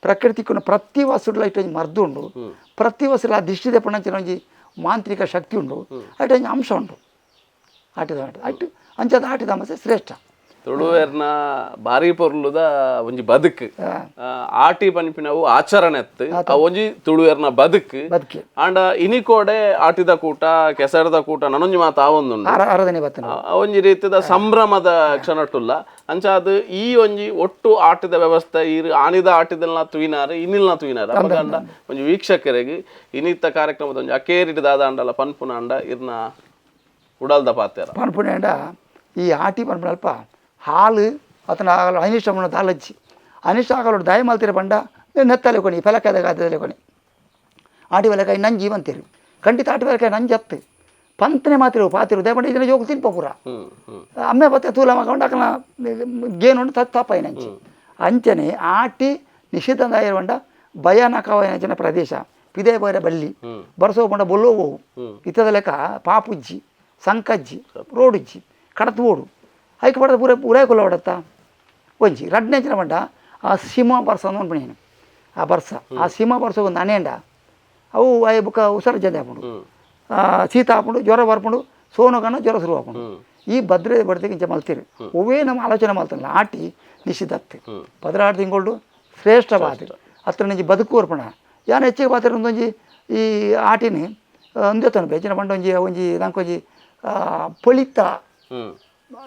ಪ್ರಕೃತಿಕ್ಕೂ ಪ್ರತಿ ವಸ್ತುಗಳ ಇಟ್ಟೊಂಜಿ ಮರ್ದು ಉಂಡು ಪ್ರತಿ ವಸ್ತುಲ ಆ ದಿಷ್ಟಿ ದೆಪ್ಪಣ ಒಂಜಿ ಮಾಂತ್ರಿಕ ಶಕ್ತಿ ಉಂಡು ಅಟೊಂಜಿ ಅಂಶ ಉಂಟು ಆಟಿದ ಅಟ್ಟು ಅಂಚದ ಆಟಿದ ಅಮಾವಾಸ್ಯೆ ಶ್ರೇಷ್ಠ ತುಳುವೆರ್ನ ಬಾರಿ ಪೊರ್ಲುದ ಒಂಜಿ ಬದುಕು ಆಟಿ ಪನ್ಪಿನವು ಆಚರಣೆ ಅತ್ತು ಒಂಜಿ ತುಳುವೆರ್ನ ಬದುಕು ಬದುಕಿ ಆಂಡ ಇನಿಕೋಡೆ ಆಟಿದ ಕೂಟ ಕೆಸರದ ಕೂಟ ನನೊಂಜಿ ಮಾತು ಆವೊಂದುಂಡು ಆರಾಧನೆ ಬರ್ತನೆ ಒಂಜಿ ರೀತಿದ ಸಂಭ್ರಮದ ಕ್ಷಣಟುಲ್ಲ ಅಂಚ ಅದು ಈ ಒಂಜಿ ಒಟ್ಟು ಆಟದ ವ್ಯವಸ್ಥೆ ಈ ಆನಿದ ಆಟಿದಲ್ನ ತುಯಿನಾರು ಇನ್ನಿಲ್ನ ತುಯಿನಾರು ಅಪಗಂಡ ಒಂಜಿ ವೀಕ್ಷಕರಿಗೆ ಇನಿತ್ತ ಕಾರ್ಯಕ್ರಮದ ಒಂಜಿ ಅಕೇರಿಡ್ ದಾದಾಂಡಲ ಪನ್ಪುನಾಂಡ ಇರ್ನ ಉಡಲ್ದ ಪಾತ್ಯಾರ ಪನ್ಪುಣೆಂಡ ಈ ಆಟಿ ಪನ್ಪುಣ ಅಲ್ಪ ಹಾಲು ಅತನ ಅನಿಷ್ಟ ಮಣ್ಣ ದಾಲಜ್ಜಿ ಅನಿಷ್ಟ ಆಗಲು ದಯ ಮಲ್ತಿರ ಬಂಡ ನೆತ್ತಲೆ ಕೊನಿ ಫಲಕದ ಗಾದಲೆ ಕೊನಿ ಆಟಿ ಬೆಲೆಕಾಯಿ ನಂಜಿ ಬಂತೀರಿ ಖಂಡಿತ ಆಟಿ ಬೆಲೆಕಾಯಿ ನಂಜಿ ಹತ್ತು ಪಂತನೆ ಮಾತಿರು ಪಾತಿರು ದಯ ಬಂಡ ಇದನ್ನ ಜೋಗ ತಿನ್ಪ ಪೂರ ಅಮ್ಮೆ ಬತ್ತೆ ತೂಲ ಮಗೊಂಡು ಅಕಲ ಗೇನುಂಡು ತಪ್ಪಾಯಿ ನಂಜಿ ಅಂಚನೆ ಆಟಿ ನಿಷಿದ್ಧದಾಯ ಬಂಡ ಭಯಾನಕವಾದ ಜನ ಪ್ರದೇಶ ಪಿದೆ ಬೈರ ಬಳ್ಳಿ ಬರ್ಸೋ ಬಂಡ ಬೊಲ್ಲೋವು ಇತ್ತದ ಲೆಕ್ಕ ಪಾಪುಜ್ಜಿ ಸಂಕಜ್ಜಿ ರೋಡಿಜ್ಜಿ ಕಡತು ಓಡು ಐಕೆ ಪಡೆದ ಪೂರ ಪೂರೈಕೊಲ್ಲ ಹೊಡತ್ತ ಒಂಜಿ ರಡ್ನೆಂಚಿನ ಬಂಡ ಆ ಸಿಂಹ ಬರ್ಸ ಅಂದ್ಬಿಡೇನು ಆ ಬರ್ಸ ಆ ಸಿಂಹ ಬರ್ಸ ಒಂದು ಅನೇಂಡ ಅವು ಅವು ಬುಕ್ಕ ಉಸರ ಜಂದೆ ಹಾಕೊಂಡು ಶೀತ ಹಾಕೊಂಡು ಜ್ವರ ಬರ್ಕೊಂಡು ಸೋನಗನ ಜ್ವರ ಶುರು ಹಾಕೊಂಡು ಈ ಭದ್ರೆ ಬಡ್ತಿಗೆ ಇಂಚ ಮಲ್ತೀರಿ ಒವೇ ನಮ್ಮ ಆಲೋಚನೆ ಮಲ್ತಲ್ಲ ಆಟಿ ನಿಷಿದ್ಧತ್ತೆ ಪದರಾಡು ತಿಂಗಳು ಶ್ರೇಷ್ಠ ಬಾತಿ ಹತ್ರ ನಂಜಿ ಬದುಕು ಅರ್ಪಣ ಯಾನು ಹೆಚ್ಚಿಗೆ ಬಾತಿರ ಒಂದೊಂಜಿ ಈ ಆಟಿನಿ ಒಂದೇತನ ಬೇಚಿನ ಬಂಡ ಒಂಜಿ ನಂಕೊಂಜಿ ಪೊಳಿತ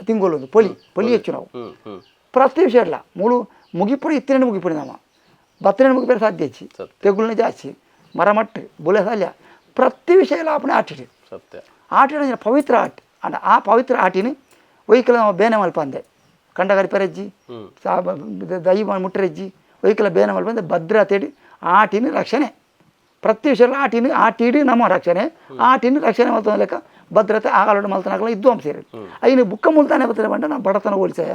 ತಿಂಗಳು ಒಂದು ಪೊಲಿ ಹೆಚ್ಚು ನಾವು ಪ್ರತಿ ವಿಷಯ ಇಲ್ಲ ಮೂಳು ಮುಗಿಪುಡಿ ಇತ್ತಿನ ಮುಗಿಪುಡಿ ನಮ್ಮ ಬತ್ತನೇ ಮುಗಿಪೇರೆ ಸಾಧ್ಯ ಹೆಚ್ಚಿ ತೆಗುಲನೇ ಜಾಸ್ತಿ ಮರಮಟ್ಟು ಬುಲೆ ಸಾಲ್ಯ ಪ್ರತಿ ವಿಷಯ ಎಲ್ಲ ಆಪಣೆ ಆಟಿಡಿ ಸತ್ಯ ಆಟಿನ ಪವಿತ್ರ ಆಟ ಅಂಡ ಆ ಪವಿತ್ರ ಆಟಿನ ಒಯ್ಕಲ ನಾವು ಬೇನೆ ಮಲ್ಪಂದೆ ಕಂಡಗಾರಿ ಪೆರಜ್ಜಿ ದೈ ಮುಟ್ಟರೆಜ್ಜಿ ಒಯ್ಕಲ ಬೇನೆ ಮಲ್ಪಂದೆ ಭದ್ರತೆಡಿ ಆಟಿನ ರಕ್ಷಣೆ ಪ್ರತಿ ವಿಷಯ ಆಟಿಡಿ ನಮ್ಮ ರಕ್ಷಣೆ ಆಟಿನ ರಕ್ಷಣೆ ಮಲ್ತ ಲೆಕ್ಕ ಭದ್ರತೆ ಆಗಲೋಡು ಮಲ್ತನಾಗಲ್ಲ ಇದ್ದು ಅಂಶೇರಿ ಐನು ಬುಕ್ಕ ಮುಲ್ತಾನೆ ಬರ್ತಾರೆ ಬಂಡ ನಾವು ಬಡತನ ಹೋಲಿಸಾಯ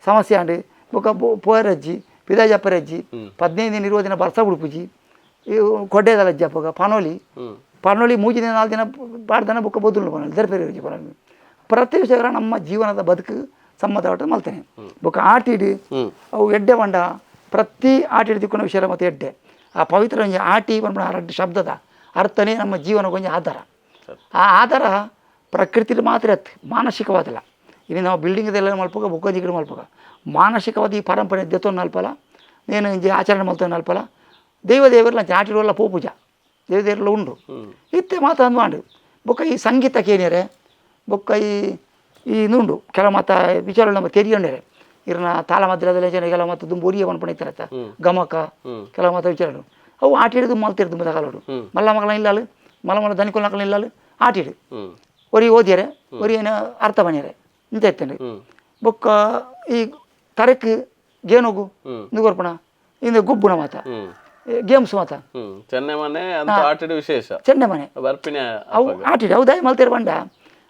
ಸಮಸ್ಯೆ ಅಂಡಿ ಬುಕ್ಕ ಪೋಯರಜ್ಜಿ ಪಿದಾಜಪ್ಪರಜ್ಜಿ 15 ದಿನ 20 ದಿನ ಬರ್ಸ ಉಡುಪುಜಿ ಕೊಡ್ಡೇದಲಜ್ಜಿ ಅಪ್ಪಗ ಪನೋಲಿ 3 ದಿನ 4 ದಿನ ಬಾಡ್ದನ ಬುಕ್ಕ ಬದುಲು ಪನೋಲಿ ದರ್ಪೇರಿ ಪನೋಲಿ ಪ್ರತಿ ವಿಷಯ ನಮ್ಮ ಜೀವನದ ಬದುಕು ಸಂಬಂಧಪಟ್ಟ ಮಲ್ತೇನೆ ಬುಕ್ಕ ಆಟಿಡಿ ಅವು ಎಡ್ಡೆ ಬಂಡ ಪ್ರತಿ ಆಟಿಡಿ ತಿಕ್ಕೊಂಡ ವಿಷಯ ಮತ್ತು ಎಡ್ಡೆ ಆ ಪವಿತ್ರ ಒಂಜಿ ಆಟಿ ಬಂದ್ಬಿಡ ಅರಡ್ಡು ಶಬ್ದದ ಅರ್ಥನೇ ನಮ್ಮ ಜೀವನಕ್ಕೊಂಜಿ ಆಧಾರ ಆ ಆಧಾರ ಪ್ರಕೃತಿಲಿ ಮಾತ್ರ ಅತ್ತು ಮಾನಸಿಕವಾದಲ್ಲ ಇನ್ನು ನಾವು ಬಿಲ್ಡಿಂಗ್ದೆಲ್ಲ ಮಲ್ಪಗ ಬುಕ್ಕೊಂಜಿ ಗಿಡ ಮಲ್ಪಗ ಮಾನಸಿಕವಾದ ಈ ಪರಂಪರೆ ದೆತ್ತೊಂದು ಅಲ್ಪಲ್ಲ నేను ఆచరణ మొత్తం నలపల దేవదేవుల ఆటి వల్ల పో పూజ దేవదేవులు ఉండు ఇత్తే మాత అందు బొక్క ఈ సంಗೀತಕ್ಕೆ ಏನೇರೆ ಬೊಕ್ಕ ಈ ನುಂಡು ಕೆಲ ಮಾತ ವಿಚಾರ ನಮ್ಮ ತೆರಿಯಂಡರೆ ಇರನ ತಾಳ ಮಧ್ಯದಲ್ಲಿ ಜನ ಕೆಲ ಮಾತ ದುಂಬು ಒರಿಯ ಪಣ್ಪಣಿತಾರತ್ತ ಗಮಕ ಕೆಲ ಮಾತ ವಿಚಾರಗಳು ಅವು ಆಟಿಡಿದು ಮಲ್ತಿರ್ದು ಮುದಕಾಲೋಡು ಮಲ್ಲ ಮಗಳ ಇಲ್ಲಾಲು ಮಲ್ಲ ಮಲ್ಲ ದನಿಕೊಲ್ ಮಕ್ಕಳು ಇಲ್ಲಾಲು ಆಟಿಡು ಒರಿ ಓದ್ಯಾರೆ ಒರಿ ಏನು ಅರ್ಥ ಬಣ್ಯರೆ ಇಂತ ಇರ್ತೇನೆ ಬೊಕ್ಕ ಈ ತರಕ್ಕೆ ಗೇನೋಗು ನುಗೋರ್ಪಣ ಇಂದ ಗುಬ್ಬುನ ಮಾತ ಗೇಮ್ಸ್ ಮಾತ ಚೆನ್ನೈ ಮನೆ ಅಂತ ಆಟಿಡು ವಿಶೇಷ ಚೆನ್ನೈ ಮನೆ ಬರ್ಪಿನ ಅವು ಆಟಿಡು ಹೌದಾ ಮಲ್ತಿರ ಬಂಡ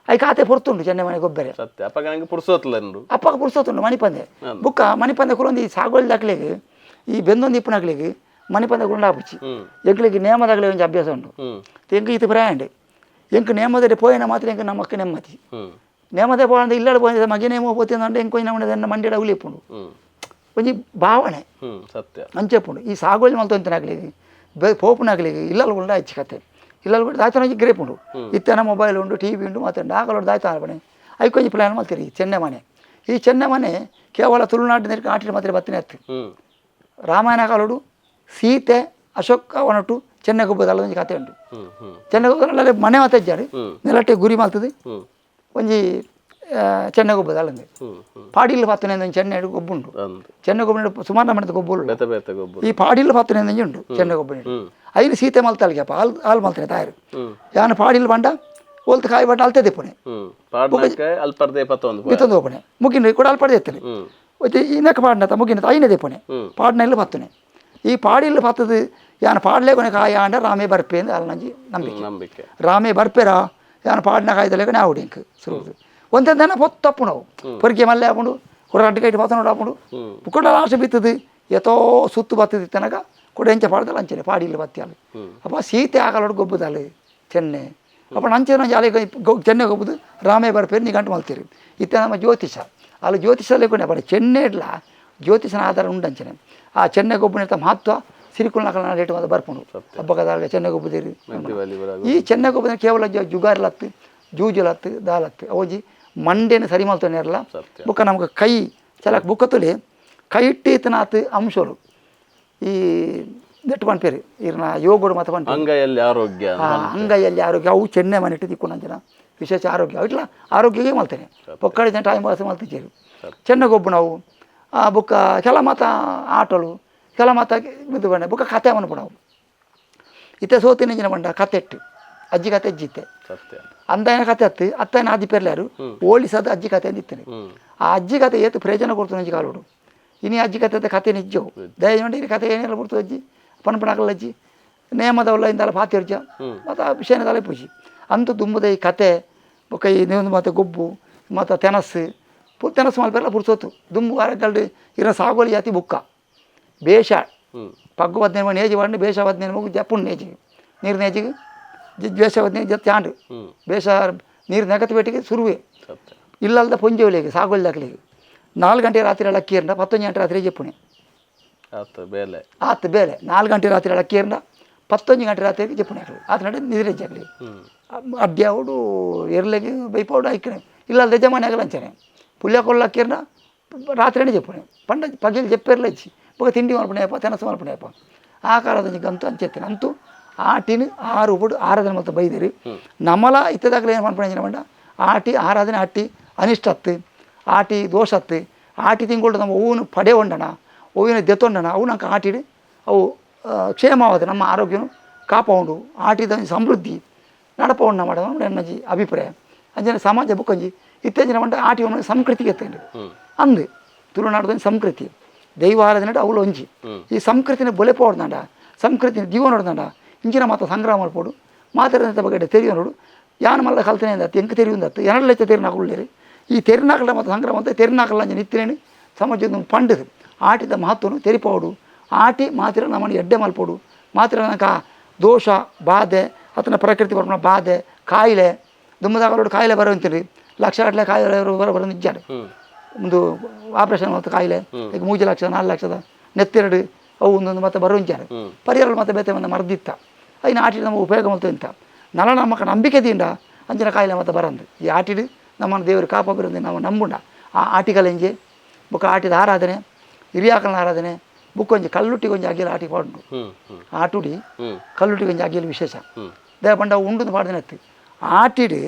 ಅవి ಖಾತೆ ಪೊರ್ತುಂಡು ಚೆನ್ನೈ ಮನೆ ಗೊಬ್ಬರೆ ಸತ್ಯ ಅಪ್ಪಗ ನಂಗೆ ಪುರ್ಸೋತ್ಲಂಡು ಅಪ್ಪಗ ಪುರ್ಸೋತುಂಡು ಮಣಿಪಂದೆ ಬುಕ್ಕ ಮಣಿಪಂದೆ ಕುಲೊಂದು ಈ ಸಾಗೋಳಿ ದಾಖಲೆಗೆ ಈ ಬೆಂದೊಂದು ಇಪ್ಪನಾಗ್ಲಿಗೆ ಮಣಿಪಂದೆ ಗುಂಡಾಪುಚ್ಚಿ ಎಂಕ್ಲಿಗೆ ನೇಮದಾಗಲೇ ಒಂದು ಅಭ್ಯಾಸ ಉಂಟು ಎಂಕ ಇದು ಬ್ರ್ಯಾಂಡ್ ಎಂಕ ನೇಮದಲ್ಲಿ ಪೋಯಿನ ಮಾತ್ರ ಎಂಕ ನಮ್ಮ ಅಕ್ಕ ನೆಮ್ಮದಿ ನೇಮದೇ ಪೋಂಡ ಇಲ್ಲಾಡು ಪೋಯಿದ ಮಗೆ ನೇಮ ಪೋತಿಂದ ಎಂಕ ನಮ್ಮ ಮಂಡ್ಯಡ ಉಲಿಪುಂಡು ಒಂಜಿ ಭಾವನೆ ಸತ್ಯ ಅಂಚೆಪ್ಪುಂಡು ಈ ಸಾಗೋಳಿ ಮಲ್ತೊಂತನಾಗ್ಲಿಗೆ ಪೋಪುನಾಗ್ಲಿಗೆ ಇಲ್ಲಲ್ಲಿ ಉಂಡ ಹೆಚ್ಚು ಕತೆ ಇಲ್ಲಲ್ಲಿ ಬಿಟ್ಟು ದಾಯ್ತಾನ ಗ್ರೇಪುಂಡು ಇತ್ತನ ಮೊಬೈಲ್ ಉಂಡು ಟಿವಿ ಉಂಡು ಮತ್ತೆ ಆಕಲೋಡು ದಾಯ್ತಾನ ಬಣೆ ಐಕೊಂಜಿ ಪ್ಲಾನ್ ಮಾಡ್ತೀರಿ ಚೆನ್ನೈ ಮನೆ ಈ ಚೆನ್ನೈ ಮನೆ ಕೇವಲ ತುಳುನಾಡಿನ ಆಟಿನ ಮಾತ್ರ ಬತ್ತಿನ ಹತ್ತು ರಾಮಾಯಣ ಕಾಲೋಡು ಸೀತೆ ಅಶೋಕ ಅವನೊಟ್ಟು ಚೆನ್ನೈ ಗೊಬ್ಬದಲ್ಲ ಒಂದು ಕತೆ ಉಂಟು ಚೆನ್ನೈ ಗೊಬ್ಬದಲ್ಲಿ ಮನೆ ಮಾತಾಡಿ ನೆಲಟ್ಟೆ ಗುರಿ ಮಾಲ್ತದೆ ಒಂಜಿ ಚೆನ್ನೈ ಗೊಬ್ಬದ ಅಲ್ಲಂದೆ ಪಾಡಿಲ್ ಪಾತನೆ ಒಂದು ಚೆನ್ನೈ ಗೊಬ್ಬುಂಡು ಚೆನ್ನೈ ಗೊಬ್ಬ ಸುಮಾರು ಮನೆದ ಗೊಬ್ಬು ಈ ಪಾಡಿಲ್ ಪಾತನೆ ಉಂಟು ಚೆನ್ನೈ ಗೊಬ್ಬ ಐದು ಸೀತೆ ಮಲ್ತಾಳಿಗೆಪ್ಪ ಹಾಲು ಮಲ್ತಾನೆ ತಾಯರು ಯಾನು ಪಾಡಿಲ್ ಬಂಡ ಹೋಲ್ತು ಕಾಯಿ ಬಂಡ ಅಲ್ತೆ ದೆಪ್ಪನೆ ಬಿತ್ತೊಂದು ಹೋಪಣೆ ಮುಗಿನ ಕೂಡ ಅಲ್ಪಡೆ ಎತ್ತನೆ ಇನ್ನಕ್ಕ ಪಾಡ್ನತ ಮುಗಿನ ಐನೇ ದೆಪ್ಪನೆ ಪಾಡ್ನಲ್ಲಿ ಪತ್ತನೆ ಈ ಪಾಡಿಲ್ ಪತ್ತದು ಯಾನು ಪಾಡ್ಲೆ ಕೊನೆ ಕಾಯ ಅಂಡ ರಾಮೇ ಬರ್ಪೆ ಅಂದ ಅಲ್ಲಿ ನಂಜಿ ನಂಬಿಕೆ ರಾಮೇ ಬರ್ಪೆರಾ ಯಾನು ಪಾಡಿನ ಕಾಯ್ದಲೆ ಕೊನೆ ಆವುಡಿ ಇಂಕ್ ಸುರುವುದು ಒಂದೊಂದನ ಪೊತ್ತಪ್ಪು ನಾವು ಪೊರಿಕೆ ಮಲ್ಲೆ ಹಾಕೊಂಡು ಕೊಡ ಅಡ್ಡಗೈಟ್ ಪಾತ ನೋಡಿ ಹಾಕೊಂಡು ಕೊಡ ಲಾಸ್ಟ್ ಬಿತ್ತದು ಎತೋ ಸುತ್ತು ಬತ್ತದ ತನಕ ಕೊಡ ಎಂಚ ಪಾಡ್ದಲ್ಲ ಅಂಚನೆ ಪಾಡಿಲ್ಲ ಬತ್ತಿ ಅಲ್ಲಿ ಅಪ್ಪ ಸೀತೆ ಆಗಲೋಡು ಗೊಬ್ಬುದಲ್ಲಿ ಚೆನ್ನೈ ಅಪ್ಪ ನಂಚೆ ನಂಜಿ ಅಲೆ ಚೆನ್ನೈ ಗೊಬ್ಬುದು ರಾಮೇ ಬರ್ಪೇರು ನೀ ಗಂಟು ಮಲ್ತೀರಿ ಇತ್ತ ನಮ್ಮ ಜ್ಯೋತಿಷ ಅಲ್ಲಿ ಜ್ಯೋತಿಷಲ್ಲೇ ಕೊನೆ ಬಡ ಚೆನ್ನೈ ಇಡ್ಲ ಜ್ಯೋತಿಷನ ಆಧಾರ ಉಂಡಂಚನೆ ಆ ಚೆನ್ನೈ ಗೊಬ್ಬನ ಮಹತ್ವ ಸಿರಿಕುಲ್ನಾಕಲ ರೇಟು ಮಾತ್ರ ಬರ್ಪುಂಡು ಹಬ್ಬಗದಾಗ ಚೆನ್ನೈ ಗೊಬ್ಬುದೇರಿ ಈ ಚೆನ್ನೈ ಗೊಬ್ಬದ ಕೇವಲ ಜುಗಾರ್ಲತ್ತು ಜೂಜುಲತ್ತು ದಾಲತ್ತು ಅವಜಿ ಮಂಡೆನ ಸರಿ ಮಾಡ್ತಾನೆ ಇರಲ್ಲ ಸತ್ಯ. ಬುಕ್ಕ ನಮ್ಗೆ ಕೈ ಚಲಕ್ ಬುಕ್ಕ ತುಲಿ ಕೈ ಇಟ್ಟಿತನಾತ್ ಅಂಶರು ಈ ನೆಟ್ಟು ಪಂಪೇರಿ ಇರ್ನ ಯೋಗೋಡು ಮತ್ತೆ ಪಂಪೇರಿ ಅಂಗೈಯಲ್ಲಿ ಆರೋಗ್ಯ ಅಂಗೈಯಲ್ಲಿ ಆರೋಗ್ಯ ಅವು ಚೆನ್ನೆ ಮನೆಟ್ಟು ತಿಕ್ಕೊಂಡಂಜನ ವಿಶೇಷ ಆರೋಗ್ಯ ಇಟ್ಲ ಆರೋಗ್ಯಕ್ಕೆ ಮಾಡ್ತೇನೆ ಒಕ್ಕಡೆ ಜನ ಟೈಮ್ ಪಾಸ್ ಮಾಡ್ತಿದ್ದೇವೆ ಚೆನ್ನಗೊಬ್ಬು ನಾವು ಬುಕ್ಕ ಕೆಲ ಮಾತ ಆಟೋಳು ಕೆಲ ಮಾತ ಇದು ಬಣ್ಣ ಬುಕ್ಕ ಕತೆ ಅನ್ಬಿಡವು ಇತ್ತೆ ಸೋತಿನ ಜನ ಬಂಡ ಕತೆ ಇಟ್ಟು ಅಜ್ಜಿ ಕತೆ ಅಜ್ಜಿತ್ತೆ ಸತ್ಯ ಅಂದಾಯನ ಕತೆ ಹತ್ತು ಅತ್ತನ ಆದಿ ಪೇರ್ಲಾರು ಓಳಿಸದ ಅಜ್ಜಿ ಕತೆ ಅಂದಿತ್ತೇನೆ ಆ ಅಜ್ಜಿ ಕತೆ ಏತು ಪ್ರಯೋಜನ ಕೊಡ್ತು ಅಜ್ಜಿ ಕಾಲೋಡು ಇನಿ ಅಜ್ಜಿ ಕತೆ ಕತೆ ನಿಜ್ಜವು ದಯಮಾಡಿ ಕತೆ ಏನೆಲ್ಲ ಬಿಡ್ತು ಅಜ್ಜಿ ಪನ್ಪಣಾಕಲ್ಲ ಅಜ್ಜಿ ನೇಮದವಲ್ಲ ಇಂದಲ್ಲ ಪಾತಿ ಅರ್ಜ ಮತ್ತು ಆ ವಿಷಯನದಲ್ಲ ಪೂಜಿ ಅಂತೂ ತುಂಬದ ಈ ಕತೆ ಬೊಕ್ಕ ಈ ನೇಒಂದು ಮತ್ತು ಗೊಬ್ಬು ಮತ್ತು ತೆನಸು ತೆನಸು ಮಲ್ಪೆಲ್ಲ ಪುರ್ಸೋತು ದುಂಬು ವಾರಗಲ್ಡು ಇರೋ ಸಾಗೋಲಿ ಜಾತಿ ಬುಕ್ಕ ಬೇಷ ಪಗ್ಗು 15 ಮಣಿ ನೇಜಿ ಮಾಡಿ ಬೇಷ 15 ಮಗು ಜಪ್ಪುಂಡು ನೇಜಿಗೆ ನೀರು ನೇಜಿಗೆ ಬೇಷ 15 ಜತ್ ಚಾಂಡು ಬೇಷ ನೀರು ನೆಗತ್ತು ಬೇಟಿಗೆ ಸುರುವೆ ಇಲ್ಲಲ್ದ ಪೊಂಜೋಲಿಗೆ ಸಾಗೋಲಿ ದಾಖಲಿಗೆ 4 ಗಂಟೆ ರಾತ್ರಿ ಎಲ್ಲ ಅಕ್ಕಿಯರ್ನ 11 ಗಂಟೆ ರಾತ್ರಿ ಜಪ್ಪುಣೆ ಆತ ಬೇಲೆ 4 ಗಂಟೆ ರಾತ್ರಿ ಎಲ್ಲ ಅಕ್ಕಿಯರ್ನ 11 ಗಂಟೆ ರಾತ್ರಿಗೆ ಜಪ್ಪುಣೆ ಹಾಕಲಿ ಆತ ನಡೆ ನಿದ್ರೆ ಜಾಗಲಿ ಅಡ್ಯಾವುಡು ಎರ್ಲೆಗೆ ಬೈಪೌಡು ಐಕಣೆ ಇಲ್ಲಲ್ದ ಜಮಾನೆ ಆಗಲ್ಲ ಅಂಚಾನೆ ಪುಲ್ಯ ಕೊಲ್ಲ ಅಕ್ಕಿಯರ್ನ ರಾತ್ರಿನೇ ಜಪ್ಪುಣೆ ಪಂಡ ಪಗಿಲಿ ಜಪ್ಪಿರ್ಲ ಇಚ್ಚಿ ಬೊಕ ತಿಂಡಿ ಮಲ್ಪಣೆಯಪ್ಪ ತೆನಸು ಮಲ್ಪಣೆಯಪ್ಪ ಆ ಕಾಲದ ಗಂತು ಅಂಚೆತ್ತೇನೆ ಅಂತೂ ಆಟಿನ 6 ಬಿಡು ಆರಾಧನೆ ಮತ್ತು ಬೈದಿರಿ ನಮ್ಮಲ ಇತ್ತದಾಗಲೇ ಏನು ಮಲ್ಪಣೆ ಬಂಡ ಆಟಿ ಆರಾಧನೆ ಆಟಿ ಅನಿಷ್ಟತ್ತು ಆಟಿ ದೋಷತ್ತು ಆಟಿ ತಿಂಗಳು ನಮ್ಮ ಹೂವಿನ ಪಡೆ ಹೊಂಡಣ ಹೂವಿನ ದೆತ್ತೊಂಡಣ ಅವು ನಂಗೆ ಆಟಿಡು ಅವು ಕ್ಷೇಮವಾದ ನಮ್ಮ ಆರೋಗ್ಯನು ಕಾಪಾಡು ಆಟಿದ ಸಮೃದ್ಧಿ ನಡಪವಣ್ಣ ಮಾಡೋದು ಎನ್ನಜಿ ಅಭಿಪ್ರಾಯ ಅಂಜನ ಸಮಾಜ ಬುಕ್ಕಂಜಿ ಇತ್ತೀಚಿನ ಮಂಡ ಆಟಿ ಒಂದು ಸಂಸ್ಕೃತಿಗೆ ಎತ್ತಂಡು ಅಂದು ತುಳುನಾಡದ ಸಂಸ್ಕೃತಿ ದೈವಾರಾಧನೆ ಅವಳು ಒಂಜಿ ಈ ಸಂಸ್ಕೃತಿನ ಬೊಲೆ ಪೋಡ್ದಂಡ ಸಂಸ್ಕೃತಿನ ಜೀವ ನೋಡ್ದಂಡ ಇಂಚಿನ ಮಾತ ಸಂಗ್ರಹ ಮಾಡ್ಬೋದು ಮಾತಾಡಿದಂಥ ಬಗ್ಗೆ ತೆರಿಯೋ ನೋಡು ಯಾನು ಮಲ್ಲ ಕಲ್ತನೆ ಅಂದತ್ತು ಎಂಕ ತೆರಿಯುಂದತ್ತು ಎರಡಲೆಚ್ಚ ತೆರಿನಾಕೊಳ್ಳೇರಿ ಈ ತೆರಿನಾಕಲ ಮತ್ತು ಸಂಗ್ರಹ ಅಂತ ತೆರಿನಾಕಲ್ಲ ಅಂಜ ನಿತ್ಯನೇನು ಸಮಾಜದ ಪಂಡದು ಆಟಿದ ಮಹತ್ವನು ತೆರಿಪೋಡು ಆಟಿ ಮಾತಿರ ನಮ್ಮನ್ನು ಎಡ್ಡೆ ಮಲ್ಪೋಡು ಮಾತಿರ ನನಕ ದೋಷ ಬಾಧೆ ಅಥವಾ ಪ್ರಕೃತಿ ಬರ್ಪಣ ಬಾಧೆ ಕಾಯಿಲೆ ದುಮ್ಮದಾಗಲೋಡು ಕಾಯಿಲೆ ಬರೋಂತೀರಿ ಲಕ್ಷಗಟ್ಟಲೆ ಕಾಯಿಲೆ ಬರೋ ನಿಜಾಡು ಒಂದು ಆಪ್ರೇಷನ್ ಮತ್ತು ಕಾಯಿಲೆ ಈಗ 3 ಲಕ್ಷ 4 ಲಕ್ಷದ ನೆತ್ತೆರಡು ಅವು ಒಂದೊಂದು ಮತ್ತೆ ಬರೋಂಚಾರು ಪರಿಹಾರ ಮತ್ತೆ ಬೇತೆ ಒಂದು ಮರ್ದಿತ್ತ ಐನ ಆಟಿಡ್ ನಮಗೆ ಉಪಯೋಗ ಮಾಡ್ತು ಅಂತ ನಲ ನಮ್ಮಕ್ಕ ನಂಬಿಕೆದಿಂದ ಅಂಚಿನ ಕಾಯಿಲೆ ಮತ್ತೆ ಬರಂದು ಈ ಆಟಿಡು ನಮ್ಮನ್ನು ದೇವರು ಕಾಪಾಬಿರೋದು ನಾವು ನಂಬುಂಡ ಆ ಆಟಿಗಲೆಂಜೆ ಬುಕ್ಕ ಆಟಿದ ಆರಾಧನೆ ಹಿರಿಯಾಕಲನ ಆರಾಧನೆ ಬುಕ್ ಒಂಜಿ ಕಲ್ಲುಟ್ಟಿಗೆ ಒಂಜಿ ಅಗಿಲು ಆಟಿ ಪಾಡು ಆಟುಡಿ ಕಲ್ಲುಟ್ಟಿಗೆ ಒಂಜಿ ಅಗಿಲು ವಿಶೇಷ ದೇವ ಪಂಡ ಉಂಡು ಪಾಡ್ದನೆತ್ತು ಆಟಿಡು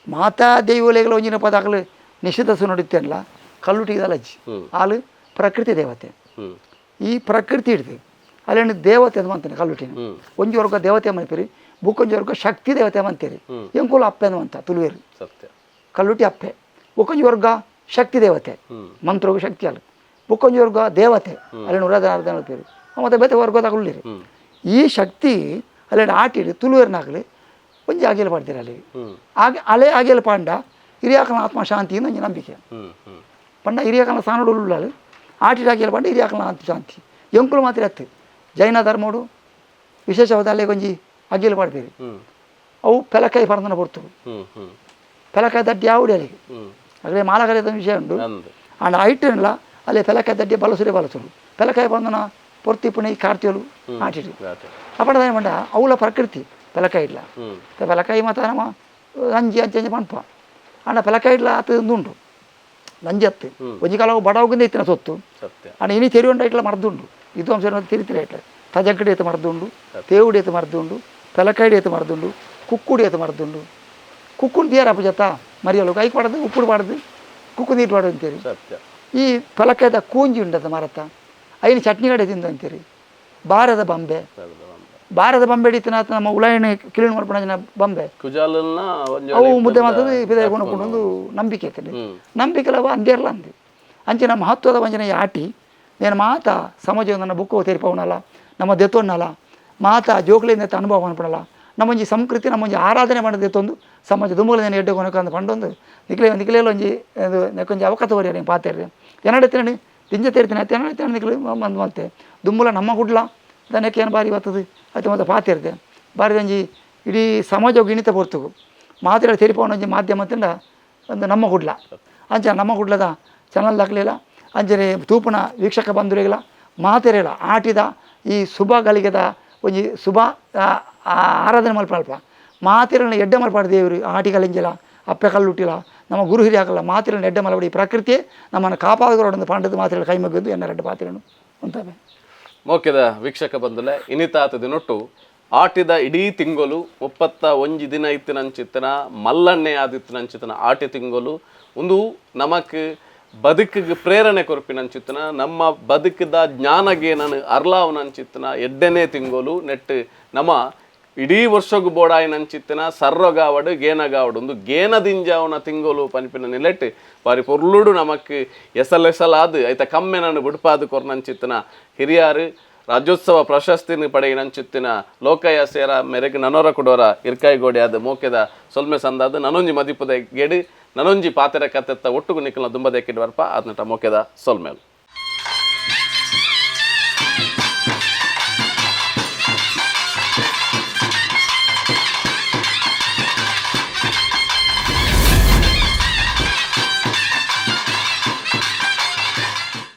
ಮಾತಾ ದೈವಲೆಗಳ ಒಂಜಿನ ಪದಾಕಲು ನಿಷಿದ್ಧಸು ನೋಡುತ್ತೇನಲ್ಲ ಕಲ್ಲುಟ್ಟಿಗೆ ಅಜ್ಜಿ ಹಾಲು ಪ್ರಕೃತಿ ದೇವತೆ ಈ ಪ್ರಕೃತಿ ಹಿಡಿದು ಅಲ್ಲೇನು ದೇವತೆ ಅದು ಅಂತಾನೆ ಕಲ್ಲುಟ್ಟಿನ ಒಂಜಿವರೆಗೂ ದೇವತೆ ಮನ್ಪೇರಿ ಬುಕ್ಕೊಂಜಿವರೆಗೂ ಶಕ್ತಿ ದೇವತೆ ಅಂತೀರಿ ಎಂಕುಲ ಅಪ್ಪೆ ಅಂತ ತುಳುವೇರು ಕಲ್ಲುಟ್ಟಿ ಅಪ್ಪೆ ಬುಕ್ಕೊಂಜಿವರ್ಗ ಶಕ್ತಿ ದೇವತೆ ಮಂತ್ರೋಗ ಶಕ್ತಿ ಅಲ್ಲ ಬುಕ್ಕೊಂಜಿವರ್ಗ ದೇವತೆ ಅಲ್ಲಿ ಉರಾಧನ ಪೇರು ಮತ್ತು ಬೇತೆ ವರ್ಗ ತಗೊಳ್ಳಿರಿ ಈ ಶಕ್ತಿ ಅಲ್ಲಿ ಆಟಿಡಿ ತುಳುವೇರ್ನಾಗಲಿ ಒಂಜಿ ಆಗಿಲು ಪಾಡ್ತೀರಿ ಅಲ್ಲಿ ಆಗ ಅಲೆ ಆಗಿಲು ಪಾಂಡ ಹಿರಿಯಾಕಲನ ಆತ್ಮ ಶಾಂತಿ ಒಂಜಿ ನಂಬಿಕೆ ಪಂಡ ಹಿರಿಯಾಕಲನ ಸಾನೋಡು ಉಳ್ಳಾಳು ಆಟಿಡ್ ಆಗಿಲು ಪಾಂಡ ಹಿರಿಯಾಕಲನ ಆತ್ಮ ಶಾಂತಿ ಎಂಕುಲು ಮಾತ್ರ ಎತ್ತು ಜೈನ ಧರ್ಮೋಡು ವಿಶೇಷವಾದ ಅಲ್ಲಿಗೆ ಒಂಜಿ ಅಗಿಲು ಪಾಡ್ತೀರಿ ಅವು ಪೆಲಕಾಯಿ ಪರಂದನ ಕೊಡ್ತವೆ ಪೆಲಕಾಯಿ ದಡ್ಡಿ ಯಾವುದು ಅಲ್ಲಿಗೆ ಅಲ್ಲೇ ಮಾಲಕರಿದ ವಿಷಯ ಉಂಟು ಅಂಡ್ ಐಟನ್ಲ ಅಲ್ಲೇ ಪೆಲಕಾಯಿ ದಡ್ಡಿ ಬಲಸುರು ಪೆಲಕಾಯಿ ಪರಂದನ ಪೊರ್ತಿ ಪುಣಿ ಕಾರ್ತಿಯಲು ಆಟಿಡು ಅಪಡ ಮಂಡ ಅವಳ ಪ್ರಕೃತಿ ಪೆಲಕಾಯಿ ಇಡ್ಲ ಪೆಲಕಾಯಿ ಮಾತ್ರ ನಮ್ಮ ಅಂಜಿ ಅಂಚೆ ಪಂಪ ಅಂಡ ಪೆಲಕಾಯಿ ಇಡ್ಲ ಆತ ಉಂಟು ನಂಜಿ ಹತ್ತು ಒಂಜಿ ಕಾಲ ಬಡವಗಿಂದ ಇತ್ತಿನ ಸೊತ್ತು ಅಂಡ ಇನಿ ತೆರಿಯುಂಡ ಇಟ್ಲ ಮರದುಂಡು ಇದು ಅಂಶ ತಿರಿತಿರ ಇಟ್ಲ ತಜಕ್ಕಡಿ ಎತ್ತು ಮರದುಂಡು ತೇವುಡಿ ಎತ್ತು ಮರದುಂಡು ಪೆಲಕಾಯಿ ಎತ್ತು ಮರದುಂಡು ಕುಕ್ಕುಡಿ ಎತ್ತು ಮರದುಂಡು ಕುಕ್ಕುನ್ ತೀರ ಅಪಜತ್ತ ಮರಿಯಲು ಕೈ ಪಾಡದು ಉಪ್ಪುಡು ಪಾಡದು ಕುಕ್ಕು ನೀರು ಪಾಡು ಅಂತೀರಿ ಈ ಪೆಲಕಾಯ್ದ ಕೂಂಜಿ ಉಂಡದ ಮರತ ಐನು ಚಟ್ನಿ ಕಡೆ ತಿಂದು ಅಂತೀರಿ ಬಾರದ ಬಂಬೆ ಹಿಡಿತಿನ ನಮ್ಮ ಉಳಾಯಣೆ ಕಿಲೀನ್ ಮಾಡ್ಕೊಂಡ ಬಂಬೆ ಅವು ಮುದ್ದೆ ಮಾಡ್ತದೆ ಬಿದೆ ಗುಣಕೊಂಡು ನಂಬಿಕೆ ನಂಬಿಕೆಲವ ಅಂದೇರ್ಲ ಅಂದು ಅಂಚಿನ ಮಹತ್ವದ ವಂಚನೆ ಆಟಿ నేను ಮಾತ ಸಮಾಜ ನನ್ನ ಬುಕ್ಕು ತೆರಿಪವನಲ್ಲ ನಮ್ಮ ದೆತ್ತೊನ್ನಲ್ಲ ಮಾತ ಜೋಕ್ಲಿಂದ ಅನುಭವ ಅನ್ಪಡಲ್ಲ ನಮ್ಮೊಂಜಿ ಸಂಸ್ಕೃತಿ ನಮ್ಮೊಂಜಿ ಆರಾಧನೆ ಮಾಡೋದೆತ್ತೊಂದು ಸಮಾಜ ದುಂಬುಲ ನಾನು ಎಡ್ಡೆ ಕೊನಕಂದು ಪಂಡೊಂದು ನಿಕ್ಲೇಲ ಒಂಜಿ ಇದು ನೆಕ್ಕೊಂಜಿ ಅವಕಾಶ ಬರೀರಿ ಪಾತೇರಿ ಎನ್ನಡೆತ್ತೇನೆ ದಿಂಜ ತೇರ್ತೀನಿ ಅತ್ತೆ ಎನ್ನಡೆತ್ತೇನೆ ನಿಕ್ಲಿ ಬಂದು ಮತ್ತೆ ದುಂಬುಲ ನಮ್ಮ ಗುಡ್ಲ ದನಕ್ಕೆ ಏನು ಬಾರಿ ಬರ್ತದೆ ಅದು ಮತ್ತೆ ಪಾತೇರಿದೆ ಬಾರಿ ಒಂಜಿ ಇಡೀ ಸಮಾಜಕ್ಕೆ ಇಣಿತ ಬರ್ತವು ಮಾತಾಡಿ ತೆರಿಪವನೊಂಜಿ ಮಾಧ್ಯಮದಿಂದ ಒಂದು ನಮ್ಮ ಗುಡ್ಲ ಅಂಚ ನಮ್ಮ ಗುಡ್ಲದ ಚಾನಲ್ ದಾಖಲಿಲ್ಲ ಅಂಚನೆ ತೂಪುನ ವೀಕ್ಷಕ ಬಂಧುಗಳಿಗೆಲ್ಲ ಮಾತೆರೆಲ್ಲ ಆಟಿದ ಈ ಶುಭ ಗಳಿಗೆದ ಒಂಜಿ ಶುಭ ಆರಾಧನೆ ಮಲ್ಪಲ್ಪ ಮಾತೆರನ್ನ ಎಡ್ಡೆ ಮಲ್ಪಾಡು ದೇವರು ಆಟಿಗಲಿಂಜಿಲ ಅಪ್ಪೆ ಕಲ್ಲುಟ್ಟಿಲ ನಮ್ಮ ಗುರು ಹಿರಿಯಾಕಲ್ಲ ಮಾತಿರ ನೆಡ್ಡ ಮಲಬಡಿ ಪ್ರಕೃತಿಯೇ ನಮ್ಮನ್ನು ಕಾಪಾಡುವ ಪಾಂಡದ ಮಾತಿರ ಕೈ ಮುಗಿದು ಎನ್ನ ರೆಡ್ಡ ಪಾತಿರನು ಅಂತವೆ. ಮೋಕೆದ ವೀಕ್ಷಕ ಬಂಧುಲೆ ಇನಿತಾತ ದಿನೊಟ್ಟು ಆಟಿದ ಇಡೀ ತಿಂಗಳು 31 ದಿನ ಇತ್ತಿನಂಚಿತ್ತನ ಮಲ್ಲಣ್ಣೆ ಆದಿತ್ತಿನಂಚಿತ್ತನ ಆಟಿ ತಿಂಗಳು ಒಂದು ನಮಕ್ ಬದುಕಿಗೆ ಪ್ರೇರಣೆ ಕೊರಪಿನಂಚಿತ್ತನ ನಮ್ಮ ಬದುಕಿದ ಜ್ಞಾನಗೆ ನಾನು ಅರ್ಲಾವನಂಚಿತ್ತನ ಎಡ್ಡನೇ ತಿಂಗಳು ನೆಟ್ಟು ನಮ್ಮ ಇಡೀ ವರ್ಷಗೂ ಬೋಡಾಯಿನಂಚಿತ್ತಿನ ಸರ್ರಗಾವಡು ಗೇನಗಾವಡು ಒಂದು ಗೇನದಿಂಜಾವನ ತಿಂಗಳು ಪನಿಪಿನ ನಿಲೆಟ್ಟು ಬಾರಿ ಪೊರ್ಲುಡು ನಮಕ್ ಎಸಲಾದು ಐತ ಕಮ್ಮೆ ನಾನು ಬುಡ್ಪಾದು ಕೊರ್ನಂಚಿತ್ತಿನ ಹಿರಿಯಾರು ರಾಜ್ಯೋತ್ಸವ ಪ್ರಶಸ್ತಿನ ಪಡೆಯಿನಂಚಿತ್ತಿನ ಲೋಕಯ ಸೇರ ಮೆರೆಗೆ ನನೋರ ಕೊಡೋರ ಇರ್ಕಾಯಿಗೋಡೆ ಅದು ಮೋಕೆದ ಸೊಲ್ಮೆ ಸಂದಾದ ನನೊಂಜಿ ಮದಿಪುದ ಗೆಡಿ ನನೊಂಜಿ ಪಾತೆರ ಕತ್ತೆತ್ತ ಒಟ್ಟುಗು ನಿಕ್ಕಲ ದುಂಬದೆಕ್ಕಿಡ್ ಬರ್ಪ ಅದನ್ನ ಮೋಕೆದ ಸೊಲ್ಮೇಲು